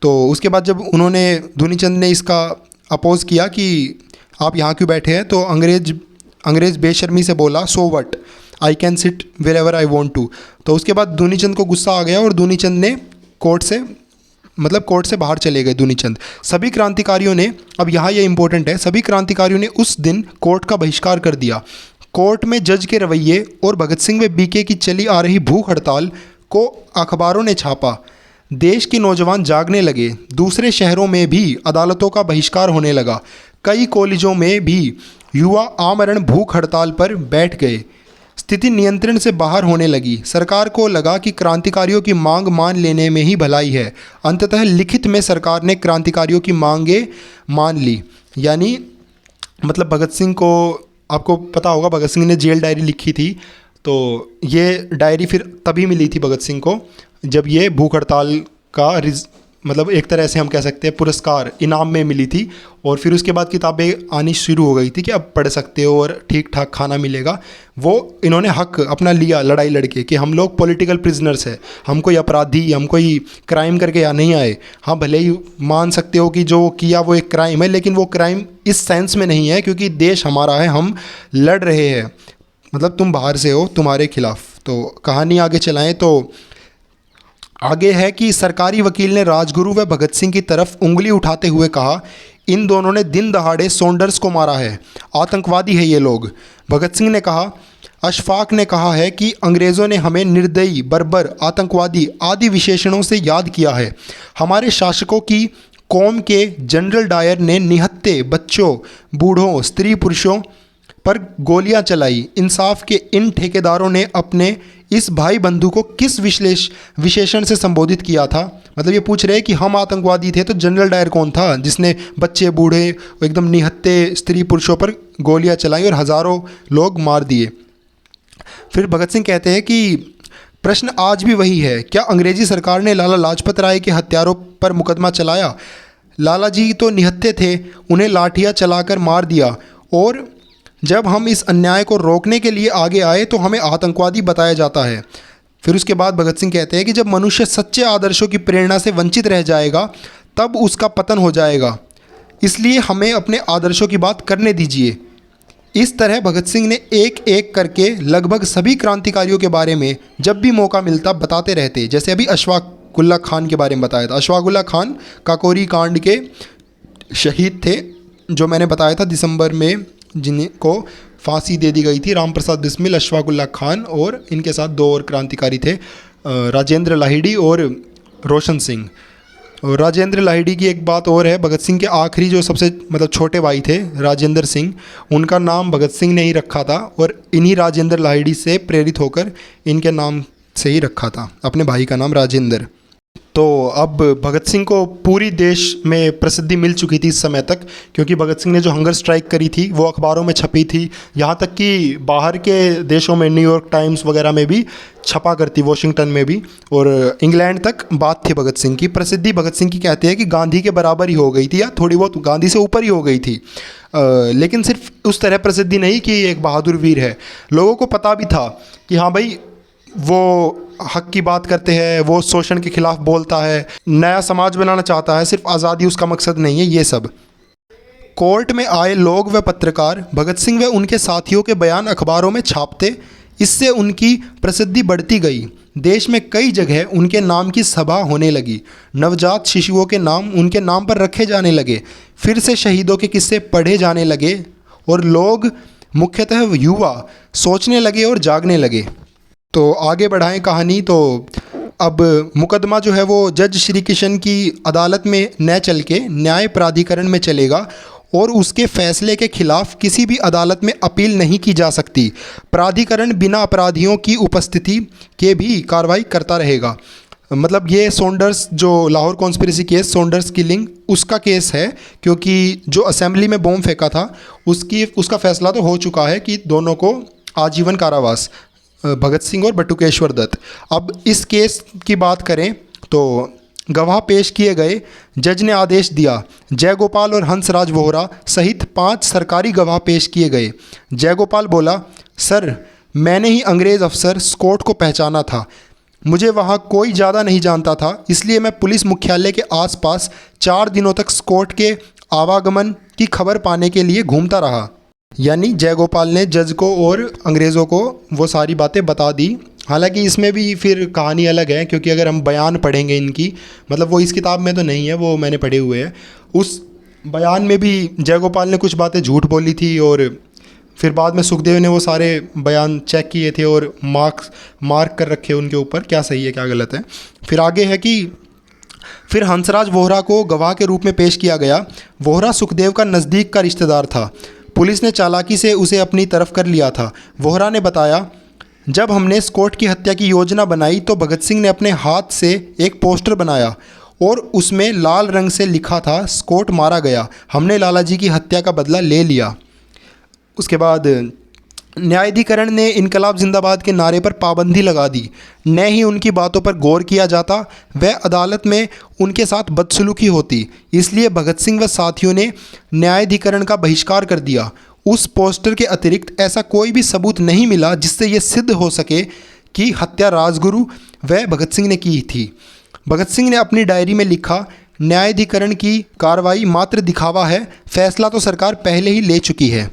तो उसके बाद जब उन्होंने दूनी चंद ने इसका अपोज़ किया कि आप यहाँ क्यों बैठे हैं, तो अंग्रेज़ बेशर्मी से बोला, so what, I can sit wherever I want to. तो उसके बाद दूनीचंद को गुस्सा आ गया और दूनीचंद ने कोर्ट से बाहर चले गए दूनीचंद। सभी क्रांतिकारियों ने, अब यहाँ ये इंपॉर्टेंट है, सभी क्रांतिकारियों ने उस दिन कोर्ट का बहिष्कार कर दिया। कोर्ट में जज के रवैये और भगत सिंह व बीके की चली आ रही भूख हड़ताल को अखबारों ने छापा। देश के नौजवान जागने लगे। दूसरे शहरों में भी अदालतों का बहिष्कार होने लगा। कई कॉलेजों में भी युवा आमरण भूख हड़ताल पर बैठ गए। स्थिति नियंत्रण से बाहर होने लगी। सरकार को लगा कि क्रांतिकारियों की मांग मान लेने में ही भलाई है। अंततः लिखित में सरकार ने क्रांतिकारियों की मांगें मान ली। यानी मतलब भगत सिंह को, आपको पता होगा भगत सिंह ने जेल डायरी लिखी थी, तो ये डायरी फिर तभी मिली थी भगत सिंह को जब ये भूख हड़ताल का मतलब एक तरह से हम कह सकते हैं पुरस्कार इनाम में मिली थी। और फिर उसके बाद किताबें आनी शुरू हो गई थी कि अब पढ़ सकते हो और ठीक ठाक खाना मिलेगा। वो इन्होंने हक अपना लिया लड़ाई लड़के कि हम लोग पॉलिटिकल प्रिजनर्स हैं, हम कोई अपराधी, हम कोई क्राइम करके यहाँ नहीं आए। हाँ, भले ही मान सकते हो कि जो किया वो एक क्राइम है, लेकिन वो क्राइम इस सेंस में नहीं है क्योंकि देश हमारा है, हम लड़ रहे हैं, मतलब तुम बाहर से हो, तुम्हारे खिलाफ। तो कहानी आगे चलाएं तो आगे है कि सरकारी वकील ने राजगुरु व भगत सिंह की तरफ उंगली उठाते हुए कहा, इन दोनों ने दिन दहाड़े सॉन्डर्स को मारा है, आतंकवादी है ये लोग। भगत सिंह ने कहा, अशफाक ने कहा है कि अंग्रेज़ों ने हमें निर्दयी, बर्बर, आतंकवादी आदि विशेषणों से याद किया है। हमारे शासकों की कौम के जनरल डायर ने निहत्थे बच्चों, बूढ़ों, स्त्री पुरुषों पर गोलियां चलाई। इंसाफ के इन ठेकेदारों ने अपने इस भाई बंधु को किस विशेषण से संबोधित किया था? मतलब ये पूछ रहे हैं कि हम आतंकवादी थे तो जनरल डायर कौन था जिसने बच्चे, बूढ़े, एकदम निहत्थे स्त्री पुरुषों पर गोलियां चलाई और हज़ारों लोग मार दिए। फिर भगत सिंह कहते हैं कि प्रश्न आज भी वही है, क्या अंग्रेजी सरकार ने लाला लाजपत राय के हत्यारों पर मुकदमा चलाया? लाला जी तो निहत्थे थे, उन्हें लाठियाँ चलाकर मार दिया, और जब हम इस अन्याय को रोकने के लिए आगे आए तो हमें आतंकवादी बताया जाता है। फिर उसके बाद भगत सिंह कहते हैं कि जब मनुष्य सच्चे आदर्शों की प्रेरणा से वंचित रह जाएगा तब उसका पतन हो जाएगा, इसलिए हमें अपने आदर्शों की बात करने दीजिए। इस तरह भगत सिंह ने एक एक करके लगभग सभी क्रांतिकारियों के बारे में जब भी मौका मिलता बताते रहते। जैसे अभी अशफाक उल्लाह खान के बारे में बताया था। अशफाक उल्लाह खान काकोरी कांड के शहीद थे, जो मैंने बताया था दिसंबर में, जिनको फांसी दे दी गई थी। राम प्रसाद बिस्मिल, अशफाक उल्लाह खान और इनके साथ दो और क्रांतिकारी थे, राजेंद्र लाहिड़ी और रोशन सिंह। और राजेंद्र लाहिड़ी की एक बात और है, भगत सिंह के आखिरी जो सबसे मतलब छोटे भाई थे राजेंद्र सिंह, उनका नाम भगत सिंह ने ही रखा था और इन्हीं राजेंद्र लाहिड़ी से प्रेरित होकर इनके नाम से ही रखा था अपने भाई का नाम राजेंद्र। तो अब भगत सिंह को पूरी देश में प्रसिद्धि मिल चुकी थी इस समय तक, क्योंकि भगत सिंह ने जो हंगर स्ट्राइक करी थी वो अखबारों में छपी थी, यहाँ तक कि बाहर के देशों में न्यूयॉर्क टाइम्स वगैरह में भी छपा करती, वॉशिंगटन में भी, और इंग्लैंड तक बात थी भगत सिंह की। प्रसिद्धि भगत सिंह की कहते हैं कि गांधी के बराबर ही हो गई थी, या थोड़ी बहुत गांधी से ऊपर ही हो गई थी, लेकिन सिर्फ उस तरह प्रसिद्धि नहीं कि एक बहादुर वीर है। लोगों को पता भी था कि हाँ भाई वो हक की बात करते हैं, वो शोषण के खिलाफ बोलता है, नया समाज बनाना चाहता है, सिर्फ आज़ादी उसका मकसद नहीं है। ये सब कोर्ट में आए लोग व पत्रकार भगत सिंह व उनके साथियों के बयान अखबारों में छापते, इससे उनकी प्रसिद्धि बढ़ती गई। देश में कई जगह उनके नाम की सभा होने लगी, नवजात शिशुओं के नाम उनके नाम पर रखे जाने लगे, फिर से शहीदों के किस्से पढ़े जाने लगे और लोग, मुख्यतः युवा, सोचने लगे और जागने लगे। तो आगे बढ़ाएं कहानी। तो अब मुकदमा जो है वो जज श्री किशन की अदालत में न चल के न्याय प्राधिकरण में चलेगा और उसके फैसले के खिलाफ किसी भी अदालत में अपील नहीं की जा सकती। प्राधिकरण बिना अपराधियों की उपस्थिति के भी कार्रवाई करता रहेगा। मतलब ये सॉन्डर्स जो Lahore conspiracy case, Saunders killing, उसका केस है, क्योंकि जो असेंबली में बॉम्ब फेंका था उसका फैसला तो हो चुका है कि दोनों को आजीवन कारावास, भगत सिंह और बटुकेश्वर दत्त। अब इस केस की बात करें तो गवाह पेश किए गए। जज ने आदेश दिया, जयगोपाल और हंसराज वोहरा सहित 5 सरकारी गवाह पेश किए गए। जयगोपाल बोला, सर मैंने ही अंग्रेज़ अफसर स्कॉट को पहचाना था, मुझे वहाँ कोई ज़्यादा नहीं जानता था, इसलिए मैं पुलिस मुख्यालय के आसपास 4 दिनों तक स्कॉट के आवागमन की खबर पाने के लिए घूमता रहा। यानी जयगोपाल ने जज को और अंग्रेज़ों को वो सारी बातें बता दी। हालांकि इसमें भी फिर कहानी अलग है, क्योंकि अगर हम बयान पढ़ेंगे इनकी, मतलब वो इस किताब में तो नहीं है, वो मैंने पढ़े हुए हैं, उस बयान में भी जयगोपाल ने कुछ बातें झूठ बोली थी और फिर बाद में सुखदेव ने वो सारे बयान चेक किए थे और मार्क कर रखे उनके ऊपर, क्या सही है क्या गलत है। फिर आगे है कि फिर हंसराज वोहरा को गवाह के रूप में पेश किया गया। वोहरा सुखदेव का नज़दीक का रिश्तेदार था, पुलिस ने चालाकी से उसे अपनी तरफ कर लिया था। वोहरा ने बताया, जब हमने स्कॉट की हत्या की योजना बनाई तो भगत सिंह ने अपने हाथ से एक पोस्टर बनाया और उसमें लाल रंग से लिखा था, स्कॉट मारा गया, हमने लाला जी की हत्या का बदला ले लिया। उसके बाद न्यायाधिकरण ने इनकलाब जिंदाबाद के नारे पर पाबंदी लगा दी, न ही उनकी बातों पर गौर किया जाता, वह अदालत में उनके साथ बदसलूकी होती, इसलिए भगत सिंह व साथियों ने न्यायाधिकरण का बहिष्कार कर दिया। उस पोस्टर के अतिरिक्त ऐसा कोई भी सबूत नहीं मिला जिससे ये सिद्ध हो सके कि हत्या राजगुरु व भगत सिंह ने की थी। भगत सिंह ने अपनी डायरी में लिखा, न्यायाधिकरण की कार्रवाई मात्र दिखावा है, फैसला तो सरकार पहले ही ले चुकी है।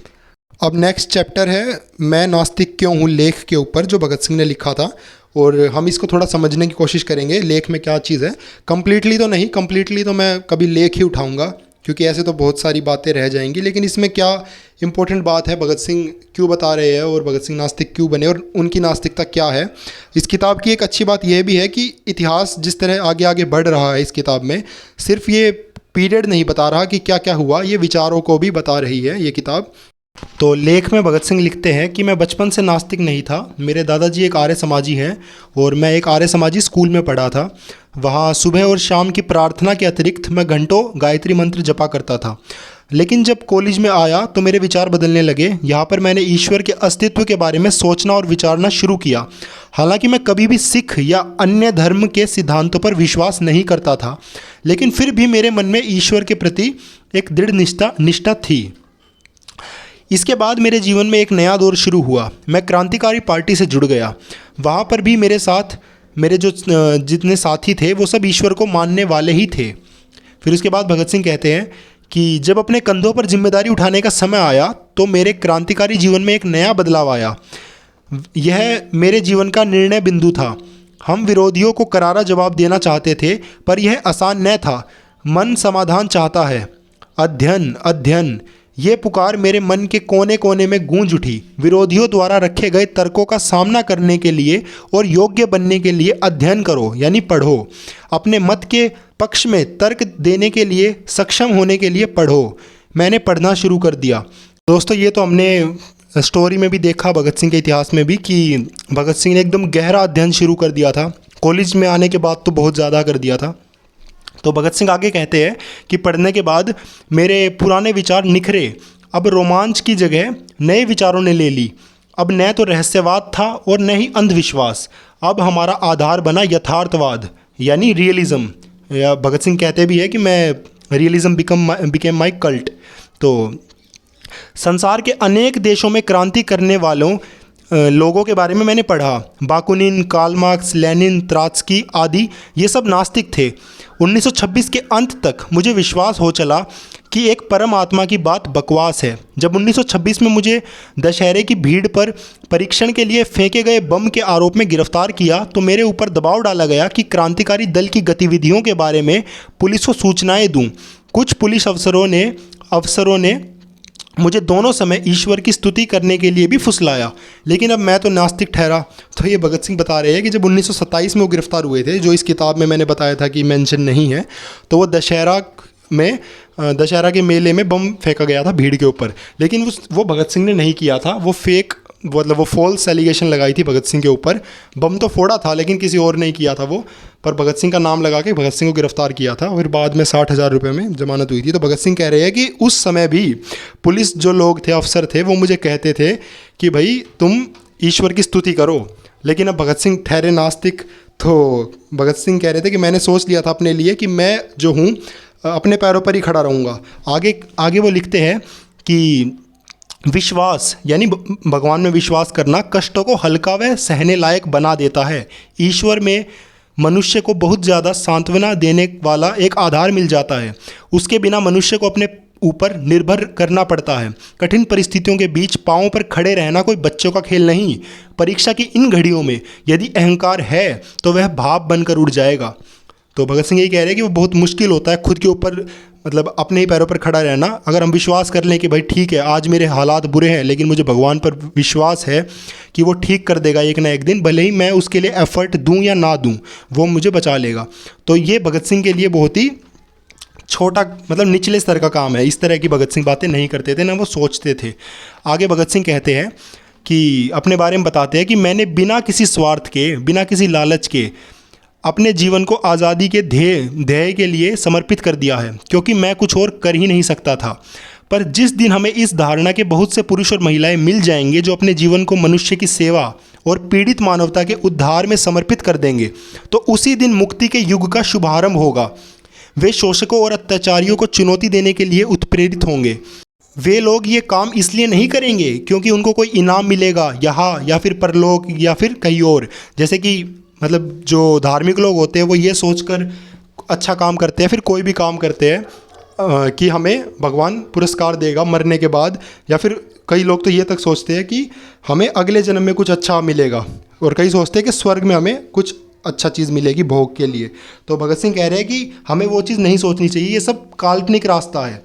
अब नेक्स्ट चैप्टर है मैं नास्तिक क्यों हूँ, लेख के ऊपर, जो भगत सिंह ने लिखा था, और हम इसको थोड़ा समझने की कोशिश करेंगे लेख में क्या चीज़ है। कम्प्लीटली तो नहीं, कम्प्लीटली तो मैं कभी लेख ही उठाऊँगा, क्योंकि ऐसे तो बहुत सारी बातें रह जाएंगी, लेकिन इसमें क्या इम्पोर्टेंट बात है, भगत सिंह क्यों बता रहे हैं और भगत सिंह नास्तिक क्यों बने और उनकी नास्तिकता क्या है। इस किताब की एक अच्छी बात यह भी है कि इतिहास जिस तरह आगे आगे बढ़ रहा है इस किताब में, सिर्फ ये पीरियड नहीं बता रहा कि क्या क्या हुआ, ये विचारों को भी बता रही है ये किताब। तो लेख में भगत सिंह लिखते हैं कि मैं बचपन से नास्तिक नहीं था। मेरे दादाजी एक आर्य समाजी हैं और मैं एक आर्य समाजी स्कूल में पढ़ा था। वहाँ सुबह और शाम की प्रार्थना के अतिरिक्त मैं घंटों गायत्री मंत्र जपा करता था। लेकिन जब कॉलेज में आया तो मेरे विचार बदलने लगे। यहाँ पर मैंने ईश्वर के अस्तित्व के बारे में सोचना और विचारना शुरू किया। हालांकि मैं कभी भी सिख या अन्य धर्म के सिद्धांतों पर विश्वास नहीं करता था, लेकिन फिर भी मेरे मन में ईश्वर के प्रति एक दृढ़ निष्ठा थी। इसके बाद मेरे जीवन में एक नया दौर शुरू हुआ। मैं क्रांतिकारी पार्टी से जुड़ गया। वहाँ पर भी मेरे साथ मेरे जो जितने साथी थे वो सब ईश्वर को मानने वाले ही थे। फिर उसके बाद भगत सिंह कहते हैं कि जब अपने कंधों पर जिम्मेदारी उठाने का समय आया तो मेरे क्रांतिकारी जीवन में एक नया बदलाव आया। यह मेरे जीवन का निर्णय बिंदु था। हम विरोधियों को करारा जवाब देना चाहते थे, पर यह आसान न था। मन समाधान चाहता है। अध्ययन अध्ययन, ये पुकार मेरे मन के कोने कोने में गूंज उठी। विरोधियों द्वारा रखे गए तर्कों का सामना करने के लिए और योग्य बनने के लिए अध्ययन करो, यानी पढ़ो। अपने मत के पक्ष में तर्क देने के लिए सक्षम होने के लिए पढ़ो। मैंने पढ़ना शुरू कर दिया। दोस्तों, ये तो हमने स्टोरी में भी देखा, भगत सिंह के इतिहास में भी, कि भगत सिंह ने एकदम गहरा अध्ययन शुरू कर दिया था। कॉलेज में आने के बाद तो बहुत ज़्यादा कर दिया था। तो भगत सिंह आगे कहते हैं कि पढ़ने के बाद मेरे पुराने विचार निखरे। अब रोमांच की जगह नए विचारों ने ले ली। अब न तो रहस्यवाद था और न ही अंधविश्वास। अब हमारा आधार बना यथार्थवाद, यानी रियलिज्म। या भगत सिंह कहते भी है कि मैं रियलिज्म बिकेम माई कल्ट। तो संसार के अनेक देशों में क्रांति करने वालों लोगों के बारे में मैंने पढ़ा। बाकुनिन, कार्ल मार्क्स, लेनिन, त्रोत्स्की आदि ये सब नास्तिक थे। 1926 के अंत तक मुझे विश्वास हो चला कि एक परम आत्मा की बात बकवास है। जब 1926 में मुझे दशहरे की भीड़ पर परीक्षण के लिए फेंके गए बम के आरोप में गिरफ्तार किया तो मेरे ऊपर दबाव डाला गया कि क्रांतिकारी दल की गतिविधियों के बारे में पुलिस को सूचनाएं दूं। कुछ पुलिस अफसरों ने मुझे दोनों समय ईश्वर की स्तुति करने के लिए भी फुसलाया, लेकिन अब मैं तो नास्तिक ठहरा। तो ये भगत सिंह बता रहे हैं कि जब 1927 में वो गिरफ्तार हुए थे, जो इस किताब में मैंने बताया था कि मेंशन नहीं है, तो वो दशहरा के मेले में बम फेंका गया था भीड़ के ऊपर, लेकिन वो भगत सिंह ने नहीं किया था। वो फेक, मतलब वो फॉल्स एलिगेशन लगाई थी भगत सिंह के ऊपर। बम तो फोड़ा था लेकिन किसी और ने किया था वो, पर भगत सिंह का नाम लगा के भगत सिंह को गिरफ्तार किया था। फिर बाद में 60,000 रुपये में जमानत हुई थी। तो भगत सिंह कह रहे हैं कि उस समय भी पुलिस जो लोग थे, अफसर थे, वो मुझे कहते थे कि भाई तुम ईश्वर की स्तुति करो। लेकिन अब भगत सिंह ठहरे नास्तिक। तो भगत सिंह कह रहे थे कि मैंने सोच लिया था अपने लिए कि मैं जो हूँ अपने पैरों पर ही खड़ा रहूँगा। आगे वो लिखते हैं कि विश्वास, यानी भगवान में विश्वास करना, कष्टों को हल्का व सहने लायक बना देता है। ईश्वर में मनुष्य को बहुत ज़्यादा सांत्वना देने वाला एक आधार मिल जाता है। उसके बिना मनुष्य को अपने ऊपर निर्भर करना पड़ता है। कठिन परिस्थितियों के बीच पांवों पर खड़े रहना कोई बच्चों का खेल नहीं। परीक्षा की इन घड़ियों में यदि अहंकार है तो वह भाप बनकर उड़ जाएगा। तो भगत सिंह यही कह रहे हैं कि वो बहुत मुश्किल होता है खुद के ऊपर, मतलब अपने ही पैरों पर खड़ा रहना। अगर हम विश्वास कर लें कि भाई ठीक है, आज मेरे हालात बुरे हैं लेकिन मुझे भगवान पर विश्वास है कि वो ठीक कर देगा एक ना एक दिन, भले ही मैं उसके लिए एफर्ट दूं या ना दूं, वो मुझे बचा लेगा। तो ये भगत सिंह के लिए बहुत ही छोटा, मतलब निचले स्तर का काम है। इस तरह की भगत सिंह बातें नहीं करते थे, ना वो सोचते थे। आगे भगत सिंह कहते हैं कि अपने बारे में बताते हैं कि मैंने बिना किसी स्वार्थ के, बिना किसी लालच के अपने जीवन को आज़ादी के ध्येय के लिए समर्पित कर दिया है, क्योंकि मैं कुछ और कर ही नहीं सकता था। पर जिस दिन हमें इस धारणा के बहुत से पुरुष और महिलाएं मिल जाएंगे जो अपने जीवन को मनुष्य की सेवा और पीड़ित मानवता के उद्धार में समर्पित कर देंगे, तो उसी दिन मुक्ति के युग का शुभारंभ होगा। वे शोषकों और अत्याचारियों को चुनौती देने के लिए उत्प्रेरित होंगे। वे लोग ये काम इसलिए नहीं करेंगे क्योंकि उनको कोई इनाम मिलेगा यहाँ या फिर परलोक या फिर कहीं और। जैसे कि मतलब जो धार्मिक लोग होते हैं वो ये सोचकर अच्छा काम करते हैं, फिर कोई भी काम करते हैं कि हमें भगवान पुरस्कार देगा मरने के बाद, या फिर कई लोग तो ये तक सोचते हैं कि हमें अगले जन्म में कुछ अच्छा मिलेगा, और कई सोचते हैं कि स्वर्ग में हमें कुछ अच्छा चीज़ मिलेगी भोग के लिए। तो भगत सिंह कह रहे हैं कि हमें वो चीज़ नहीं सोचनी चाहिए, ये सब काल्पनिक रास्ता है।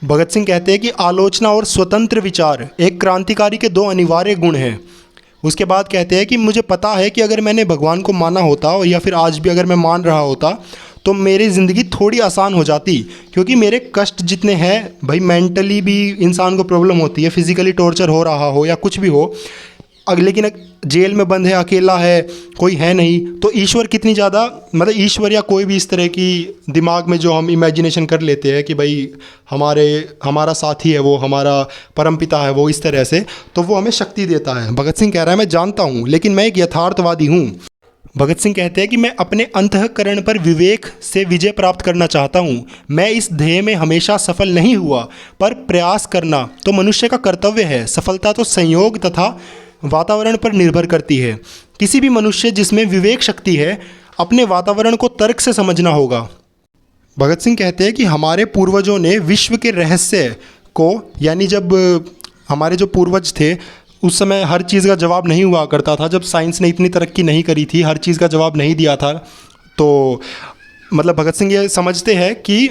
भगत सिंह कहते हैं कि आलोचना और स्वतंत्र विचार एक क्रांतिकारी के दो अनिवार्य गुण हैं। उसके बाद कहते हैं कि मुझे पता है कि अगर मैंने भगवान को माना होता या फिर आज भी अगर मैं मान रहा होता तो मेरी ज़िंदगी थोड़ी आसान हो जाती, क्योंकि मेरे कष्ट जितने हैं भाई, मेंटली भी इंसान को प्रॉब्लम होती है, फिज़िकली टॉर्चर हो रहा हो या कुछ भी हो, लेकिन जेल में बंद है, अकेला है, कोई है नहीं, तो ईश्वर कितनी ज़्यादा, मतलब ईश्वर या कोई भी इस तरह की दिमाग में जो हम इमेजिनेशन कर लेते हैं कि भाई हमारा साथी है वो, हमारा परमपिता है वो, इस तरह से, तो वो हमें शक्ति देता है। भगत सिंह कह रहा है मैं जानता हूँ, लेकिन मैं एक यथार्थवादी हूँ। भगत सिंह कहते हैं कि मैं अपने अंतःकरण पर विवेक से विजय प्राप्त करना चाहता हूँ। मैं इस ध्येय में हमेशा सफल नहीं हुआ, पर प्रयास करना तो मनुष्य का कर्तव्य है। सफलता तो संयोग तथा वातावरण पर निर्भर करती है। किसी भी मनुष्य जिसमें विवेक शक्ति है, अपने वातावरण को तर्क से समझना होगा। भगत सिंह कहते हैं कि हमारे पूर्वजों ने विश्व के रहस्य को, यानी जब हमारे जो पूर्वज थे उस समय हर चीज़ का जवाब नहीं हुआ करता था, जब साइंस ने इतनी तरक्की नहीं करी थी, हर चीज़ का जवाब नहीं दिया था, तो मतलब भगत सिंह ये समझते हैं कि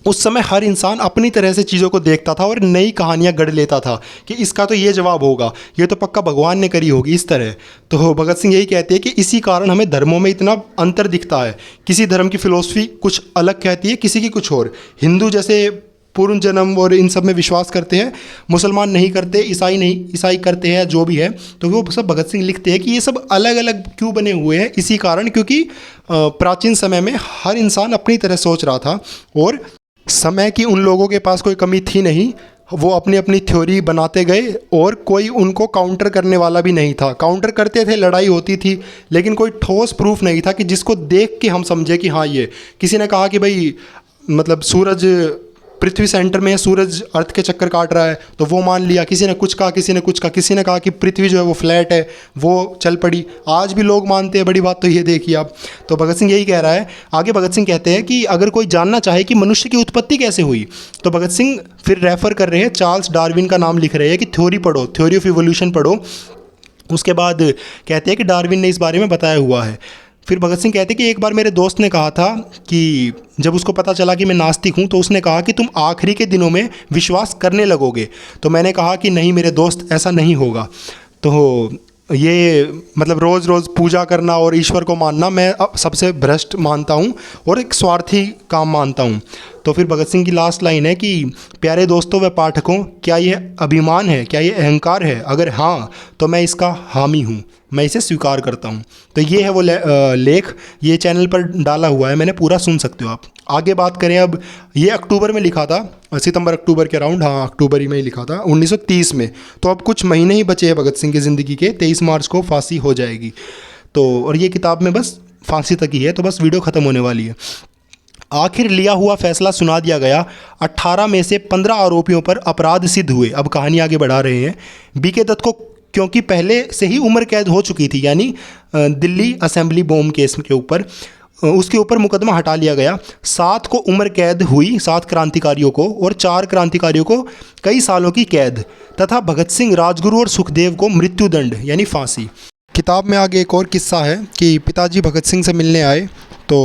उस समय हर इंसान अपनी तरह से चीज़ों को देखता था और नई कहानियाँ गढ़ लेता था कि इसका तो ये जवाब होगा, ये तो पक्का भगवान ने करी होगी, इस तरह। तो भगत सिंह यही कहते हैं कि इसी कारण हमें धर्मों में इतना अंतर दिखता है। किसी धर्म की फ़िलोसफी कुछ अलग कहती है, किसी की कुछ और। हिंदू जैसे पूर्ण जन्म और इन सब में विश्वास करते हैं, मुसलमान नहीं करते, ईसाई करते हैं, जो भी है। तो वो सब भगत सिंह लिखते हैं कि ये सब अलग अलग क्यों बने हुए हैं, इसी कारण क्योंकि प्राचीन समय में हर इंसान अपनी तरह सोच रहा था और समय की उन लोगों के पास कोई कमी थी नहीं, वो अपनी अपनी थ्योरी बनाते गए और कोई उनको काउंटर करने वाला भी नहीं था। काउंटर करते थे, लड़ाई होती थी, लेकिन कोई ठोस प्रूफ नहीं था कि जिसको देख के हम समझे कि हाँ ये। किसी ने कहा कि भाई मतलब सूरज पृथ्वी सेंटर में है, सूरज अर्थ के चक्कर काट रहा है, तो वो मान लिया। किसी ने कुछ कहा, किसी ने कुछ कहा, किसी ने कहा कि पृथ्वी जो है वो फ्लैट है, वो चल पड़ी। आज भी लोग मानते हैं, बड़ी बात तो ये देखिए आप। तो भगत सिंह यही कह रहा है। आगे भगत सिंह कहते हैं कि अगर कोई जानना चाहे कि मनुष्य की उत्पत्ति कैसे हुई, तो भगत सिंह फिर रेफ़र कर रहे हैं, चार्ल्स डार्विन का नाम लिख रहे हैं कि थ्योरी पढ़ो, थ्योरी ऑफ इवोल्यूशन पढ़ो। उसके बाद कहते हैं कि डार्विन ने इस बारे में बताया हुआ है। फिर भगत सिंह कहते हैं कि एक बार मेरे दोस्त ने कहा था कि जब उसको पता चला कि मैं नास्तिक हूँ, तो उसने कहा कि तुम आखिरी के दिनों में विश्वास करने लगोगे। तो मैंने कहा कि नहीं मेरे दोस्त, ऐसा नहीं होगा। तो ये मतलब रोज़ रोज़ पूजा करना और ईश्वर को मानना मैं सबसे भ्रष्ट मानता हूँ और एक स्वार्थी काम मानता हूँ। तो फिर भगत सिंह की लास्ट लाइन है कि प्यारे दोस्तों व पाठकों, क्या ये अभिमान है, क्या ये अहंकार है? अगर हाँ, तो मैं इसका हामी हूँ, मैं इसे स्वीकार करता हूँ। तो ये है वो लेख, ये चैनल पर डाला हुआ है, मैंने पूरा सुन सकते हो आप। आगे बात करें अब, ये अक्टूबर में लिखा था, सितंबर अक्टूबर के अराउंड, हाँ अक्टूबर ही में ही लिखा था 1930 में। तो अब कुछ महीने ही बचे हैं भगत सिंह की ज़िंदगी के, 23 मार्च को फांसी हो जाएगी। तो और ये किताब में बस फांसी तक ही है, तो बस वीडियो ख़त्म होने वाली है। आखिर लिया हुआ फैसला सुना दिया गया। 18 में से 15 आरोपियों पर अपराध सिद्ध हुए। अब कहानी आगे बढ़ा रहे हैं। बीके दत्त को क्योंकि पहले से ही उम्र कैद हो चुकी थी, यानी दिल्ली असेंबली बॉम्ब केस के ऊपर, उसके ऊपर मुकदमा हटा लिया गया। 7 को उम्र कैद हुई, 7 क्रांतिकारियों को, और 4 क्रांतिकारियों को कई सालों की कैद, तथा भगत सिंह, राजगुरु और सुखदेव को मृत्युदंड यानी फांसी। किताब में आगे एक और किस्सा है कि पिताजी भगत सिंह से मिलने आए तो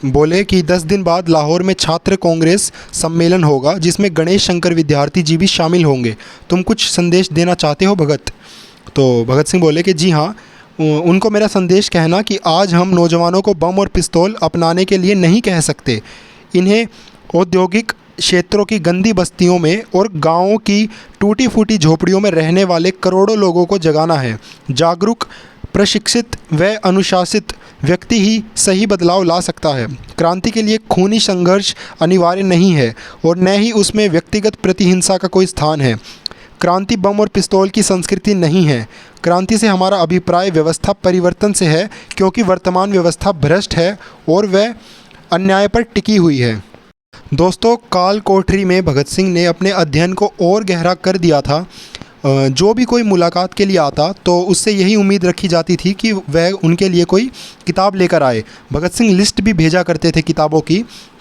बोले कि 10 दिन बाद लाहौर में छात्र कांग्रेस सम्मेलन होगा जिसमें गणेश शंकर विद्यार्थी जी भी शामिल होंगे, तुम कुछ संदेश देना चाहते हो भगत? तो भगत सिंह बोले कि जी हाँ, उनको मेरा संदेश कहना कि आज हम नौजवानों को बम और पिस्तौल अपनाने के लिए नहीं कह सकते। इन्हें औद्योगिक क्षेत्रों की गंदी बस्तियों में और गांवों की टूटी फूटी झोपड़ियों में रहने वाले करोड़ों लोगों को जगाना है। जागरूक, प्रशिक्षित व अनुशासित व्यक्ति ही सही बदलाव ला सकता है। क्रांति के लिए खूनी संघर्ष अनिवार्य नहीं है और न ही उसमें व्यक्तिगत प्रतिहिंसा का कोई स्थान है। क्रांति बम और पिस्तौल की संस्कृति नहीं है। क्रांति से हमारा अभिप्राय व्यवस्था परिवर्तन से है, क्योंकि वर्तमान व्यवस्था भ्रष्ट है और वह अन्याय पर टिकी हुई है। दोस्तों, काल कोठरी में भगत सिंह ने अपने अध्ययन को और गहरा कर दिया था। जो भी कोई मुलाकात के लिए आता तो उससे यही उम्मीद रखी जाती थी कि वह उनके लिए कोई किताब लेकर आए। भगत सिंह लिस्ट भी भेजा करते थे किताबों की,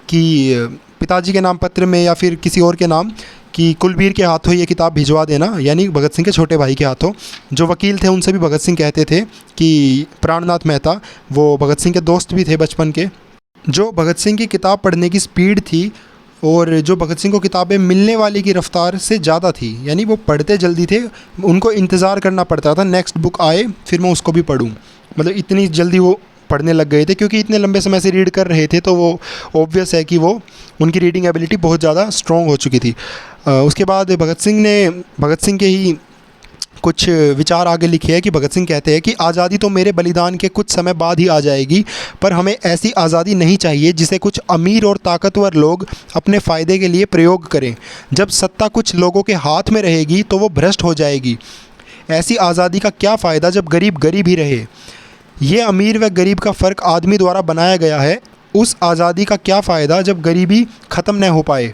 कि पिताजी के नाम पत्र में या फिर किसी और के नाम, कि कुलबीर के हाथों ये किताब भिजवा देना, यानी भगत सिंह के छोटे भाई के हाथों। जो वकील थे उनसे भी भगत सिंह कहते थे कि प्राणनाथ मेहता, वो भगत सिंह के दोस्त भी थे बचपन के। जो भगत सिंह की किताब पढ़ने की स्पीड थी और जो भगत सिंह को किताबें मिलने वाली की रफ़्तार से ज़्यादा थी, यानी वो पढ़ते जल्दी थे, उनको इंतज़ार करना पड़ता था नेक्स्ट बुक आए फिर मैं उसको भी पढूं। मतलब इतनी जल्दी वो पढ़ने लग गए थे, क्योंकि इतने लंबे समय से रीड कर रहे थे, तो वो ऑब्वियस है कि वो उनकी रीडिंग एबिलिटी बहुत ज़्यादा स्ट्रॉन्ग हो चुकी थी। उसके बाद भगत सिंह के ही कुछ विचार आगे लिखे हैं कि भगत सिंह कहते हैं कि आज़ादी तो मेरे बलिदान के कुछ समय बाद ही आ जाएगी, पर हमें ऐसी आज़ादी नहीं चाहिए जिसे कुछ अमीर और ताकतवर लोग अपने फ़ायदे के लिए प्रयोग करें। जब सत्ता कुछ लोगों के हाथ में रहेगी तो वो भ्रष्ट हो जाएगी। ऐसी आज़ादी का क्या फ़ायदा जब गरीब गरीब ही रहे। ये अमीर व गरीब का फ़र्क आदमी द्वारा बनाया गया है। उस आज़ादी का क्या फ़ायदा जब गरीबी ख़त्म न हो पाए।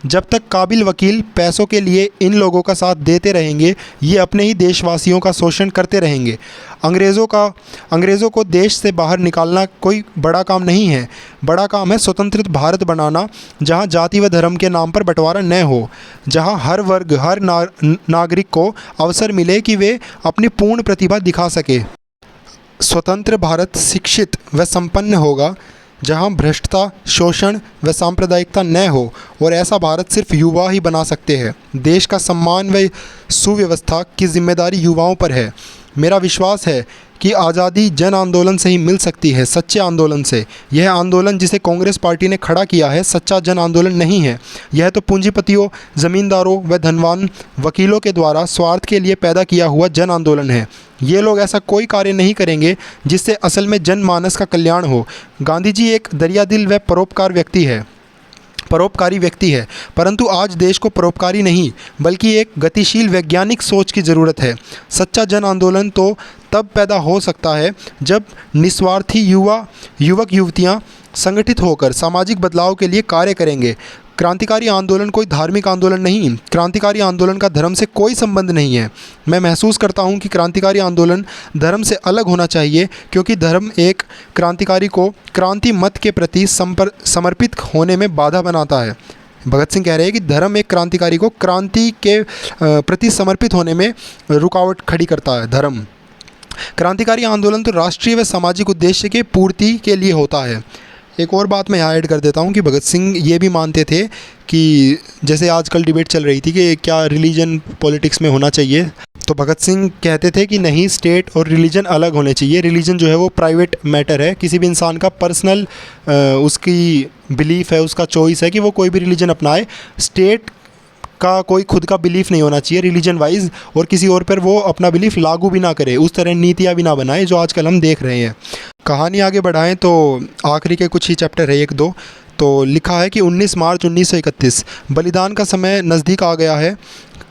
जब तक काबिल वकील पैसों के लिए इन लोगों का साथ देते रहेंगे, ये अपने ही देशवासियों का शोषण करते रहेंगे। अंग्रेज़ों को देश से बाहर निकालना कोई बड़ा काम नहीं है। बड़ा काम है स्वतंत्र भारत बनाना, जहां जाति व धर्म के नाम पर बंटवारा न हो, जहां हर वर्ग, हर नागरिक को अवसर मिले कि वे अपनी पूर्ण प्रतिभा दिखा सके। स्वतंत्र भारत शिक्षित व संपन्न होगा, जहां भ्रष्टता, शोषण व सांप्रदायिकता न हो, और ऐसा भारत सिर्फ युवा ही बना सकते हैं। देश का सम्मान व सुव्यवस्था की जिम्मेदारी युवाओं पर है। मेरा विश्वास है कि आज़ादी जन आंदोलन से ही मिल सकती है, सच्चे आंदोलन से। यह आंदोलन जिसे कांग्रेस पार्टी ने खड़ा किया है सच्चा जन आंदोलन नहीं है। यह तो पूंजीपतियों, ज़मींदारों व धनवान वकीलों के द्वारा स्वार्थ के लिए पैदा किया हुआ जन आंदोलन है। ये लोग ऐसा कोई कार्य नहीं करेंगे जिससे असल में जनमानस का कल्याण हो। गांधी जी एक दरियादिल व परोपकारी व्यक्ति है, परंतु आज देश को परोपकारी नहीं बल्कि एक गतिशील वैज्ञानिक सोच की ज़रूरत है। सच्चा जन आंदोलन तो तब पैदा हो सकता है जब निस्वार्थी युवक युवतियाँ संगठित होकर सामाजिक बदलाव के लिए कार्य करेंगे। क्रांतिकारी आंदोलन कोई धार्मिक आंदोलन नहीं। क्रांतिकारी आंदोलन का धर्म से कोई संबंध नहीं है। मैं महसूस करता हूँ कि क्रांतिकारी आंदोलन धर्म से अलग होना चाहिए, क्योंकि धर्म एक क्रांतिकारी को क्रांति मत के प्रति समर्पित होने में बाधा बनाता है। भगत सिंह कह रहे हैं कि धर्म एक क्रांतिकारी को क्रांति के प्रति समर्पित होने में रुकावट खड़ी करता है। धर्म क्रांतिकारी आंदोलन तो राष्ट्रीय व सामाजिक उद्देश्य के पूर्ति के लिए होता है। एक और बात मैं यहाँ ऐड कर देता हूँ कि भगत सिंह ये भी मानते थे कि जैसे आजकल डिबेट चल रही थी कि क्या रिलीजन पॉलिटिक्स में होना चाहिए, तो भगत सिंह कहते थे कि नहीं, स्टेट और रिलीजन अलग होने चाहिए। रिलीजन जो है वो प्राइवेट मैटर है, किसी भी इंसान का पर्सनल उसकी बिलीफ है, उसका चॉइस है कि वो कोई भी रिलीजन अपनाए। स्टेट का कोई खुद का बिलीफ नहीं होना चाहिए रिलीजन वाइज, और किसी और पर वो अपना बिलीफ लागू भी ना करे, उस तरह नीतियाँ भी ना बनाए जो आजकल हम देख रहे हैं। कहानी आगे बढ़ाएं तो आखिरी के कुछ ही चैप्टर है, 1-2। तो लिखा है कि 19 मार्च 1931 बलिदान का समय नज़दीक आ गया है।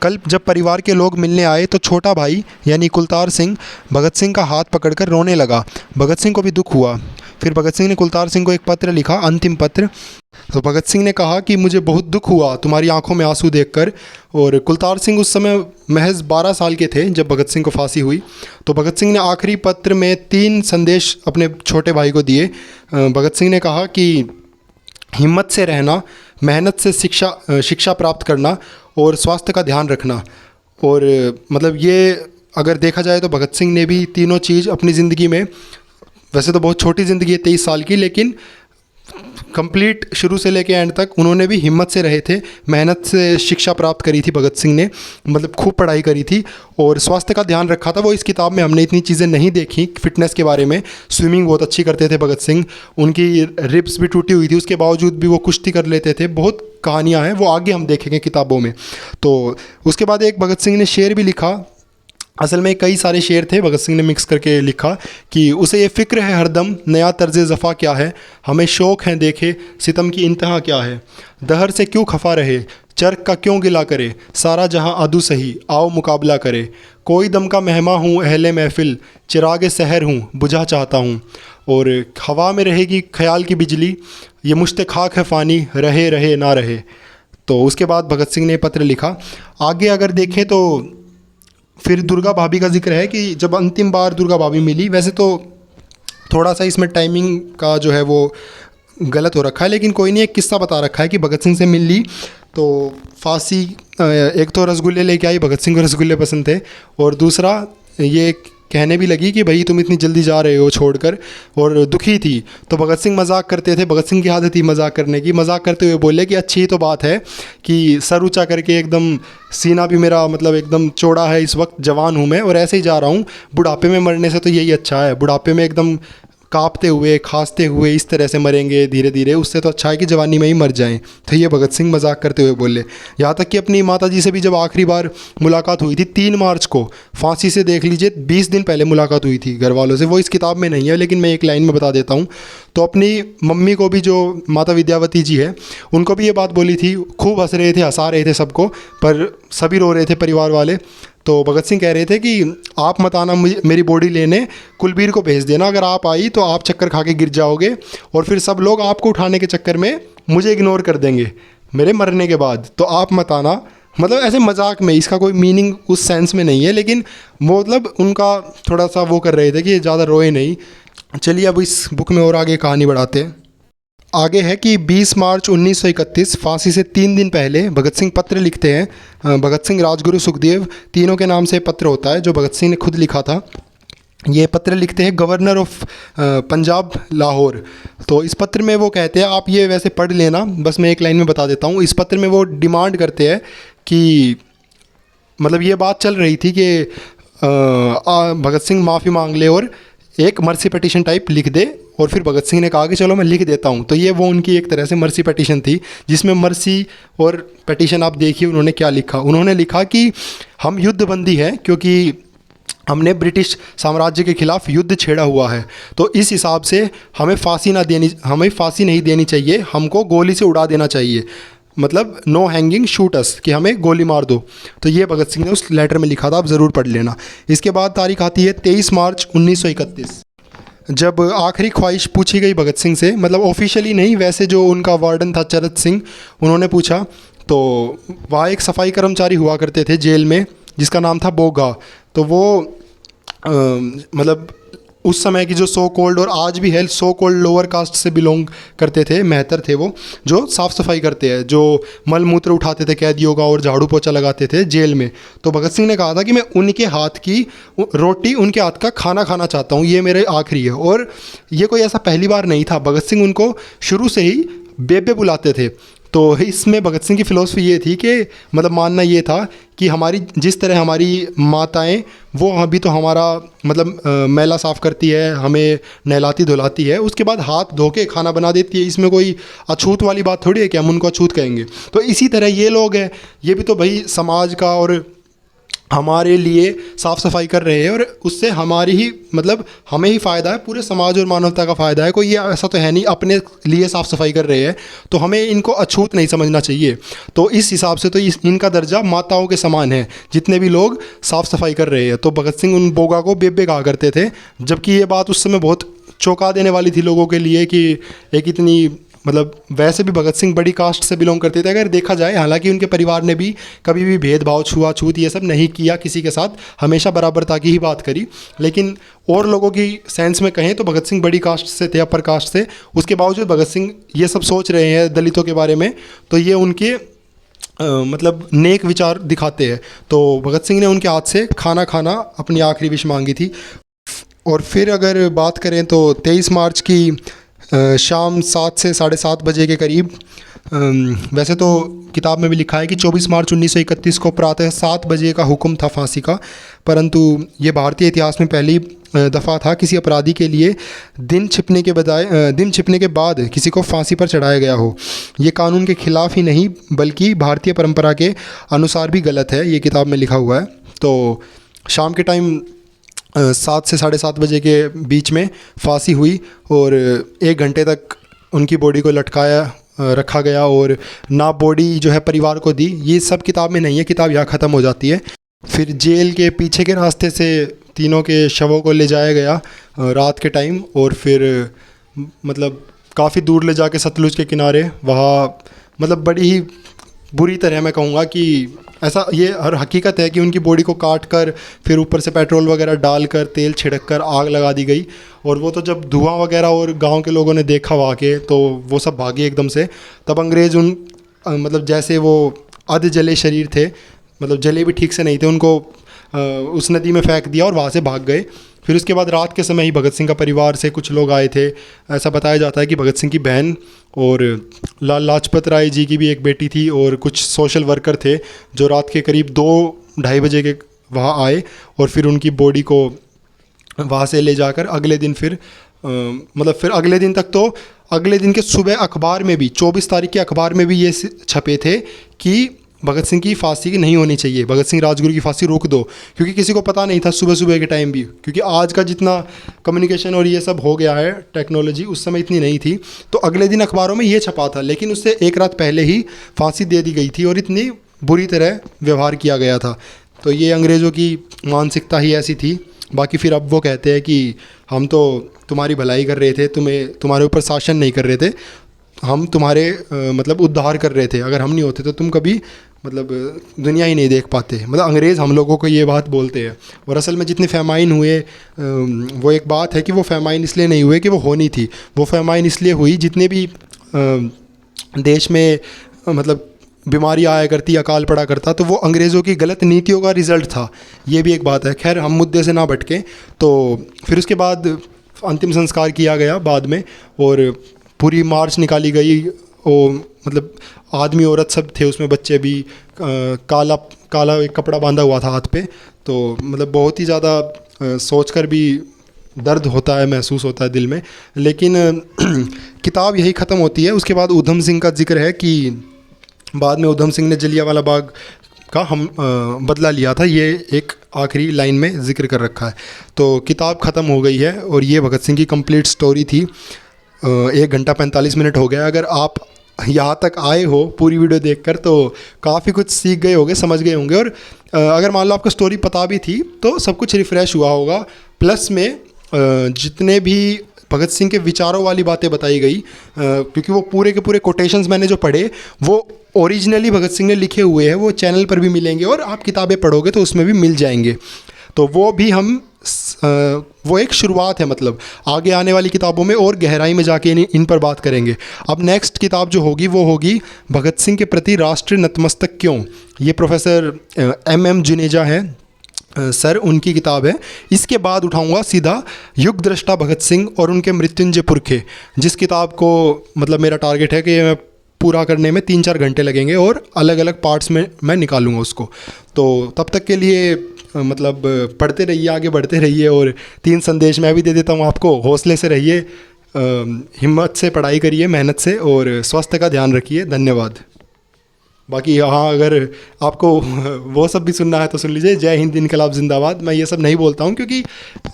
कल जब परिवार के लोग मिलने आए तो छोटा भाई यानी कुलतार सिंह भगत सिंह का हाथ पकड़कर रोने लगा। भगत सिंह को भी दुख हुआ। फिर भगत सिंह ने कुलतार सिंह को एक पत्र लिखा, अंतिम पत्र। तो भगत सिंह ने कहा कि मुझे बहुत दुख हुआ तुम्हारी आंखों में आंसू देखकर। और कुलतार सिंह उस समय महज 12 साल के थे जब भगत सिंह को फांसी हुई। तो भगत सिंह ने आखिरी पत्र में 3 संदेश अपने छोटे भाई को दिए। भगत सिंह ने कहा कि हिम्मत से रहना, मेहनत से शिक्षा प्राप्त करना और स्वास्थ्य का ध्यान रखना। और मतलब ये अगर देखा जाए तो भगत सिंह ने भी तीनों चीज़ अपनी ज़िंदगी में, वैसे तो बहुत छोटी ज़िंदगी है 23 साल की, लेकिन कंप्लीट शुरू से लेके एंड तक उन्होंने भी हिम्मत से रहे थे। मेहनत से शिक्षा प्राप्त करी थी भगत सिंह ने, मतलब खूब पढ़ाई करी थी और स्वास्थ्य का ध्यान रखा था। वो इस किताब में हमने इतनी चीज़ें नहीं देखी फिटनेस के बारे में। स्विमिंग बहुत अच्छी करते थे भगत सिंह, उनकी रिब्स भी टूटी हुई थी, उसके बावजूद भी वो कुश्ती कर लेते थे। बहुत कहानियाँ हैं, वो आगे हम देखेंगे किताबों में। तो उसके बाद एक भगत सिंह ने शेर भी लिखा। असल में कई सारे शेर थे, भगत सिंह ने मिक्स करके लिखा कि उसे ये फ़िक्र है हरदम नया तर्ज़ ज़फ़ा क्या है, हमें शौक़ है देखे सितम की इंतहा क्या है, दहर से क्यों खफा रहे, चरख का क्यों गिला करे, सारा जहां आदू सही आओ मुकाबला करे, कोई दम का मेहमा हूँ अहले महफिल, चिरागे सहर हूँ बुझा चाहता हूँ, और हवा में रहेगी ख्याल की बिजली, ये मुश्ते खाक है फ़ानी रहे रहे ना रहे। तो उसके बाद भगत सिंह ने पत्र लिखा। आगे अगर देखें तो फिर दुर्गा भाभी का जिक्र है कि जब अंतिम बार दुर्गा भाभी मिली, वैसे तो थोड़ा सा इसमें टाइमिंग का जो है वो गलत हो रखा है, लेकिन कोई नहीं, एक किस्सा बता रखा है कि भगत सिंह से मिल ली तो फांसी एक तो रसगुल्ले लेके आई, भगत सिंह को रसगुल्ले पसंद थे, और दूसरा ये कहने भी लगी कि भाई तुम इतनी जल्दी जा रहे हो छोड़कर, और दुखी थी। तो भगत सिंह मजाक करते थे, भगत सिंह की आदत थी मजाक करने की। मजाक करते हुए बोले कि अच्छी तो बात है कि सर ऊंचा करके एकदम सीना भी मेरा मतलब एकदम चौड़ा है, इस वक्त जवान हूँ मैं और ऐसे ही जा रहा हूँ, बुढ़ापे में मरने से तो यही अच्छा है। बुढ़ापे में एकदम कांपते हुए खांसते हुए इस तरह से मरेंगे धीरे धीरे, उससे तो अच्छा है कि जवानी में ही मर जाएं। तो ये भगत सिंह मजाक करते हुए बोले। यहाँ तक कि अपनी माता जी से भी जब आखिरी बार मुलाकात हुई थी 3 मार्च को, फांसी से देख लीजिए 20 दिन पहले मुलाकात हुई थी घर वालों से। वो इस किताब में नहीं है लेकिन मैं एक लाइन में बता देता हूँ। तो अपनी मम्मी को भी, जो माता विद्यावती जी है, उनको भी ये बात बोली थी। खूब हंस रहे थे, हंसा रहे थे सबको, पर सभी रो रहे थे परिवार वाले। तो भगत सिंह कह रहे थे कि आप मत आना मुझे मेरी बॉडी लेने, कुलबीर को भेज देना, अगर आप आई तो आप चक्कर खा के गिर जाओगे और फिर सब लोग आपको उठाने के चक्कर में मुझे इग्नोर कर देंगे मेरे मरने के बाद, तो आप मत आना। मतलब ऐसे मजाक में, इसका कोई मीनिंग उस सेंस में नहीं है, लेकिन वो मतलब उनका थोड़ा सा वो कर रहे थे कि ज़्यादा रोए नहीं। चलिए अब इस बुक में और आगे कहानी बढ़ाते हैं। आगे है कि 20 मार्च 1931 फांसी से 3 दिन पहले भगत सिंह पत्र लिखते हैं। भगत सिंह, राजगुरु, सुखदेव, तीनों के नाम से पत्र होता है जो भगत सिंह ने खुद लिखा था। ये पत्र लिखते हैं गवर्नर ऑफ पंजाब लाहौर। तो इस पत्र में वो कहते हैं, आप ये वैसे पढ़ लेना, बस मैं एक लाइन में बता देता हूँ। इस पत्र में वो डिमांड करते हैं कि मतलब ये बात चल रही थी कि भगत सिंह माफ़ी मांग ले और एक मर्सी पटिशन टाइप लिख दे, और फिर भगत सिंह ने कहा कि चलो मैं लिख देता हूँ। तो ये वो उनकी एक तरह से मर्सी पटिशन थी, जिसमें मर्सी और पटिशन आप देखिए उन्होंने क्या लिखा। उन्होंने लिखा कि हम युद्धबंदी हैं क्योंकि हमने ब्रिटिश साम्राज्य के खिलाफ युद्ध छेड़ा हुआ है, तो इस हिसाब से हमें फांसी नहीं देनी चाहिए, हमको गोली से उड़ा देना चाहिए, मतलब नो हैंगिंग शूट अस, कि हमें गोली मार दो। तो ये भगत सिंह ने उस लेटर में लिखा था, आप ज़रूर पढ़ लेना। इसके बाद तारीख आती है 23 मार्च 1931, जब आखिरी ख्वाहिश पूछी गई भगत सिंह से, मतलब ऑफिशियली नहीं, वैसे जो उनका वार्डन था चरत सिंह, उन्होंने पूछा। तो वहाँ एक सफाई कर्मचारी हुआ करते थे जेल में जिसका नाम था बोगा। तो वो मतलब उस समय की जो सो कोल्ड, और आज भी है, सो कोल्ड लोअर कास्ट से बिलोंग करते थे, मेहतर थे वो, जो साफ़ सफाई करते हैं, जो मल मूत्र उठाते थे कैदियों का और झाड़ू पोछा लगाते थे जेल में। तो भगत सिंह ने कहा था कि मैं उनके हाथ की रोटी, उनके हाथ का खाना खाना चाहता हूँ, ये मेरे आखिरी है। और ये कोई ऐसा पहली बार नहीं था, भगत सिंह उनको शुरू से ही बेबे बुलाते थे। तो इसमें भगत सिंह की फ़िलॉसफी ये थी कि मतलब मानना ये था कि हमारी जिस तरह हमारी माताएं, वो अभी तो हमारा मतलब मैला साफ़ करती है, हमें नहलाती धुलाती है, उसके बाद हाथ धो के खाना बना देती है, इसमें कोई अछूत वाली बात थोड़ी है कि हम उनको अछूत कहेंगे। तो इसी तरह ये लोग हैं, ये भी तो भाई समाज का और हमारे लिए साफ़ सफाई कर रहे हैं, और उससे हमारी ही मतलब हमें ही फ़ायदा है, पूरे समाज और मानवता का फ़ायदा है। कोई ये ऐसा तो है नहीं अपने लिए साफ़ सफाई कर रहे हैं, तो हमें इनको अछूत नहीं समझना चाहिए। तो इस हिसाब से तो इनका दर्जा माताओं के समान है जितने भी लोग साफ़ सफाई कर रहे हैं। तो भगत सिंह उन बोगा को बेबे कहा करते थे, जबकि ये बात उस समय बहुत चौंका देने वाली थी लोगों के लिए कि एक इतनी मतलब, वैसे भी भगत सिंह बड़ी कास्ट से बिलोंग करते थे अगर देखा जाए। हालांकि उनके परिवार ने भी कभी भी भेदभाव, छुआछूत ये सब नहीं किया किसी के साथ, हमेशा बराबरता की ही बात करी। लेकिन और लोगों की सेंस में कहें तो भगत सिंह बड़ी कास्ट से थे, अपर कास्ट से, उसके बावजूद भगत सिंह ये सब सोच रहे हैं दलितों के बारे में, तो ये उनके मतलब नेक विचार दिखाते हैं। तो भगत सिंह ने उनके हाथ से खाना खाना अपनी आखिरी विश मांगी थी। और फिर अगर बात करें तो 23 मार्च की शाम 7 से 7:30 बजे के करीब, वैसे तो किताब में भी लिखा है कि 24 मार्च 1931 को प्रातः 7 बजे का हुक्म था फांसी का, परंतु ये भारतीय इतिहास में पहली दफ़ा था किसी अपराधी के लिए दिन छिपने के बाद किसी को फांसी पर चढ़ाया गया हो। ये कानून के ख़िलाफ़ ही नहीं बल्कि भारतीय परंपरा के अनुसार भी गलत है, ये किताब में लिखा हुआ है। तो शाम के टाइम 7 से 7:30 बजे के बीच में फांसी हुई और 1 घंटे तक उनकी बॉडी को रखा गया, और ना बॉडी जो है परिवार को दी। ये सब किताब में नहीं है, किताब यहाँ ख़त्म हो जाती है। फिर जेल के पीछे के रास्ते से तीनों के शवों को ले जाया गया रात के टाइम, और फिर मतलब काफ़ी दूर ले जाके सतलुज के किनारे, वहाँ मतलब बड़ी ही बुरी तरह मैं कहूँगा कि ऐसा ये हर हकीकत है कि उनकी बॉडी को काट कर फिर ऊपर से पेट्रोल वगैरह डालकर तेल छिड़क कर आग लगा दी गई। और वो तो जब धुआं वगैरह और गांव के लोगों ने देखा वहाँ के, तो वो सब भागे एकदम से। तब अंग्रेज़ मतलब जैसे वो अध जले शरीर थे, मतलब जले भी ठीक से नहीं थे, उनको उस नदी में फेंक दिया और वहाँ से भाग गए। फिर उसके बाद रात के समय ही भगत सिंह का परिवार से कुछ लोग आए थे। ऐसा बताया जाता है कि भगत सिंह की बहन और लाल लाजपत राय जी की भी एक बेटी थी और कुछ सोशल वर्कर थे जो रात के करीब 2-2:30 बजे के वहाँ आए और फिर उनकी बॉडी को वहाँ से ले जाकर अगले दिन फिर मतलब फिर अगले दिन तक, तो अगले दिन के सुबह अखबार में भी 24 तारीख के अखबार में भी ये छपे थे कि भगत सिंह की फांसी की नहीं होनी चाहिए, भगत सिंह राजगुरु की फांसी रोक दो, क्योंकि किसी को पता नहीं था सुबह सुबह के टाइम भी, क्योंकि आज का जितना कम्युनिकेशन और ये सब हो गया है टेक्नोलॉजी, उस समय इतनी नहीं थी। तो अगले दिन अखबारों में ये छपा था, लेकिन उससे एक रात पहले ही फांसी दे दी गई थी और इतनी बुरी तरह व्यवहार किया गया था। तो ये अंग्रेज़ों की मानसिकता ही ऐसी थी। बाकी फिर अब वो कहते हैं कि हम तो तुम्हारी भलाई कर रहे थे, तुम्हारे ऊपर शासन नहीं कर रहे थे, हम तुम्हारे मतलब उद्धार कर रहे थे, अगर हम नहीं होते तो तुम कभी मतलब दुनिया ही नहीं देख पाते। मतलब अंग्रेज़ हम लोगों को ये बात बोलते हैं। और असल में जितने फैमाइन हुए, वो एक बात है कि वो फैमाइन इसलिए नहीं हुए कि वो होनी थी, वो फैमाइन इसलिए हुई जितने भी देश में मतलब बीमारी आया करती, अकाल पड़ा करता, तो वो अंग्रेज़ों की गलत नीतियों का रिज़ल्ट था। ये भी एक बात है। खैर हम मुद्दे से ना भटकें। तो फिर उसके बाद अंतिम संस्कार किया गया बाद में और पूरी मार्च निकाली गई। वो मतलब आदमी औरत सब थे उसमें, बच्चे भी। काला काला एक कपड़ा बांधा हुआ था हाथ पे। तो मतलब बहुत ही ज़्यादा सोचकर भी दर्द होता है, महसूस होता है दिल में। लेकिन किताब यही ख़त्म होती है। उसके बाद ऊधम सिंह का जिक्र है कि बाद में ऊधम सिंह ने जलियांवाला बाग का बदला लिया था, ये एक आखिरी लाइन में जिक्र कर रखा है। तो किताब ख़त्म हो गई है और ये भगत सिंह की कंप्लीट स्टोरी थी। 1 घंटा 45 मिनट हो गया। अगर आप यहाँ तक आए हो पूरी वीडियो देखकर तो काफ़ी कुछ सीख गए होंगे, समझ गए होंगे। और अगर मान लो आपको स्टोरी पता भी थी तो सब कुछ रिफ़्रेश हुआ होगा। प्लस में जितने भी भगत सिंह के विचारों वाली बातें बताई गई, क्योंकि वो पूरे के पूरे कोटेशंस मैंने जो पढ़े वो ओरिजिनली भगत सिंह ने लिखे हुए हैं, वो चैनल पर भी मिलेंगे और आप किताबें पढ़ोगे तो उसमें भी मिल जाएंगे। तो वो भी हम वो एक शुरुआत है, मतलब आगे आने वाली किताबों में और गहराई में जाके इन पर बात करेंगे। अब नेक्स्ट किताब जो होगी वो होगी भगत सिंह के प्रति राष्ट्र नतमस्तक क्यों। ये प्रोफेसर M.M. जुनेजा हैं सर, उनकी किताब है। इसके बाद उठाऊंगा सीधा युग दृष्टा भगत सिंह और उनके मृत्युंजय पुरखे, जिस किताब को मतलब मेरा टारगेट है कि मैं पूरा करने में 3-4 घंटे लगेंगे और अलग अलग पार्ट्स में मैं निकालूंगा उसको। तो तब तक के लिए मतलब पढ़ते रहिए, आगे बढ़ते रहिए। और 3 संदेश मैं भी दे देता हूँ आपको। हौसले से रहिए, हिम्मत से पढ़ाई करिए, मेहनत से, और स्वास्थ्य का ध्यान रखिए। धन्यवाद। बाकी हाँ, अगर आपको वो सब भी सुनना है तो सुन लीजिए। जय हिंद, इनकलाब जिंदाबाद। मैं ये सब नहीं बोलता हूँ क्योंकि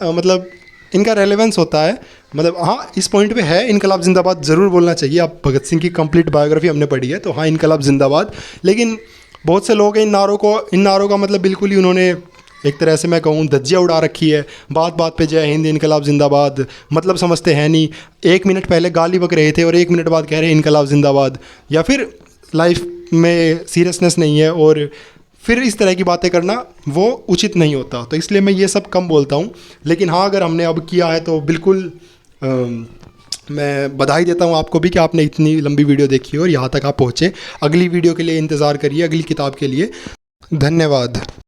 मतलब इनका रेलेवेंस होता है। मतलब हाँ, इस पॉइंट पे है, इनकलाब जिंदाबाद ज़रूर बोलना चाहिए। आप भगत सिंह की कंप्लीट बायोग्राफी हमने पढ़ी है तो हाँ, इनकलाब जिंदाबाद। लेकिन बहुत से लोग हैं इन नारों का मतलब बिल्कुल ही उन्होंने एक तरह से मैं कहूँ धज्जियाँ उड़ा रखी है। बात बात पे जय हिंद, इनकलाब जिंदाबाद मतलब समझते हैं नहीं। 1 मिनट पहले गाली बक रहे थे और 1 मिनट बाद कह रहे हैं इनकलाब जिंदाबाद। या फिर लाइफ में सीरियसनेस नहीं है और फिर इस तरह की बातें करना वो उचित नहीं होता। तो इसलिए मैं ये सब कम बोलता हूँ। लेकिन हाँ, अगर हमने अब किया है तो बिल्कुल मैं बधाई देता हूँ आपको भी कि आपने इतनी लंबी वीडियो देखी और यहाँ तक आप पहुँचे। अगली वीडियो के लिए इंतज़ार करिए, अगली किताब के लिए। धन्यवाद।